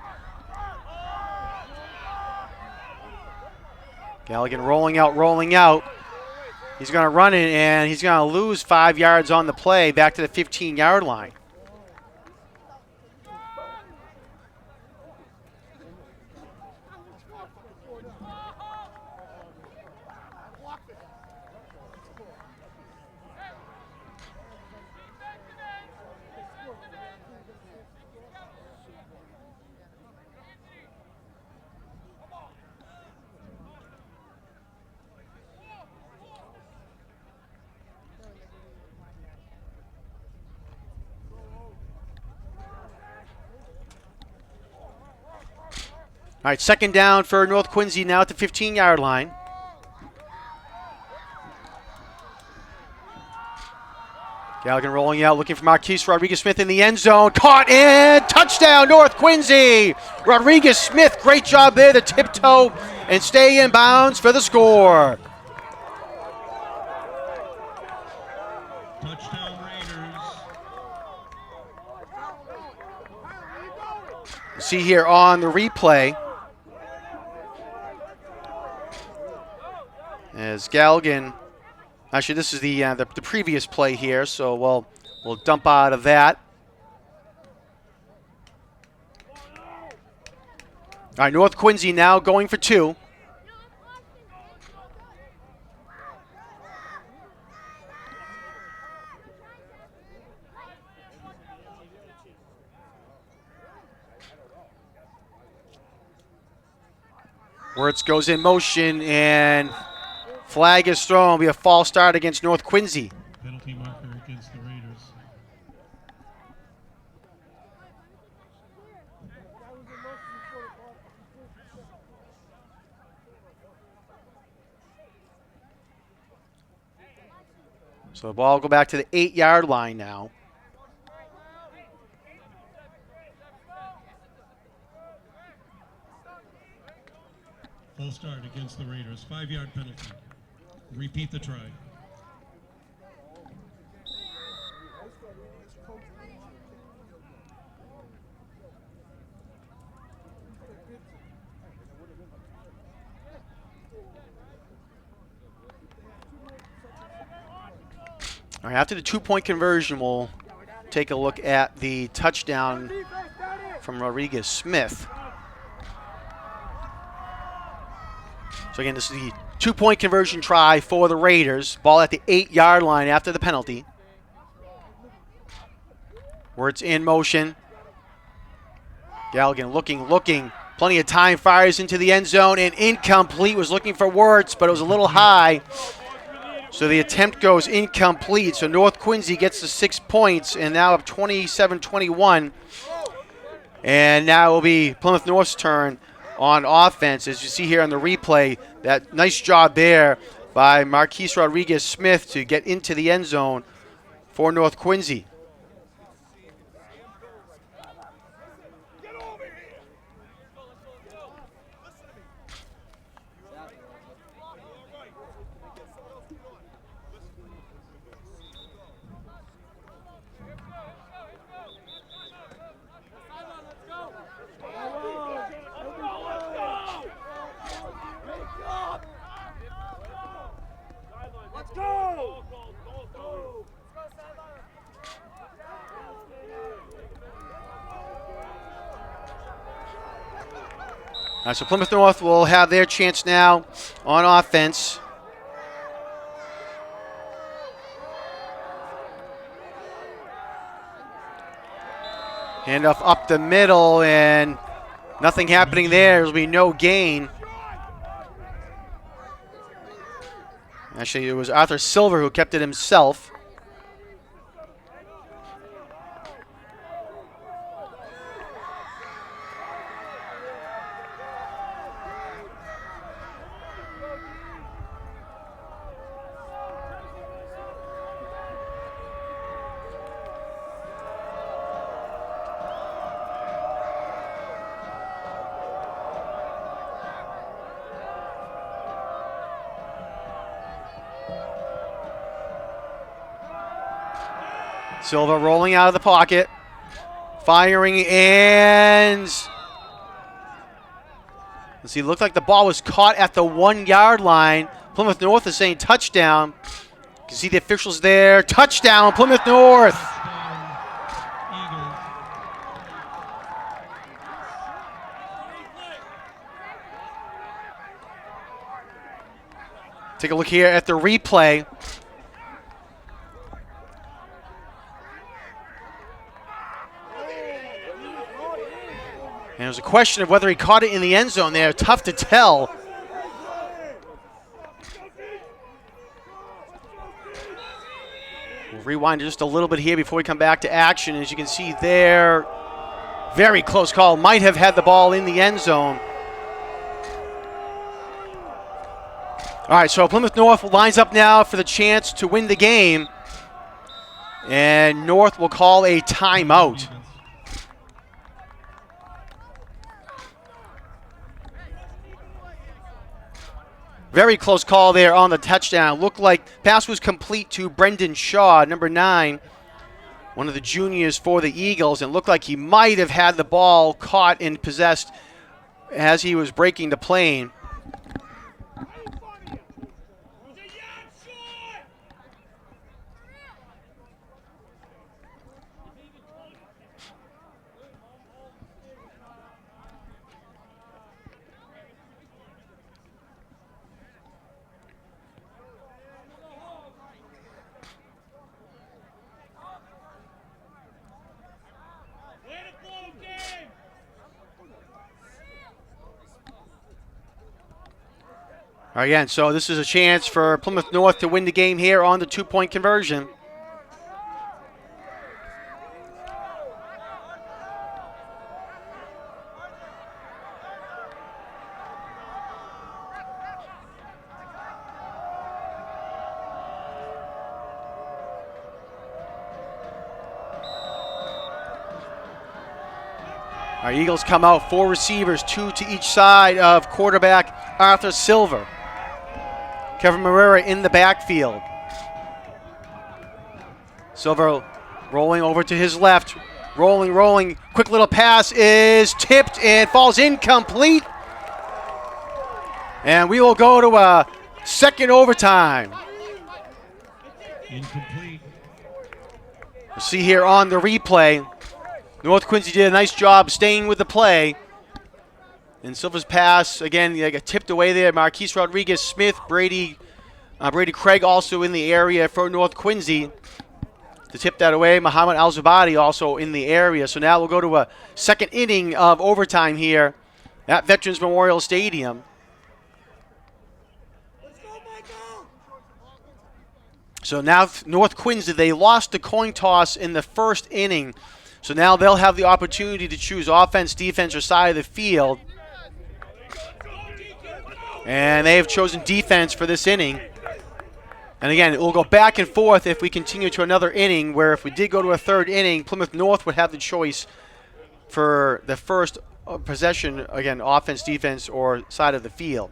Galligan rolling out. He's going to run it, and he's going to lose 5 yards on the play back to the 15-yard line. All right, second down for North Quincy now at the 15-yard line. Galligan rolling out, looking for Marquise Rodriguez-Smith in the end zone. Caught and touchdown, North Quincy. Rodriguez-Smith, great job there to tiptoe and stay in bounds for the score. Touchdown Raiders. See here on the replay, as Galligan, actually this is the previous play here, so we'll dump out of that. All right, North Quincy now going for 2. Wirtz goes in motion, and flag is thrown. It'll be a false start against North Quincy. Penalty marker against the Raiders. So the ball will go back to the 8-yard line now. Full start against the Raiders. 5-yard penalty. Repeat the try. All right, after the 2-point conversion, we'll take a look at the touchdown from Rodriguez-Smith. So again, this is the 2-point conversion try for the Raiders. Ball at the 8-yard line after the penalty. Wirtz in motion. Galligan looking. Plenty of time, fires into the end zone, and incomplete. Was looking for Wirtz, but it was a little high. So the attempt goes incomplete. So North Quincy gets the 6 points, and now up 27-21. And now it will be Plymouth North's turn on offense. As you see here on the replay, that nice job there by Marquise Rodriguez-Smith to get into the end zone for North Quincy. So Plymouth North will have their chance now on offense. Handoff up the middle, and nothing happening there. There'll be no gain. Actually, it was Arthur Silver who kept it himself. Silva rolling out of the pocket. Firing and... Let's see, it looked like the ball was caught at the 1 yard line. Plymouth North is saying touchdown. You can see the officials there. Touchdown, Plymouth North. Eagles. Take a look here at the replay. And it was a question of whether he caught it in the end zone there. Tough to tell. We'll rewind just a little bit here before we come back to action. As you can see there, very close call. Might have had the ball in the end zone. All right, so Plymouth North lines up now for the chance to win the game. And North will call a timeout. Very close call there on the touchdown. Looked like pass was complete to Brendan Shaw, number 9, one of the juniors for the Eagles, and looked like he might have had the ball caught and possessed as he was breaking the plane. All right, again, so this is a chance for Plymouth North to win the game here on the 2-point conversion. Our Eagles come out, 4 receivers, 2 to each side of quarterback Arthur Silver. Kevin Marrera in the backfield. Silver rolling over to his left. Rolling. Quick little pass is tipped and falls incomplete. And we will go to a second overtime. Incomplete. We'll see here on the replay. North Quincy did a nice job staying with the play. And Silver's pass, again, got tipped away there. Marquise Rodriguez Smith, Brady Craig also in the area for North Quincy to tip that away. Muhammad Al-Zubadi also in the area. So now we'll go to a second inning of overtime here at Veterans Memorial Stadium. So now North Quincy, they lost the coin toss in the first inning. So now they'll have the opportunity to choose offense, defense, or side of the field. And they have chosen defense for this inning. And again, it will go back and forth if we continue to another inning, where if we did go to a third inning, Plymouth North would have the choice for the first possession, again, offense, defense, or side of the field.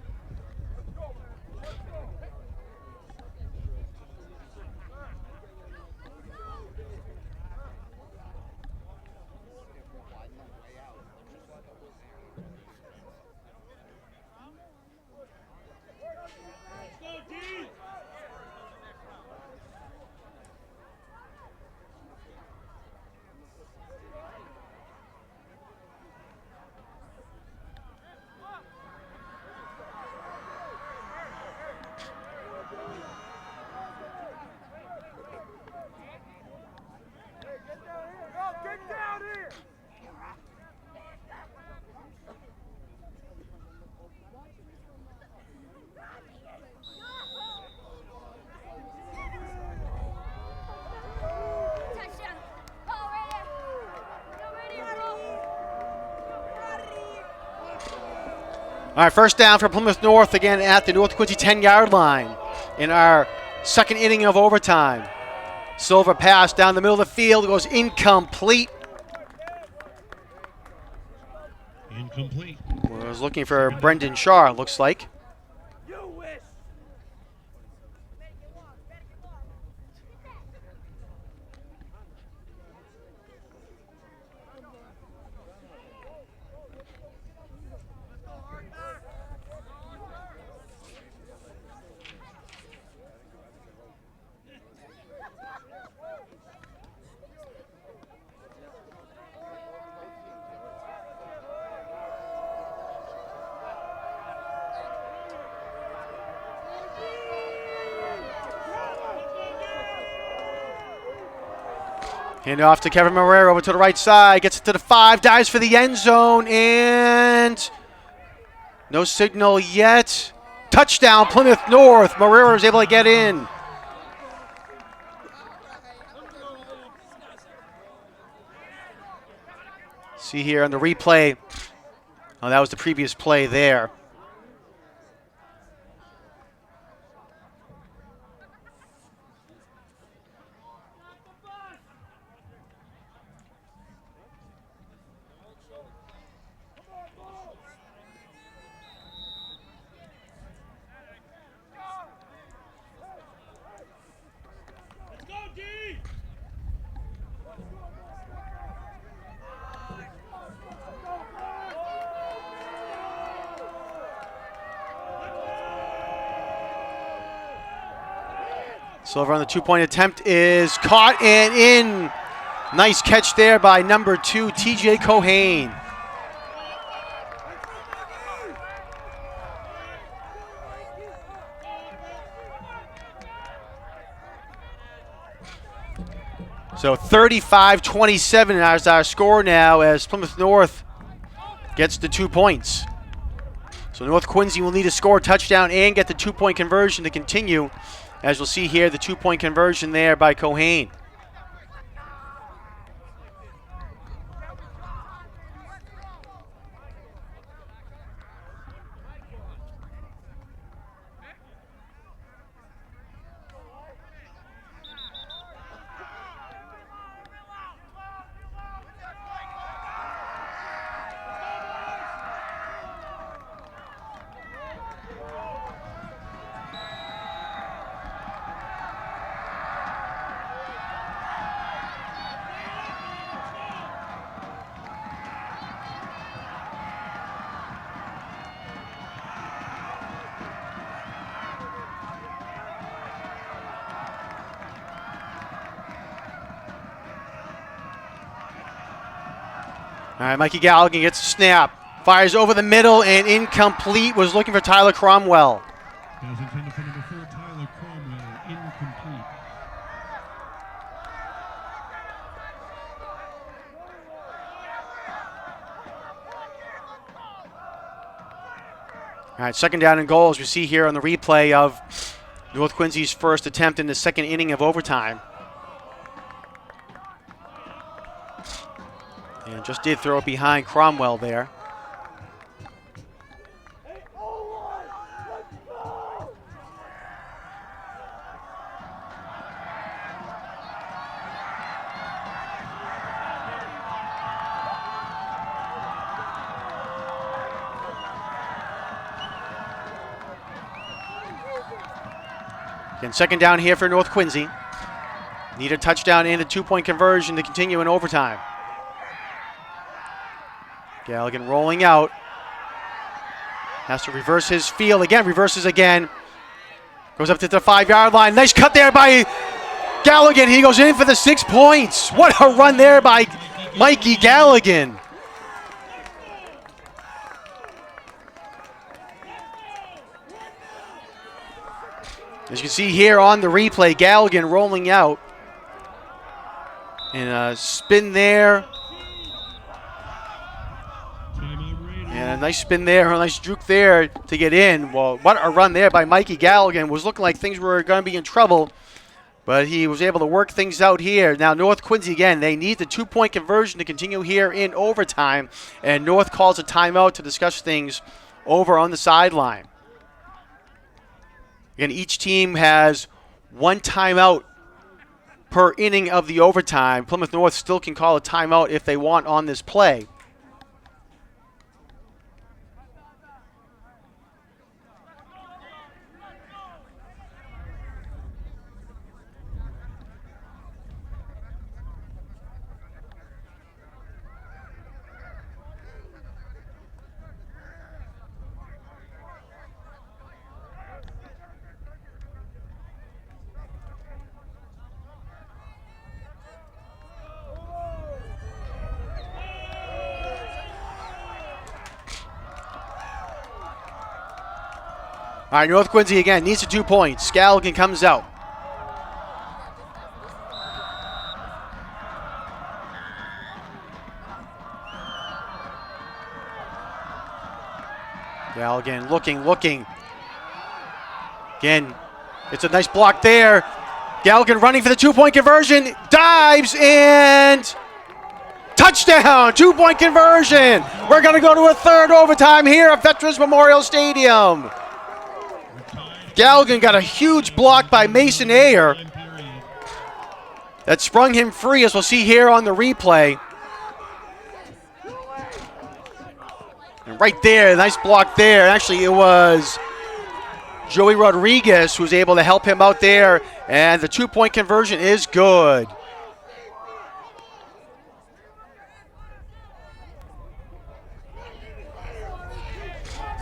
All right, first down for Plymouth North again at the North Quincy 10-yard line in our second inning of overtime. Silver pass down the middle of the field goes incomplete. Incomplete. I was looking for Brendan Shaw, it looks like. Hand off to Kevin Marrero over to the right side. Gets it to the 5. Dives for the end zone. And no signal yet. Touchdown, Plymouth North. Marrero is able to get in. See here on the replay. Oh, that was the previous play there. Silver on the 2-point attempt is caught and in. Nice catch there by number 2, TJ Cohane. So 35-27 is our score now as Plymouth North gets the 2 points. So North Quincy will need to score a touchdown and get the 2-point conversion to continue. As we'll see here, the 2-point conversion there by Cohane. All right, Mikey Galligan gets a snap. Fires over the middle and incomplete. Was looking for Tyler Cromwell. That was intended for number 4, Tyler Cromwell. Incomplete. All right, 2nd down and goal as we see here on the replay of North Quincy's first attempt in the 2nd inning of overtime. And just did throw it behind Cromwell there. Again, 2nd down here for North Quincy. Need a touchdown and a 2-point conversion to continue in overtime. Galligan rolling out. Has to reverse his field again, reverses again. Goes up to the 5-yard line. Nice cut there by Galligan. He goes in for the 6 points. What a run there by Mikey Galligan. As you can see here on the replay, Galligan rolling out. And a spin there. And a nice spin there, a nice juke there to get in. Well, what a run there by Mikey Galligan. Was looking like things were going to be in trouble, but he was able to work things out here. Now, North Quincy, again, they need the 2-point conversion to continue here in overtime, and North calls a timeout to discuss things over on the sideline. Again, each team has 1 timeout per inning of the overtime. Plymouth North still can call a timeout if they want on this play. All right, North Quincy again needs the 2 points. Galligan comes out. Galligan looking. Again, it's a nice block there. Galligan running for the 2-point conversion. Dives and touchdown! 2-point conversion. We're going to go to a third overtime here at Veterans Memorial Stadium. Galligan got a huge block by Mason Ayer that sprung him free, as we'll see here on the replay. And right there, nice block there. Actually, it was Joey Rodriguez who was able to help him out there, and the 2-point conversion is good.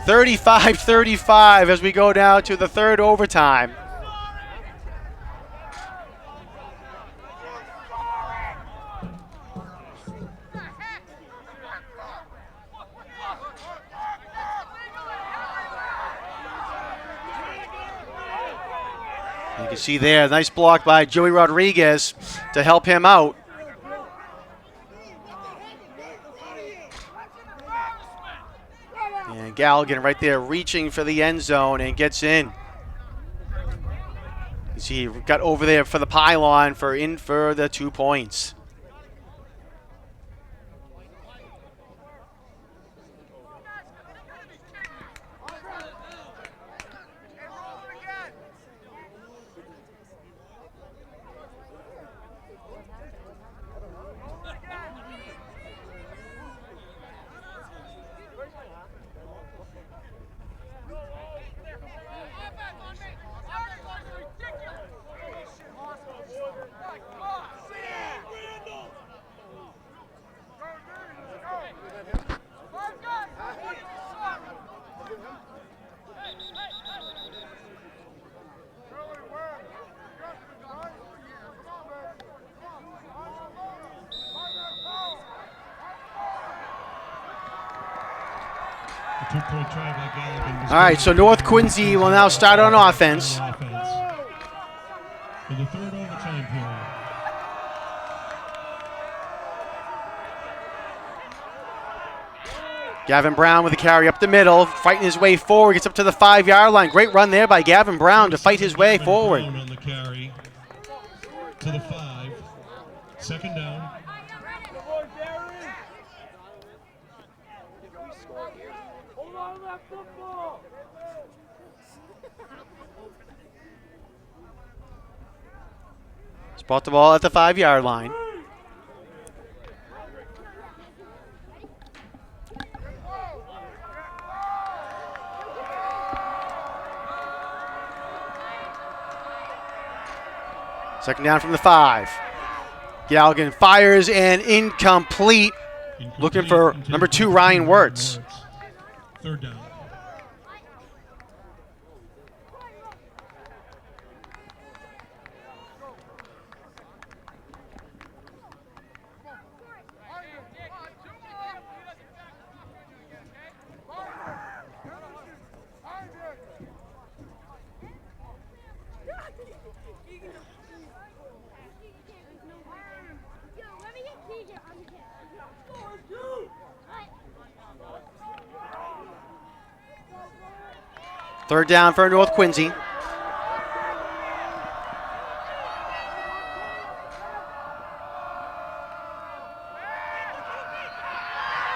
(35-35) as we go down to the third overtime. You can see there, nice block by Joey Rodriguez to help him out. And Galligan right there reaching for the end zone and gets in. You see he got over there for the pylon for the 2 points. All right, so North Quincy will now start on offense. For the third overtime period. Gavin Brown with a carry up the middle, fighting his way forward, gets up to the 5-yard line. Great run there by Gavin Brown to fight his way forward. Brown on the carry to the 5. Second down. Hold on to that football. Spot the ball at the 5-yard line. Second down from the 5. Galligan fires and incomplete. Looking for number 2, Ryan Wirtz. Third down. Third down for North Quincy.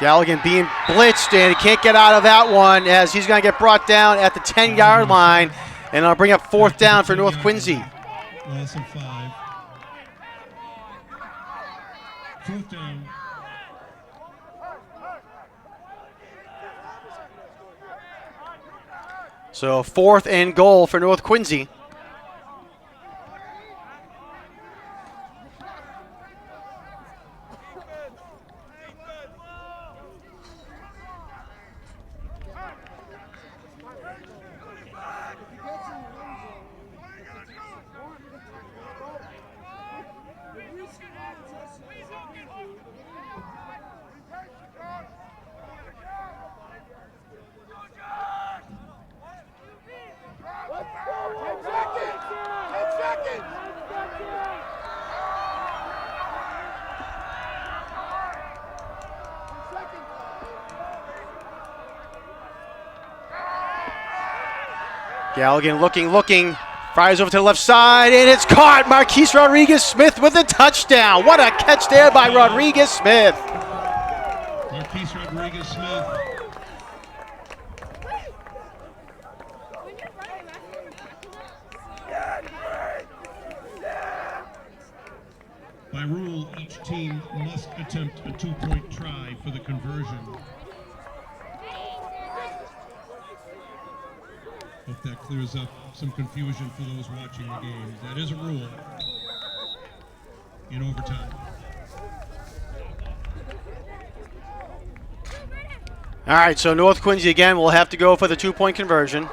Galligan being blitzed, and he can't get out of that one as he's going to get brought down at the 10-yard line, and I'll bring up fourth down for North Quincy. Loss of 5. Fourth down. So 4th and goal for North Quincy. Galligan looking, fires over to the left side, and it's caught. Marquise Rodriguez-Smith with a touchdown. What a catch there by Rodriguez-Smith. Marquise Rodriguez-Smith. By rule, each team must attempt a two-point try for the conversion. Hope that clears up some confusion for those watching the game. That is a rule in overtime. All right, so North Quincy again will have to go for the two-point conversion.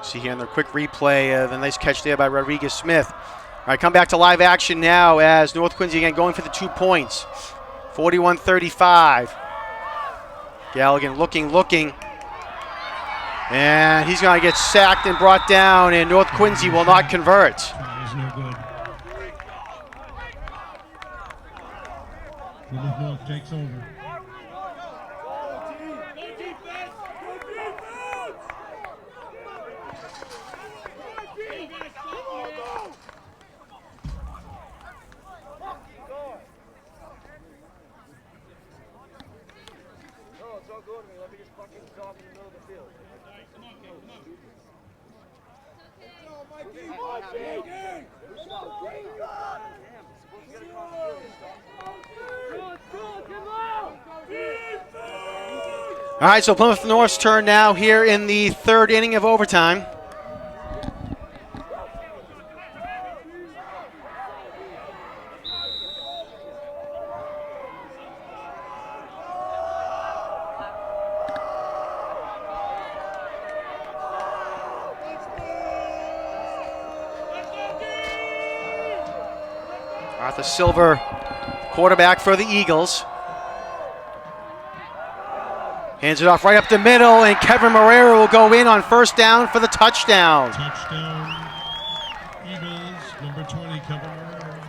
See here in the quick replay, the nice catch there by Rodriguez-Smith. All right, come back to live action now as North Quincy again going for the 2 points. 41-35. Galligan looking. And he's going to get sacked and brought down, and North Quincy will not convert. That is no good. Plymouth North takes over. All right, so Plymouth North's turn now here in the third inning of overtime. Arthur Silver, quarterback for the Eagles. Hands it off right up the middle, and Kevin Marrera will go in on first down for the touchdown. Touchdown, Eagles, number 20, Kevin Marrera.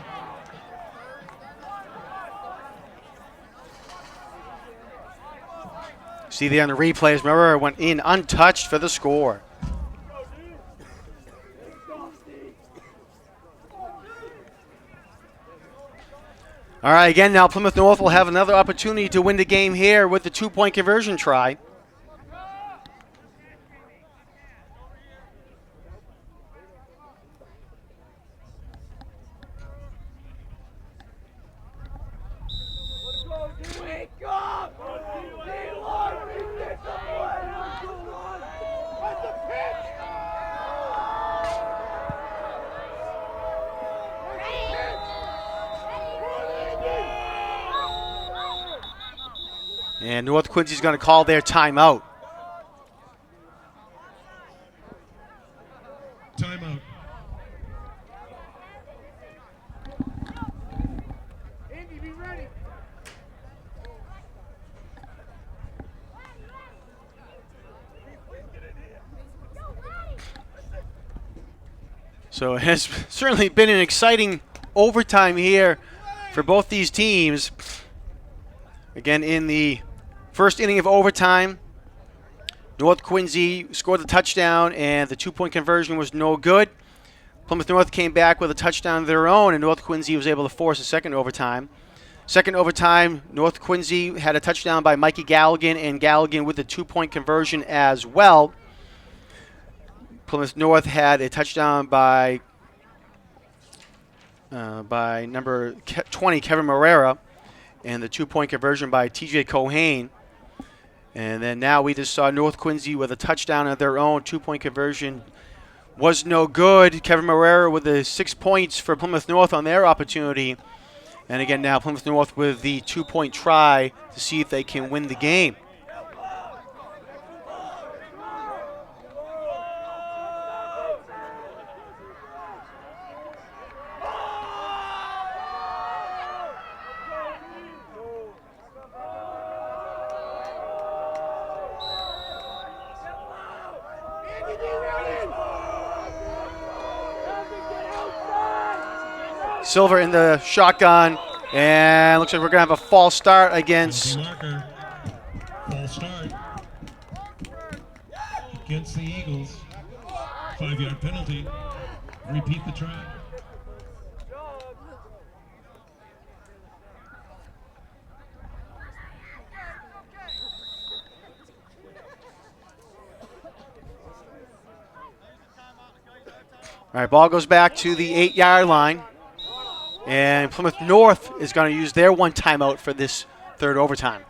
See there on the replays, Marrera went in untouched for the score. All right, again now Plymouth North will have another opportunity to win the game here with the two-point conversion try. Wake up! That's the pitch! And North Quincy's going to call their timeout. Timeout. Andy, be ready. So it has certainly been an exciting overtime here for both these teams. Again, in the first inning of overtime, North Quincy scored the touchdown, and the two-point conversion was no good. Plymouth North came back with a touchdown of their own, and North Quincy was able to force a second overtime. Second overtime, North Quincy had a touchdown by Mikey Galligan, and Galligan with the two-point conversion as well. Plymouth North had a touchdown by number 20, Kevin Marrera, and the two-point conversion by TJ Cohane. And then now we just saw North Quincy with a touchdown of their own. Two-point conversion was no good. Kevin Marrera with the 6 points for Plymouth North on their opportunity. And again now Plymouth North with the two-point try to see if they can win the game. Andy, be ready. Have to get outside. Silver in the shotgun, and looks like we're going to have a false start against. Marker. False start. Against the Eagles. 5-yard penalty. Repeat the try. All right, ball goes back to the 8-yard line. And Plymouth North is going to use their one timeout for this third overtime.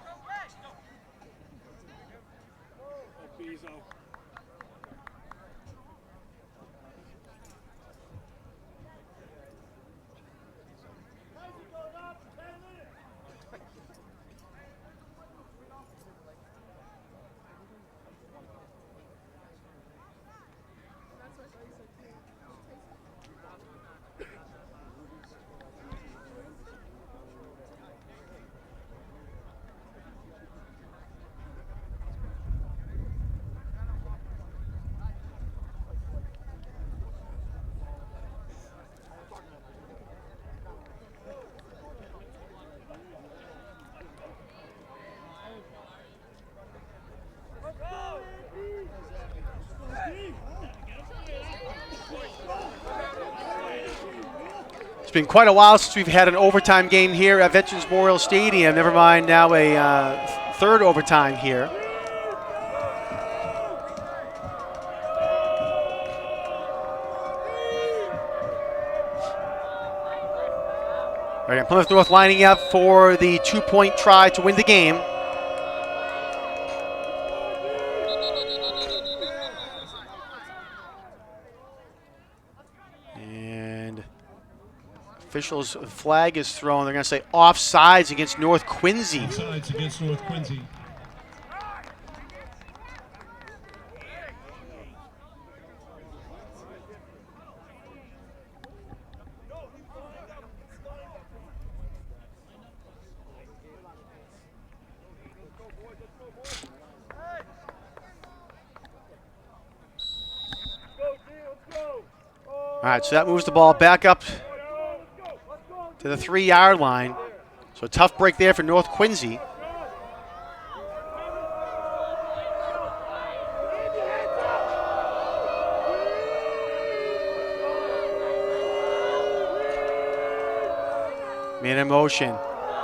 It's been quite a while since we've had an overtime game here at Veterans Memorial Stadium. Never mind now a third overtime here. All right, Plymouth North lining up for the 2-point try to win the game. Officials' flag is thrown. They're going to say offsides against North Quincy. Offsides against North Quincy. All right, so that moves the ball back up to the 3-yard line. So a tough break there for North Quincy. Man in motion.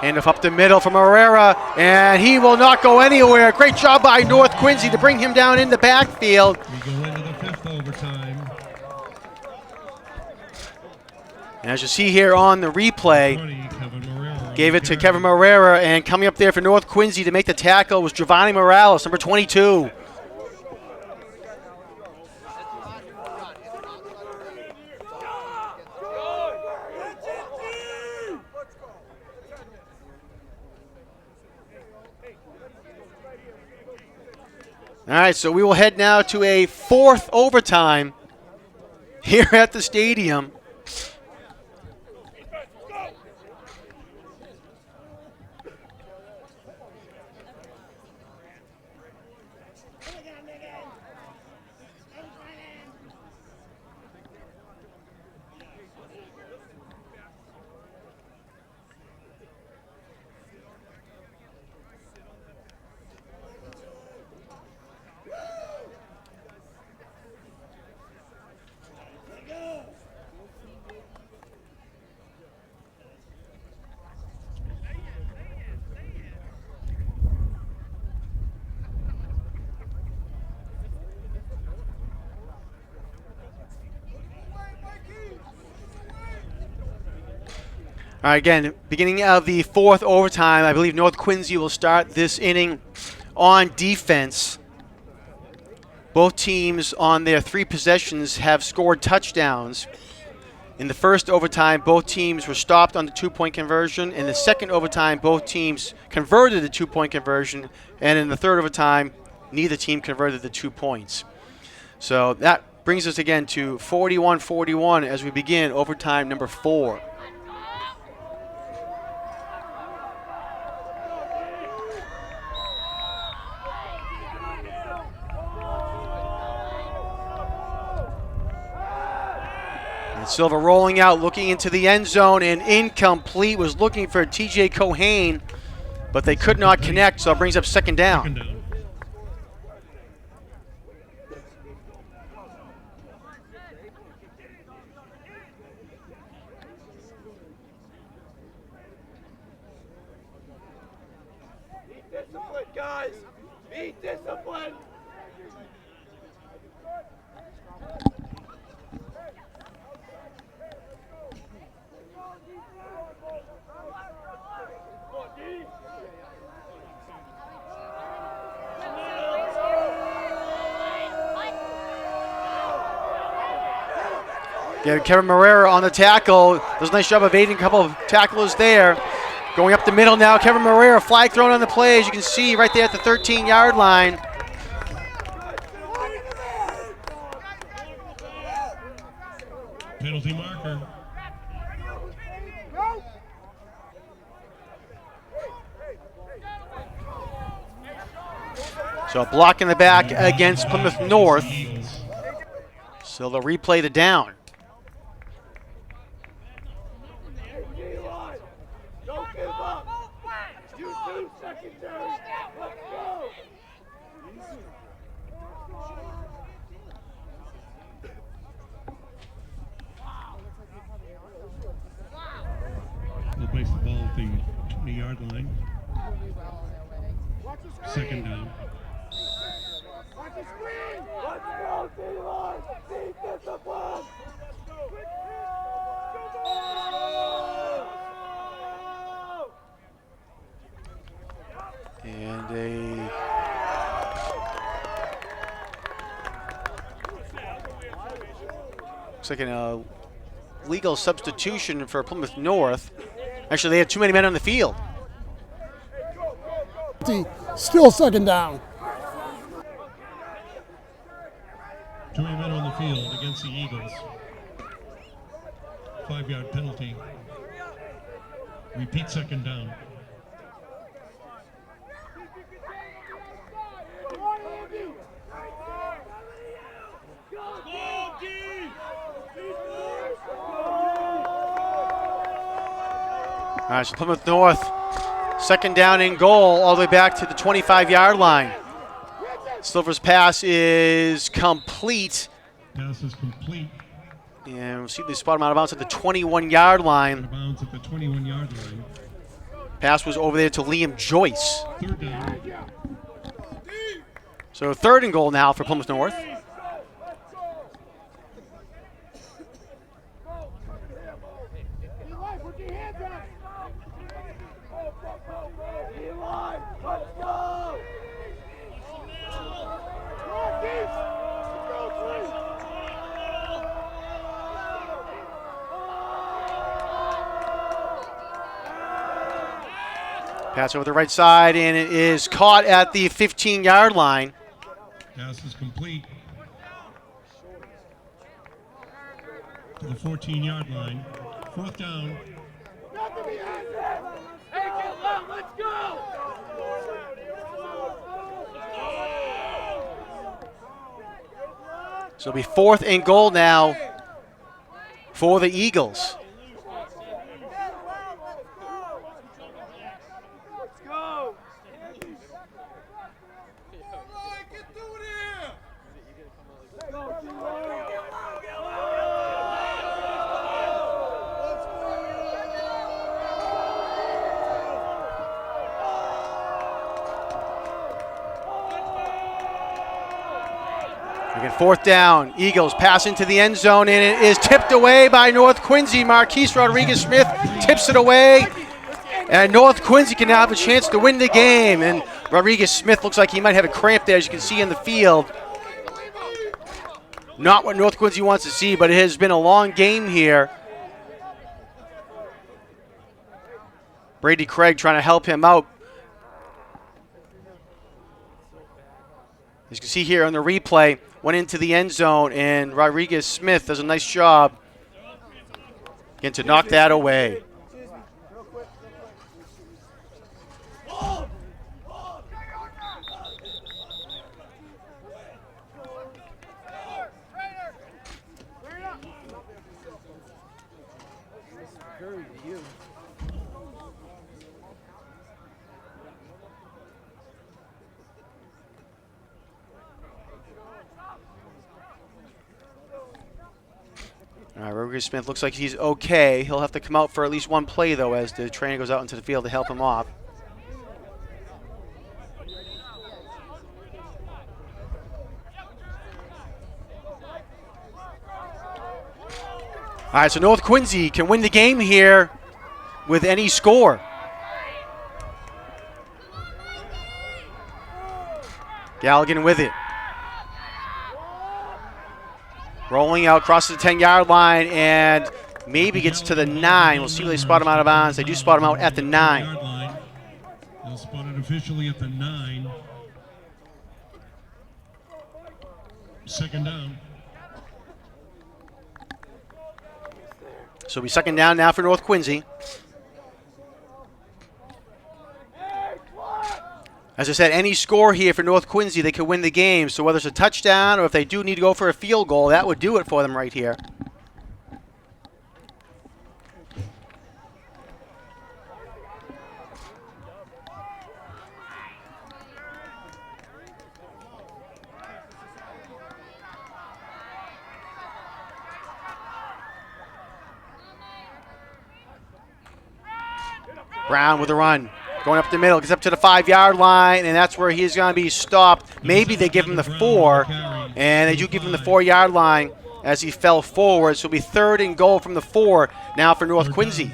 Handoff up the middle from Herrera, and he will not go anywhere. Great job by North Quincy to bring him down in the backfield. We go into the 5th overtime. And as you see here on the replay, gave it to Kevin Herrera, and coming up there for North Quincy to make the tackle was Giovanni Morales, number 22. All right, so we will head now to a 4th overtime here at the stadium. All right, again, beginning of the 4th overtime, I believe North Quincy will start this inning on defense. Both teams on their 3 possessions have scored touchdowns. In the first overtime, both teams were stopped on the 2-point conversion. In the second overtime, both teams converted the 2-point conversion. And in the third overtime, neither team converted the 2 points. So that brings us again to 41-41 as we begin overtime number 4. Silva rolling out, looking into the end zone, and incomplete. Was looking for TJ Cohane, but they could not connect, so it brings up second down. Second down. Be disciplined, guys. Be disciplined. Yeah, Kevin Marrera on the tackle. Does a nice job of evading a couple of tacklers there. Going up the middle now, Kevin Marrera, flag thrown on the play, as you can see right there at the 13-yard line. Penalty marker. So a block in the back against Plymouth North. Eagles. So they'll replay the down. D-line, don't give up. You do secondary. Let's go. They'll place the ball at the 20-yard line. Second down. Watch the screen. Let's go, D-line. Be disciplined. And a looks like a legal substitution for Plymouth North. Actually, they had too many men on the field. Still second down. Too many men on the field against the Eagles. 5-yard penalty. Repeat second down. All right, so Plymouth North, second down and goal, all the way back to the 25-yard line. Silver's pass is complete. Pass is complete. And we'll see the spot him out of bounds at the 21-yard Out line. of bounds at the 21-yard line. Pass was over there to Liam Joyce. Third down. So third and goal now for Plymouth North. D-line, put your hands up. D-line, let's go. Rockies, go three. Pass over the right side, and it is caught at the 15-yard line. Pass is complete. To the 14-yard line. Fourth down. Nothing behind that. Hey, get low, let's go. So it'll be fourth and goal now for the Eagles. Let's go. Again, fourth down. Eagles pass into the end zone, and it is tipped away by North Quincy. Marquise Rodriguez-Smith tips it away, and North Quincy can now have a chance to win the game. And Rodriguez-Smith looks like he might have a cramp there, as you can see in the field. Not what North Quincy wants to see, but it has been a long game here. Brady Craig trying to help him out. As you can see here on the replay, went into the end zone, and Rodriguez-Smith does a nice job again to knock that away. All right, Rodriguez Smith looks like he's okay. He'll have to come out for at least one play, though, as the trainer goes out into the field to help him off. All right, so North Quincy can win the game here with any score. Galligan with it. Rolling out, crosses the 10-yard line, and maybe gets to the 9. We'll see where they spot him out of bounds. They do spot him out at the 9. They'll spot it officially at the 9. Second down. So we second down now for North Quincy. As I said, any score here for North Quincy, they could win the game. So whether it's a touchdown or if they do need to go for a field goal, that would do it for them right here. Brown with a run. Going up the middle, gets up to the 5-yard line, and that's where he's going to be stopped. Maybe they give him the 4, and they do give him the 4-yard line as he fell forward. So it'll be 3rd and goal from the 4 now for North Quincy.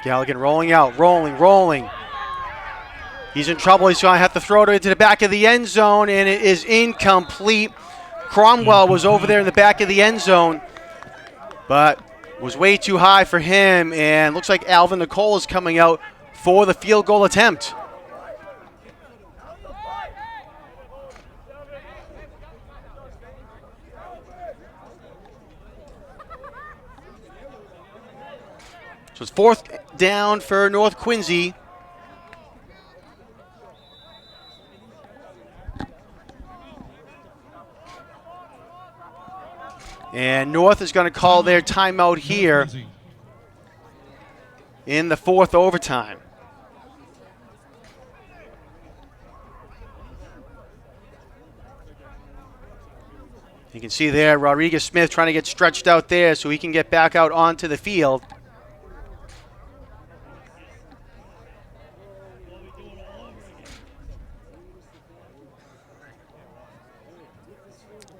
Galligan rolling out, rolling. He's in trouble. He's going to have to throw it into the back of the end zone, and it is incomplete. Cromwell was over there in the back of the end zone, but was way too high for him, and looks like Alvin Nicole is coming out for the field goal attempt. So it's 4th down for North Quincy. And North is going to call their timeout here in the 4th overtime. You can see there Rodriguez Smith trying to get stretched out there so he can get back out onto the field.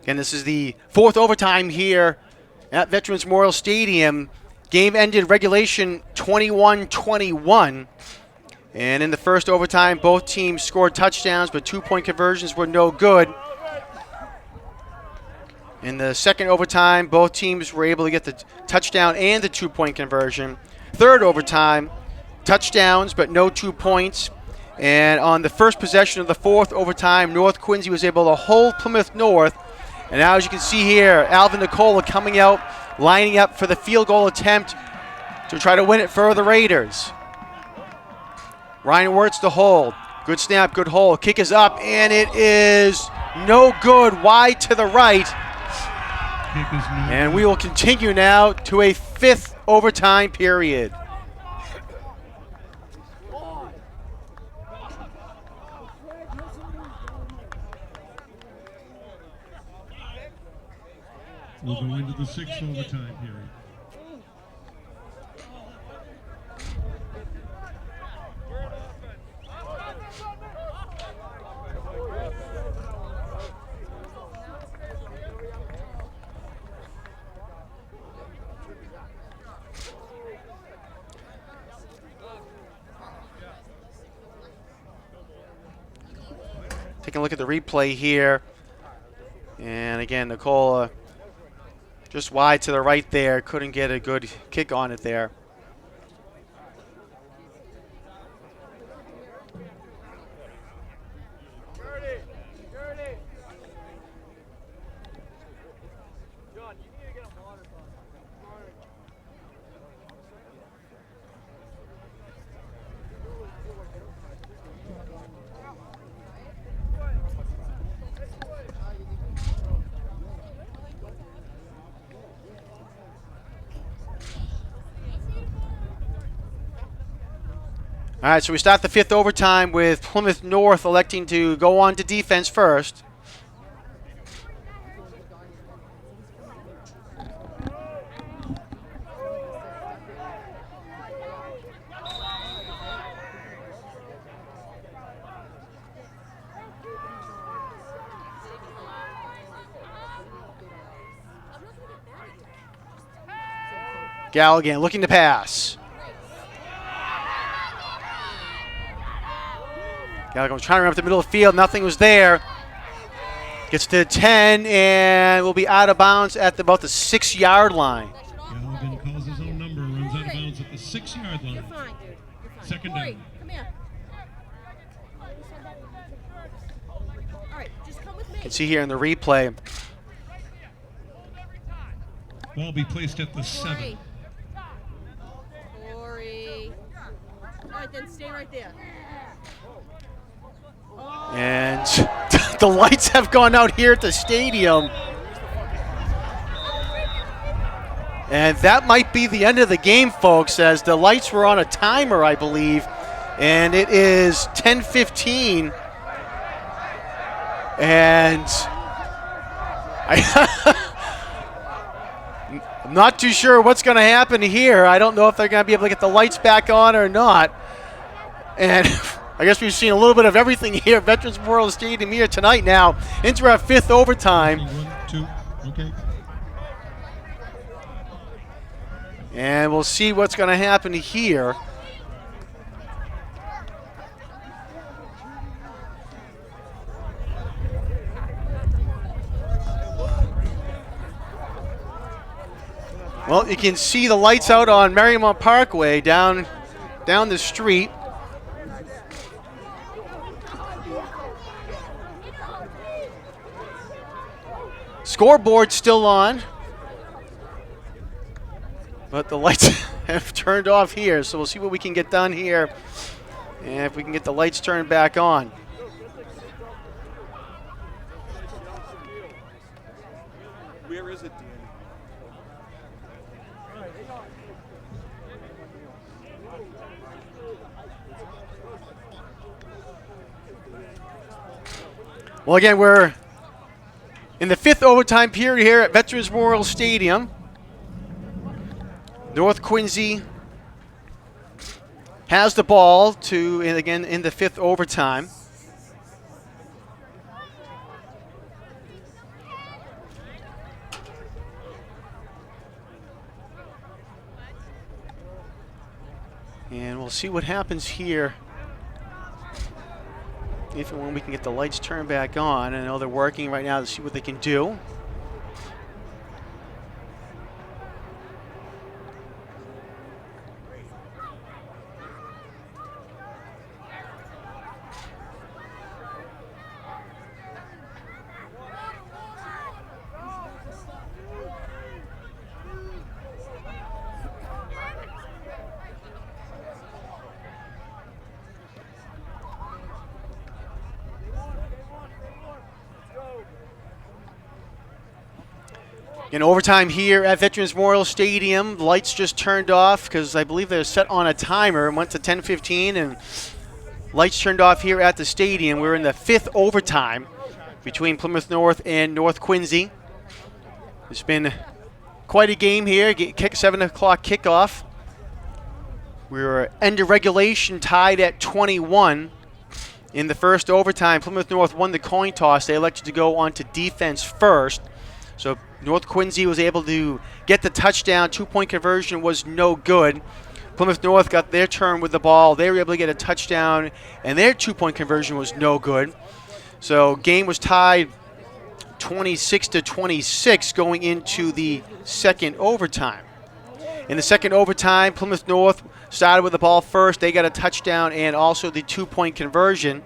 And this is the 4th overtime here at Veterans Memorial Stadium. Game ended regulation 21-21. And in the first overtime, both teams scored touchdowns, but 2-point conversions were no good. In the second overtime, both teams were able to get the touchdown and the 2-point conversion. Third overtime, touchdowns, but no 2 points. And on the first possession of the 4th overtime, North Quincy was able to hold Plymouth North. And now, as you can see here, Alvin Nicola coming out, lining up for the field goal attempt to try to win it for the Raiders. Ryan Wirtz to hold. Good snap, good hold. Kick is up, and it is no good, wide to the right. And we will continue now to a 5th overtime period. We'll go into the 6th overtime period. Taking a look at the replay here. And again, Nicola Just wide to the right there. Couldn't get a good kick on it there. John, you need to get a water bottle. All right, so we start the fifth overtime with Plymouth North electing to go on to defense first. Galligan looking to pass. Gallagher was trying to run up the middle of the field. Nothing was there. Gets to 10 and will be out of bounds at about the 6-yard line. Galligan calls his own number, runs out of bounds at the 6-yard line. You're fine, dude. You're fine. Second Corey, down. come here. All right, just come with me. You can see here in the replay. Ball be placed at the 7. Corey. All right, then stay right there. And the lights have gone out here at the stadium. And that might be the end of the game, folks, as the lights were on a timer, I believe. And it is 10:15. And I'm not too sure what's going to happen here. I don't know if they're going to be able to get the lights back on or not. And I guess we've seen a little bit of everything here at Veterans Memorial Stadium here tonight now. Into our fifth overtime. 1, 2, okay. And we'll see what's going to happen here. Well, you can see the lights out on Marymount Parkway down the street. Scoreboard still on, but the lights have turned off here, so we'll see what we can get done here and if we can get the lights turned back on. Where is it, Dan? Well, again, we're in the fifth overtime period here at Veterans Memorial Stadium. North Quincy has the ball and again in the fifth overtime. And we'll see what happens here. If and when we can get the lights turned back on. I know they're working right now to see what they can do. In overtime here at Veterans Memorial Stadium, the lights just turned off because I believe they're set on a timer and went to 10:15, and lights turned off here at the stadium. We're in the fifth overtime between Plymouth North and North Quincy. It's been quite a game here. 7 o'clock kickoff. We were end of regulation tied at 21 in the first overtime. Plymouth North won the coin toss. They elected to go on to defense first. So North Quincy was able to get the touchdown. 2-point conversion was no good. Plymouth North got their turn with the ball. They were able to get a touchdown, and their 2-point conversion was no good. So game was tied 26-26 going into the second overtime. In the second overtime, Plymouth North started with the ball first. They got a touchdown and also the 2-point conversion.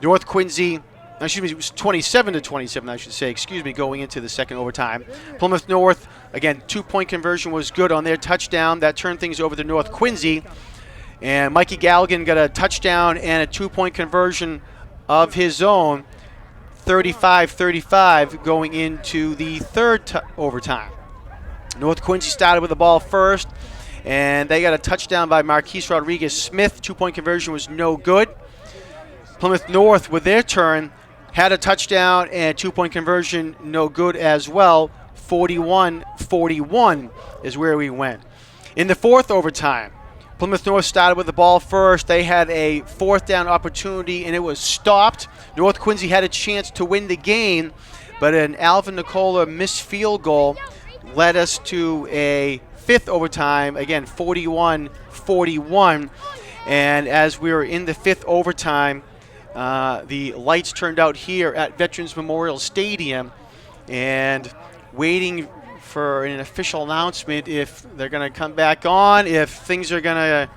North Quincy, excuse me, it was 27-27, I should say, excuse me, going into the second overtime. Plymouth North, again, 2-point conversion was good on their touchdown. That turned things over to North Quincy. And Mikey Galligan got a touchdown and a 2-point conversion of his own, 35-35 going into the third overtime. North Quincy started with the ball first, and they got a touchdown by Marquise Rodriguez-Smith. 2-point conversion was no good. Plymouth North, with their turn, had a touchdown and 2-point conversion no good as well. 41-41 is where we went. In the fourth overtime, Plymouth North started with the ball first. They had a fourth down opportunity, and it was stopped. North Quincy had a chance to win the game, but an Alvin Nicola missed field goal led us to a fifth overtime, again, 41-41. And as we were in the fifth overtime, the lights turned out here at Veterans Memorial Stadium, and waiting for an official announcement if they're going to come back on, if things are going to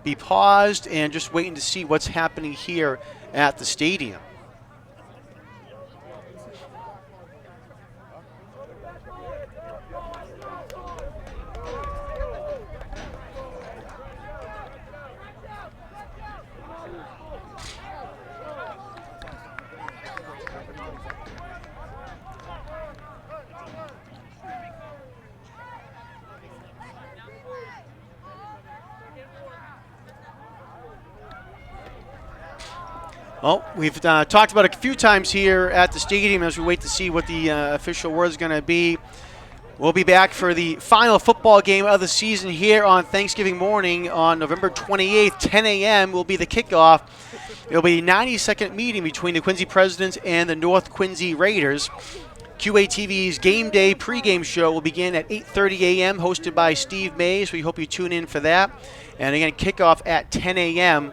be paused, and just waiting to see what's happening here at the stadium. Well, we've talked about it a few times here at the stadium as we wait to see what the official word is going to be. We'll be back for the final football game of the season here on Thanksgiving morning on November 28th, 10 a.m. will be the kickoff. It'll be a 90-second meeting between the Quincy Presidents and the North Quincy Raiders. QATV's Game Day pregame show will begin at 8:30 a.m., hosted by Steve Mays. We hope you tune in for that. And again, kickoff at 10 a.m.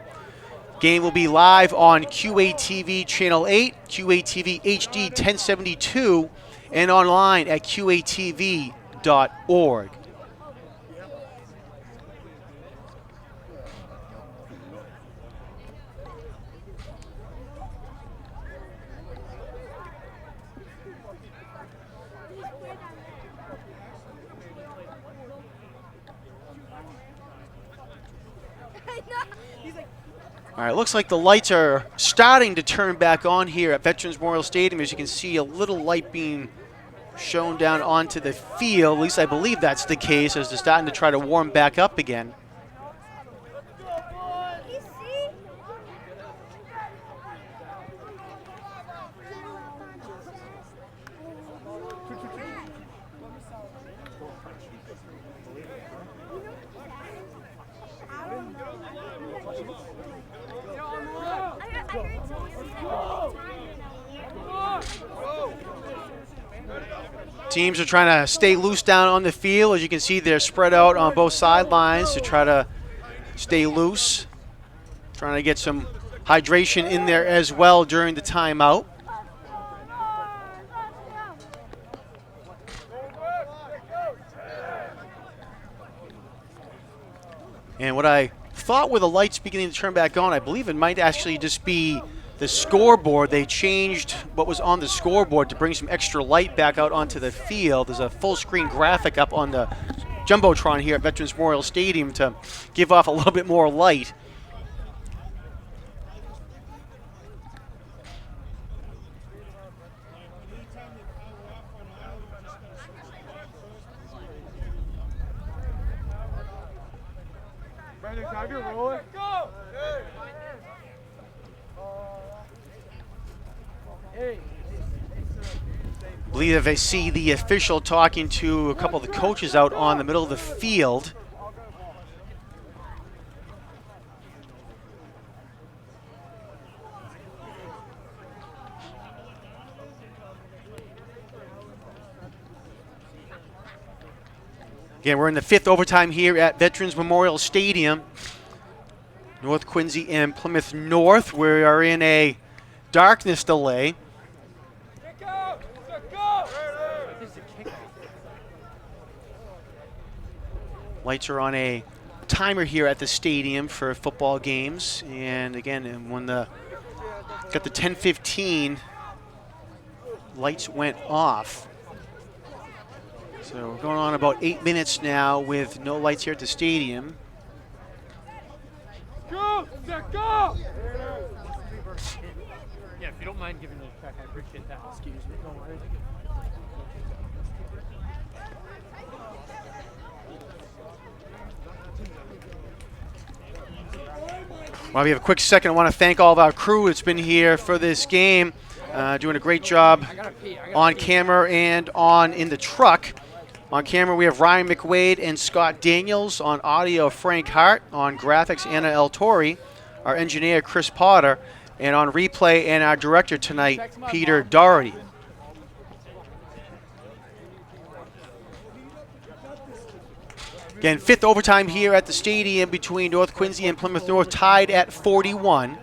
Game will be live on QATV Channel 8, QATV HD 1072, and online at QATV.org. All right, looks like the lights are starting to turn back on here at Veterans Memorial Stadium. As you can see, a little light being shown down onto the field. At least I believe that's the case, as they're starting to try to warm back up again. Teams are trying to stay loose down on the field. As you can see, they're spread out on both sidelines to try to stay loose. Trying to get some hydration in there as well during the timeout. And what I thought with the lights beginning to turn back on, I believe it might actually just be the scoreboard. They changed what was on the scoreboard to bring some extra light back out onto the field. There's a full screen graphic up on the Jumbotron here at Veterans Memorial Stadium to give off a little bit more light. Brandon, can I have your roller? Go! I believe I see the official talking to a couple of the coaches out on the middle of the field. Again, we're in the fifth overtime here at Veterans Memorial Stadium. North Quincy and Plymouth North. We are in a darkness delay. Lights are on a timer here at the stadium for football games. And again, when got the 10:15, lights went off. So we're going on about 8 minutes now with no lights here at the stadium. Go! Zach, go! Yeah, if you don't mind giving me a check, I appreciate that. Excuse me. No worries. While we have a quick second, I want to thank all of our crew that's been here for this game, doing a great job on camera and in the truck. On camera, we have Ryan McWade and Scott Daniels. On audio, Frank Hart. On graphics, Anna El Tori. Our engineer, Chris Potter. And on replay, and our director tonight, Peter Doherty. Again, 5th overtime here at the stadium between North Quincy and Plymouth North, tied at 41.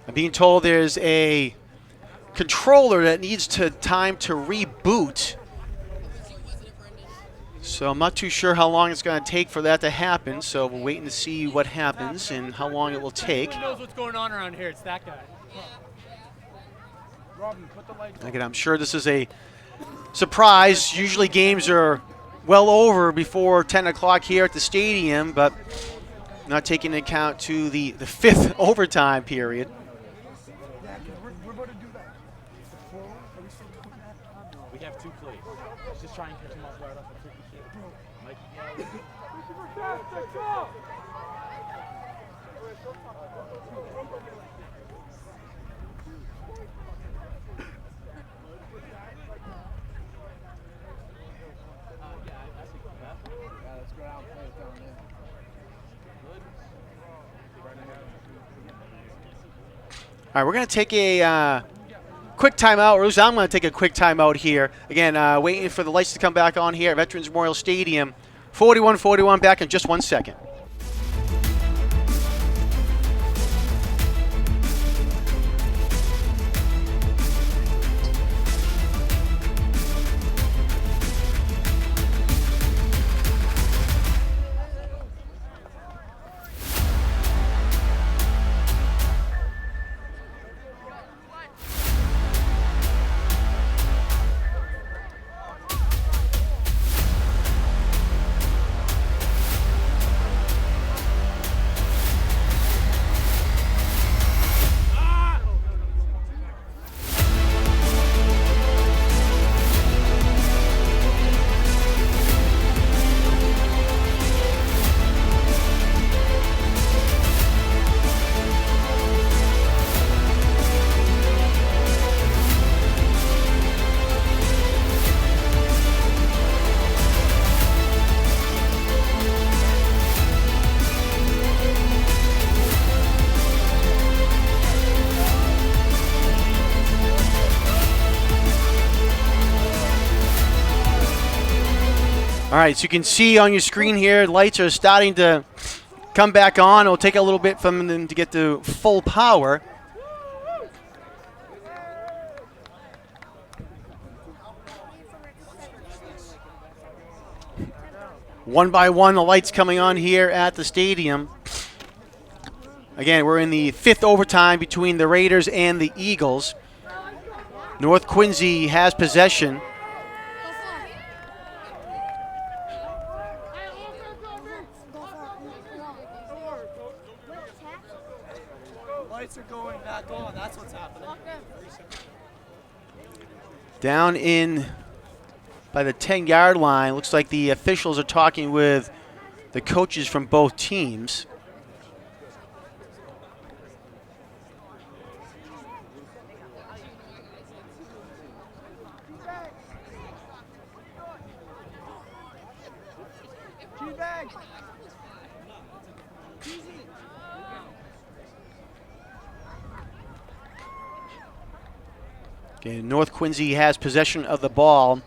I'm being told there's a controller that needs time to reboot. So I'm not too sure how long it's going to take for that to happen. So we're waiting to see what happens and how long it will take. Who knows what's going on around here? It's that guy. Again, I'm sure this is a surprise. Usually games are well over before 10 o'clock here at the stadium, but not taking into account to the 5th overtime period. We have 2 plays. Just try and catch him off right off the 50 shit. All right, we're going to take a quick timeout, or at least I'm going to take a quick timeout here. Again, waiting for the lights to come back on here at Veterans Memorial Stadium. 41-41, back in just 1 second. All right, so you can see on your screen here, lights are starting to come back on. It'll take a little bit for them to get to full power. One by one, the lights coming on here at the stadium. Again, we're in the 5th overtime between the Raiders and the Eagles. North Quincy has possession. Lights are going back on. That's what's happening. Down in by the 10-yard line. Looks like the officials are talking with the coaches from both teams. Okay, North Quincy has possession of the ball.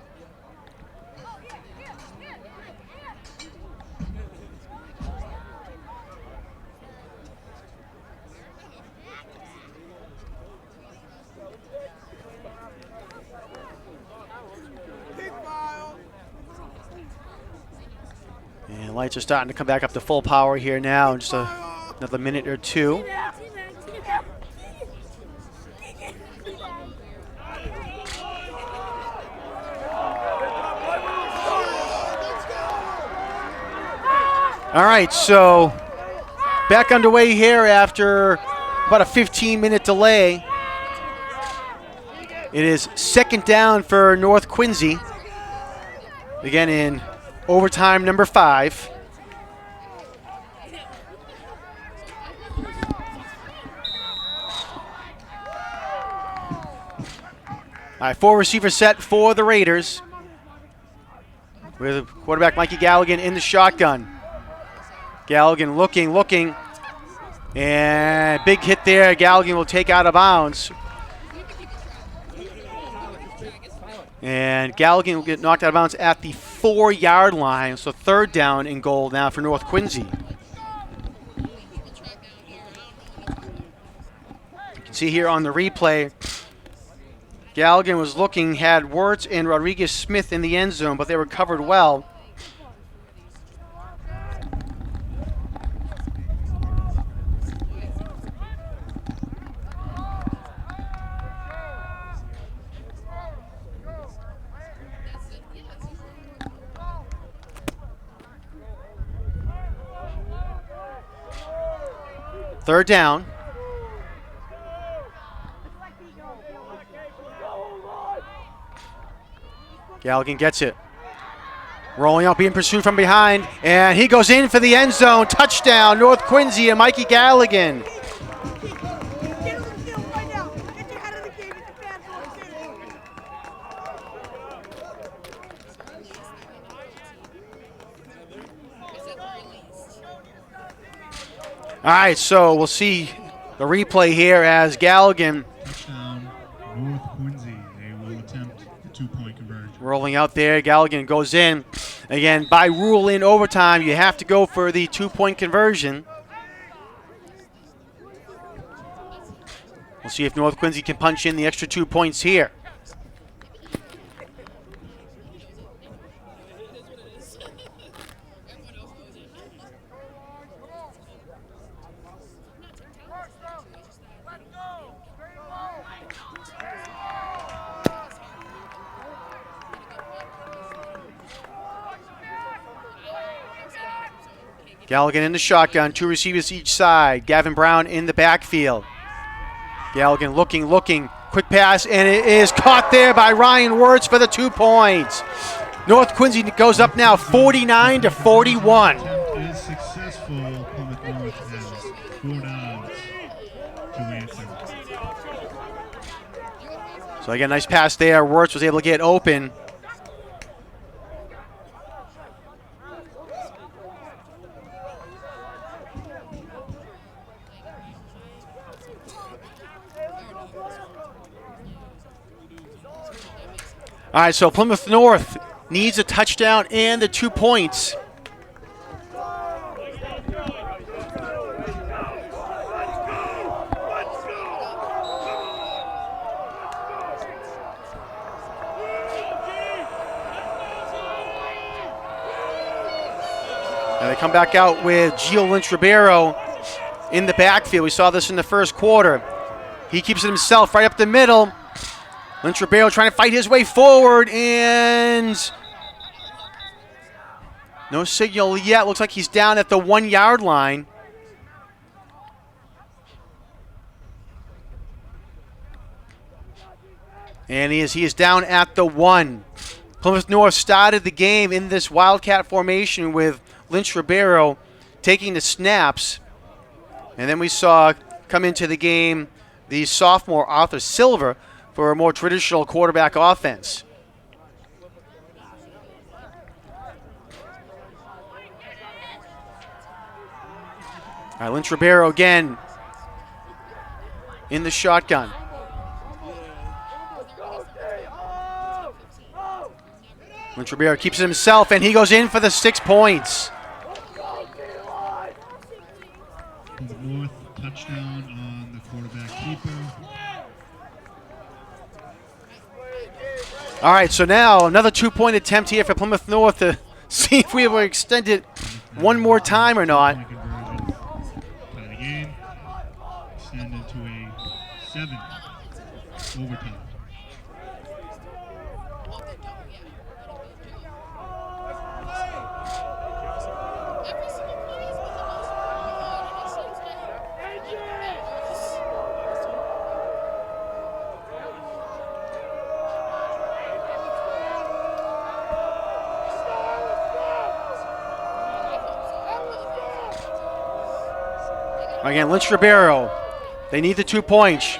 And lights are starting to come back up to full power here now in just another minute or two. All right, so back underway here after about a 15-minute delay. It is second down for North Quincy. Again in overtime number 5. All right, 4 receiver set for the Raiders. With quarterback Mikey Galligan in the shotgun. Galligan looking, and big hit there. Galligan will take out of bounds. And Galligan will get knocked out of bounds at the 4-yard line. So third down and goal now for North Quincy. You can see here on the replay, Galligan was looking, had Wirtz and Rodriguez Smith in the end zone, but they were covered well. Third down. Galligan gets it. Rolling up, being pursued from behind, and he goes in for the end zone. Touchdown, North Quincy and Mikey Galligan. Get on the field right now. Get your head in the game. Get the fans on the field. All right, so we'll see the replay here as Galligan Touchdown, North Quincy. They will attempt the 2-point conversion. rolling out there. Galligan goes in. Again, by rule in overtime, you have to go for the 2-point conversion. We'll see if North Quincy can punch in the extra 2 points here. Galligan in the shotgun, 2 receivers each side. Gavin Brown in the backfield. Galligan looking, quick pass, and it is caught there by Ryan Wirtz for the 2 points. North Quincy goes up now 49-41. Attempt is successful. Plymouth North has 4 downs to answer. So again, nice pass there. Wirtz was able to get open. All right, so Plymouth North needs a touchdown and the 2 points. And they come back out with Gio Lynch-Ribeiro in the backfield. We saw this in the first quarter. He keeps it himself right up the middle. Lynch-Ribeiro trying to fight his way forward, and no signal yet. Looks like he's down at the 1-yard line. And he is down at the 1. Plymouth North started the game in this Wildcat formation with Lynch-Ribeiro taking the snaps. And then we saw come into the game the sophomore Arthur Silver for a more traditional quarterback offense. All right, Lynch-Ribeiro again in the shotgun. Lynch-Ribeiro keeps it himself, and he goes in for the 6 points. Plymouth North touchdown on the quarterback keeper. All right, so now another 2-point attempt here for Plymouth North to see if we will extend it one more time or not. Two-point conversion. Tie the game. Extend into a 7 overtime. Again, Lynch Ribeiro. They need the 2 points.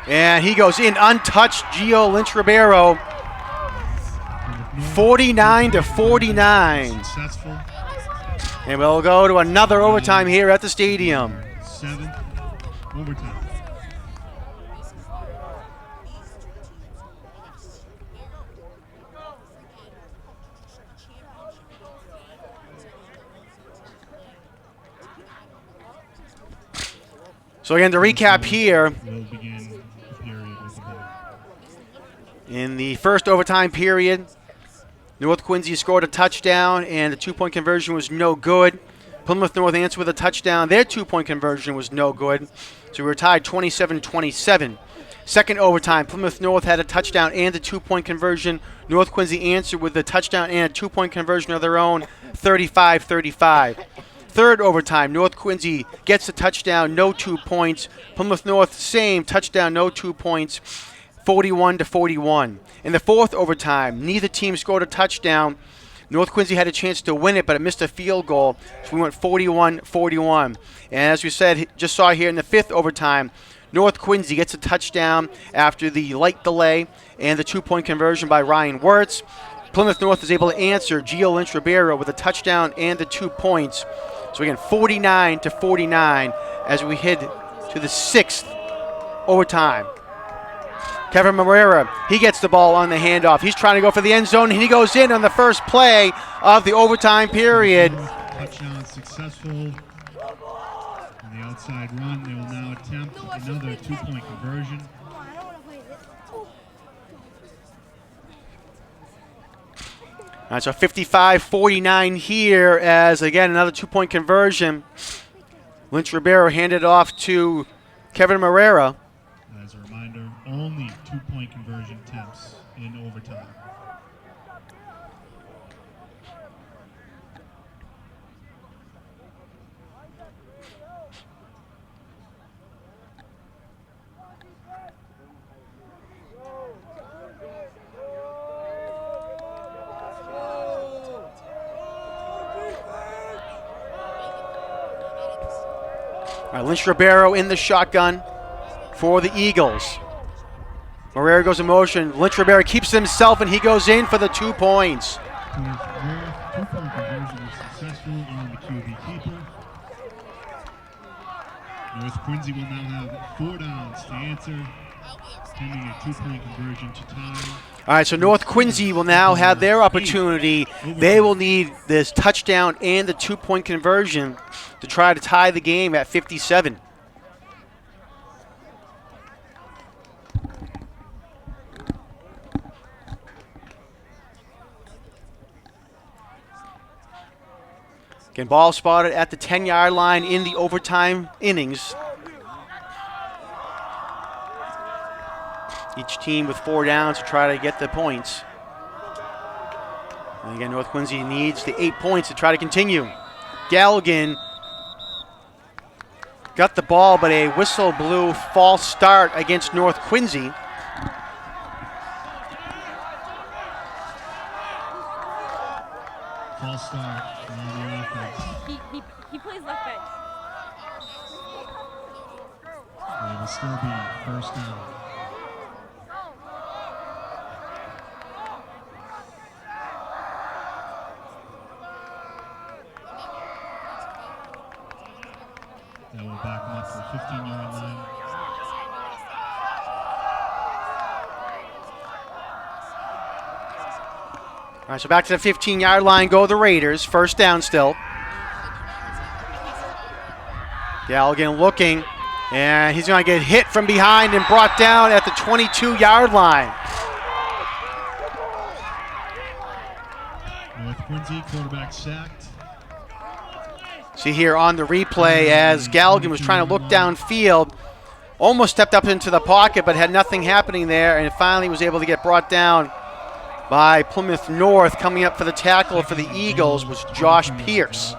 And he goes in untouched. Gio Lynch Ribeiro. 49-49. Successful. And we'll go to another overtime here at the stadium. 7th overtime. So again, to recap here, We'll begin the period with the ball. in the first overtime period, North Quincy scored a touchdown and the 2-point conversion was no good. Plymouth North answered with a touchdown. Their 2-point conversion was no good. So we were tied 27-27. Second overtime, Plymouth North had a touchdown and a 2-point conversion. North Quincy answered with a touchdown and a 2-point conversion of their own, 35-35. Third overtime, North Quincy gets a touchdown, no 2 points. Plymouth North, same touchdown, no 2 points, 41-41. In the fourth overtime, neither team scored a touchdown. North Quincy had a chance to win it, but it missed a field goal. So we went 41-41. And as we said, just saw here in the fifth overtime, North Quincy gets a touchdown after the light delay and the 2-point conversion by Ryan Wirtz. Plymouth North is able to answer Gio Lynch Ribeiro with a touchdown and the 2 points. So again, 49-49 as we head to the sixth overtime. Kevin Moreira, he gets the ball on the handoff. He's trying to go for the end zone, and he goes in on the first play of the overtime period. Touchdown successful. On the outside run, they will now attempt another 2-point conversion. All right, so 55-49 here as, again, another 2-point conversion. Lynch Ribeiro handed off to Kevin Moreira. As a reminder, only 2-point conversion attempts in overtime. All right, Lynch Ribeiro in the shotgun for the Eagles. Moreira goes in motion. Lynch Ribeiro keeps himself, and he goes in for the 2 points. Two-point conversion is successful on the QB keeper. North Quincy will now have 4 downs to answer, pending a 2-point conversion to tie. All right, so North Quincy will now have their opportunity. They will need this touchdown and the 2-point conversion to try to tie the game at 57. Again, ball spotted at the 10-yard line in the overtime innings. Each team with 4 downs to try to get the points. And again, North Quincy needs the 8 points to try to continue. Galligan got the ball, but a whistle blew false start against North Quincy. False start on the offense. He plays left bench. It will still be first down. That will back him up to the 15-yard line. All right, so back to the 15-yard line go the Raiders. First down still. Galligan looking, and he's going to get hit from behind and brought down at the 22-yard line. North Quincy, quarterback sacked. See here on the replay as Galligan was trying to look downfield, almost stepped up into the pocket but had nothing happening there, and finally was able to get brought down by Plymouth North. Coming up for the tackle for the Eagles was Josh Pierce.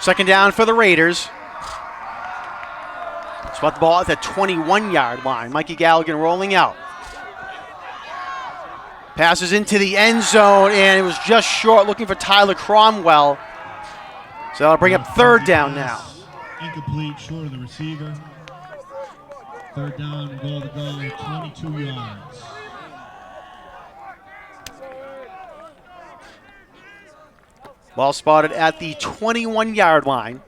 Second down for the Raiders. Spot the ball at the 21-yard line. Mikey Galligan rolling out. Passes into the end zone, and it was just short, looking for Tyler Cromwell. So that'll bring up third down now. Incomplete, short of the receiver. Third down, goal to go, 22 yards. Ball spotted at the 21-yard line.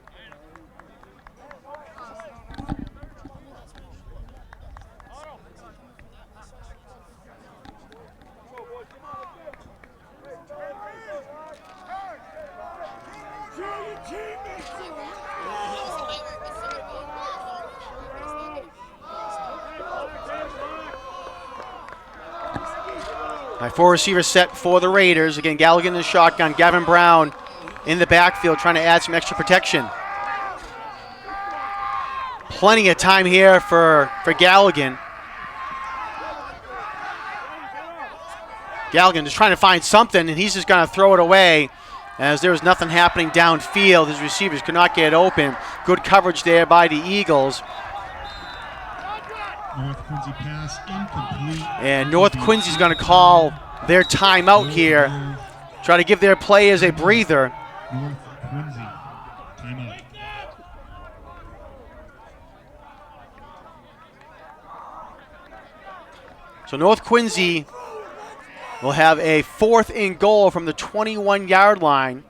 My 4 receiver set for the Raiders. Again, Galligan in the shotgun. Gavin Brown in the backfield trying to add some extra protection. Plenty of time here for Galligan. Galligan just trying to find something, and he's just going to throw it away as there was nothing happening downfield. His receivers could not get open. Good coverage there by the Eagles. North Quincy pass incomplete. And North Quincy's going to call their timeout here. Try to give their players a breather. North Quincy, timeout. So North Quincy will have a 4th and goal from the 21-yard line.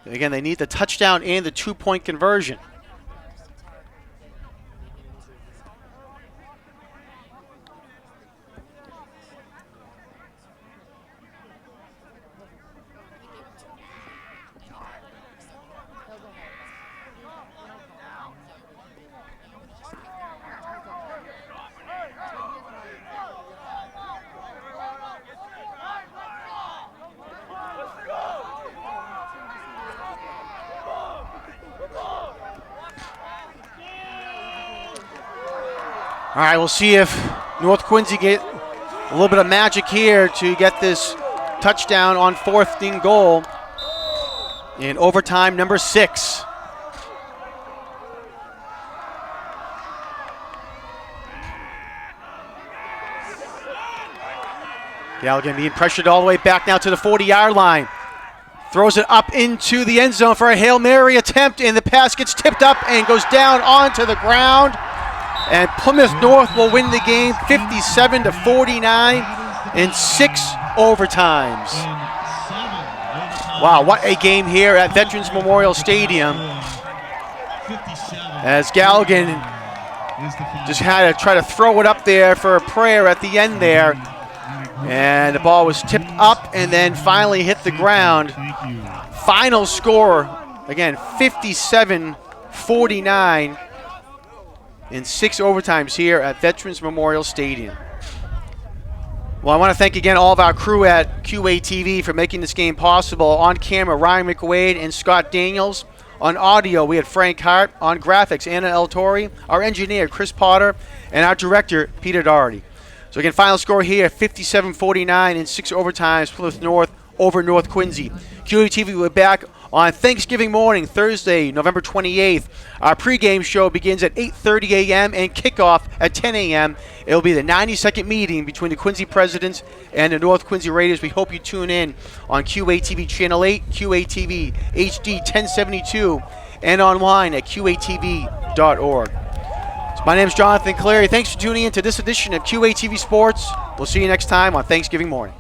Again, they need the touchdown and the 2-point conversion. All right, we'll see if North Quincy get a little bit of magic here to get this touchdown on 4th and goal in overtime number 6. Galligan being pressured all the way back now to the 40-yard line. Throws it up into the end zone for a Hail Mary attempt, and the pass gets tipped up and goes down onto the ground. And Plymouth North will win the game 57-49 in 6 overtimes. Wow, what a game here at Veterans Memorial Stadium. As Galligan just had to try to throw it up there for a prayer at the end there. And the ball was tipped up and then finally hit the ground. Final score, again, 57-49 in 6 overtimes here at Veterans Memorial Stadium. Well, I want to thank again all of our crew at QATV for making this game possible. On camera, Ryan McWade and Scott Daniels. On audio, we had Frank Hart. On graphics, Anna El Tori. Our engineer, Chris Potter. And our director, Peter Doherty. So again, final score here, 57-49 in 6 overtimes, Plymouth North over North Quincy. QATV will be back on Thanksgiving morning, Thursday, November 28th. Our pregame show begins at 8:30 a.m. and kickoff at 10 a.m. It will be the 92nd meeting between the Quincy Presidents and the North Quincy Raiders. We hope you tune in on QATV Channel 8, QATV HD 1072, and online at QATV.org. So my name is Jonathan Clary. Thanks for tuning in to this edition of QATV Sports. We'll see you next time on Thanksgiving morning.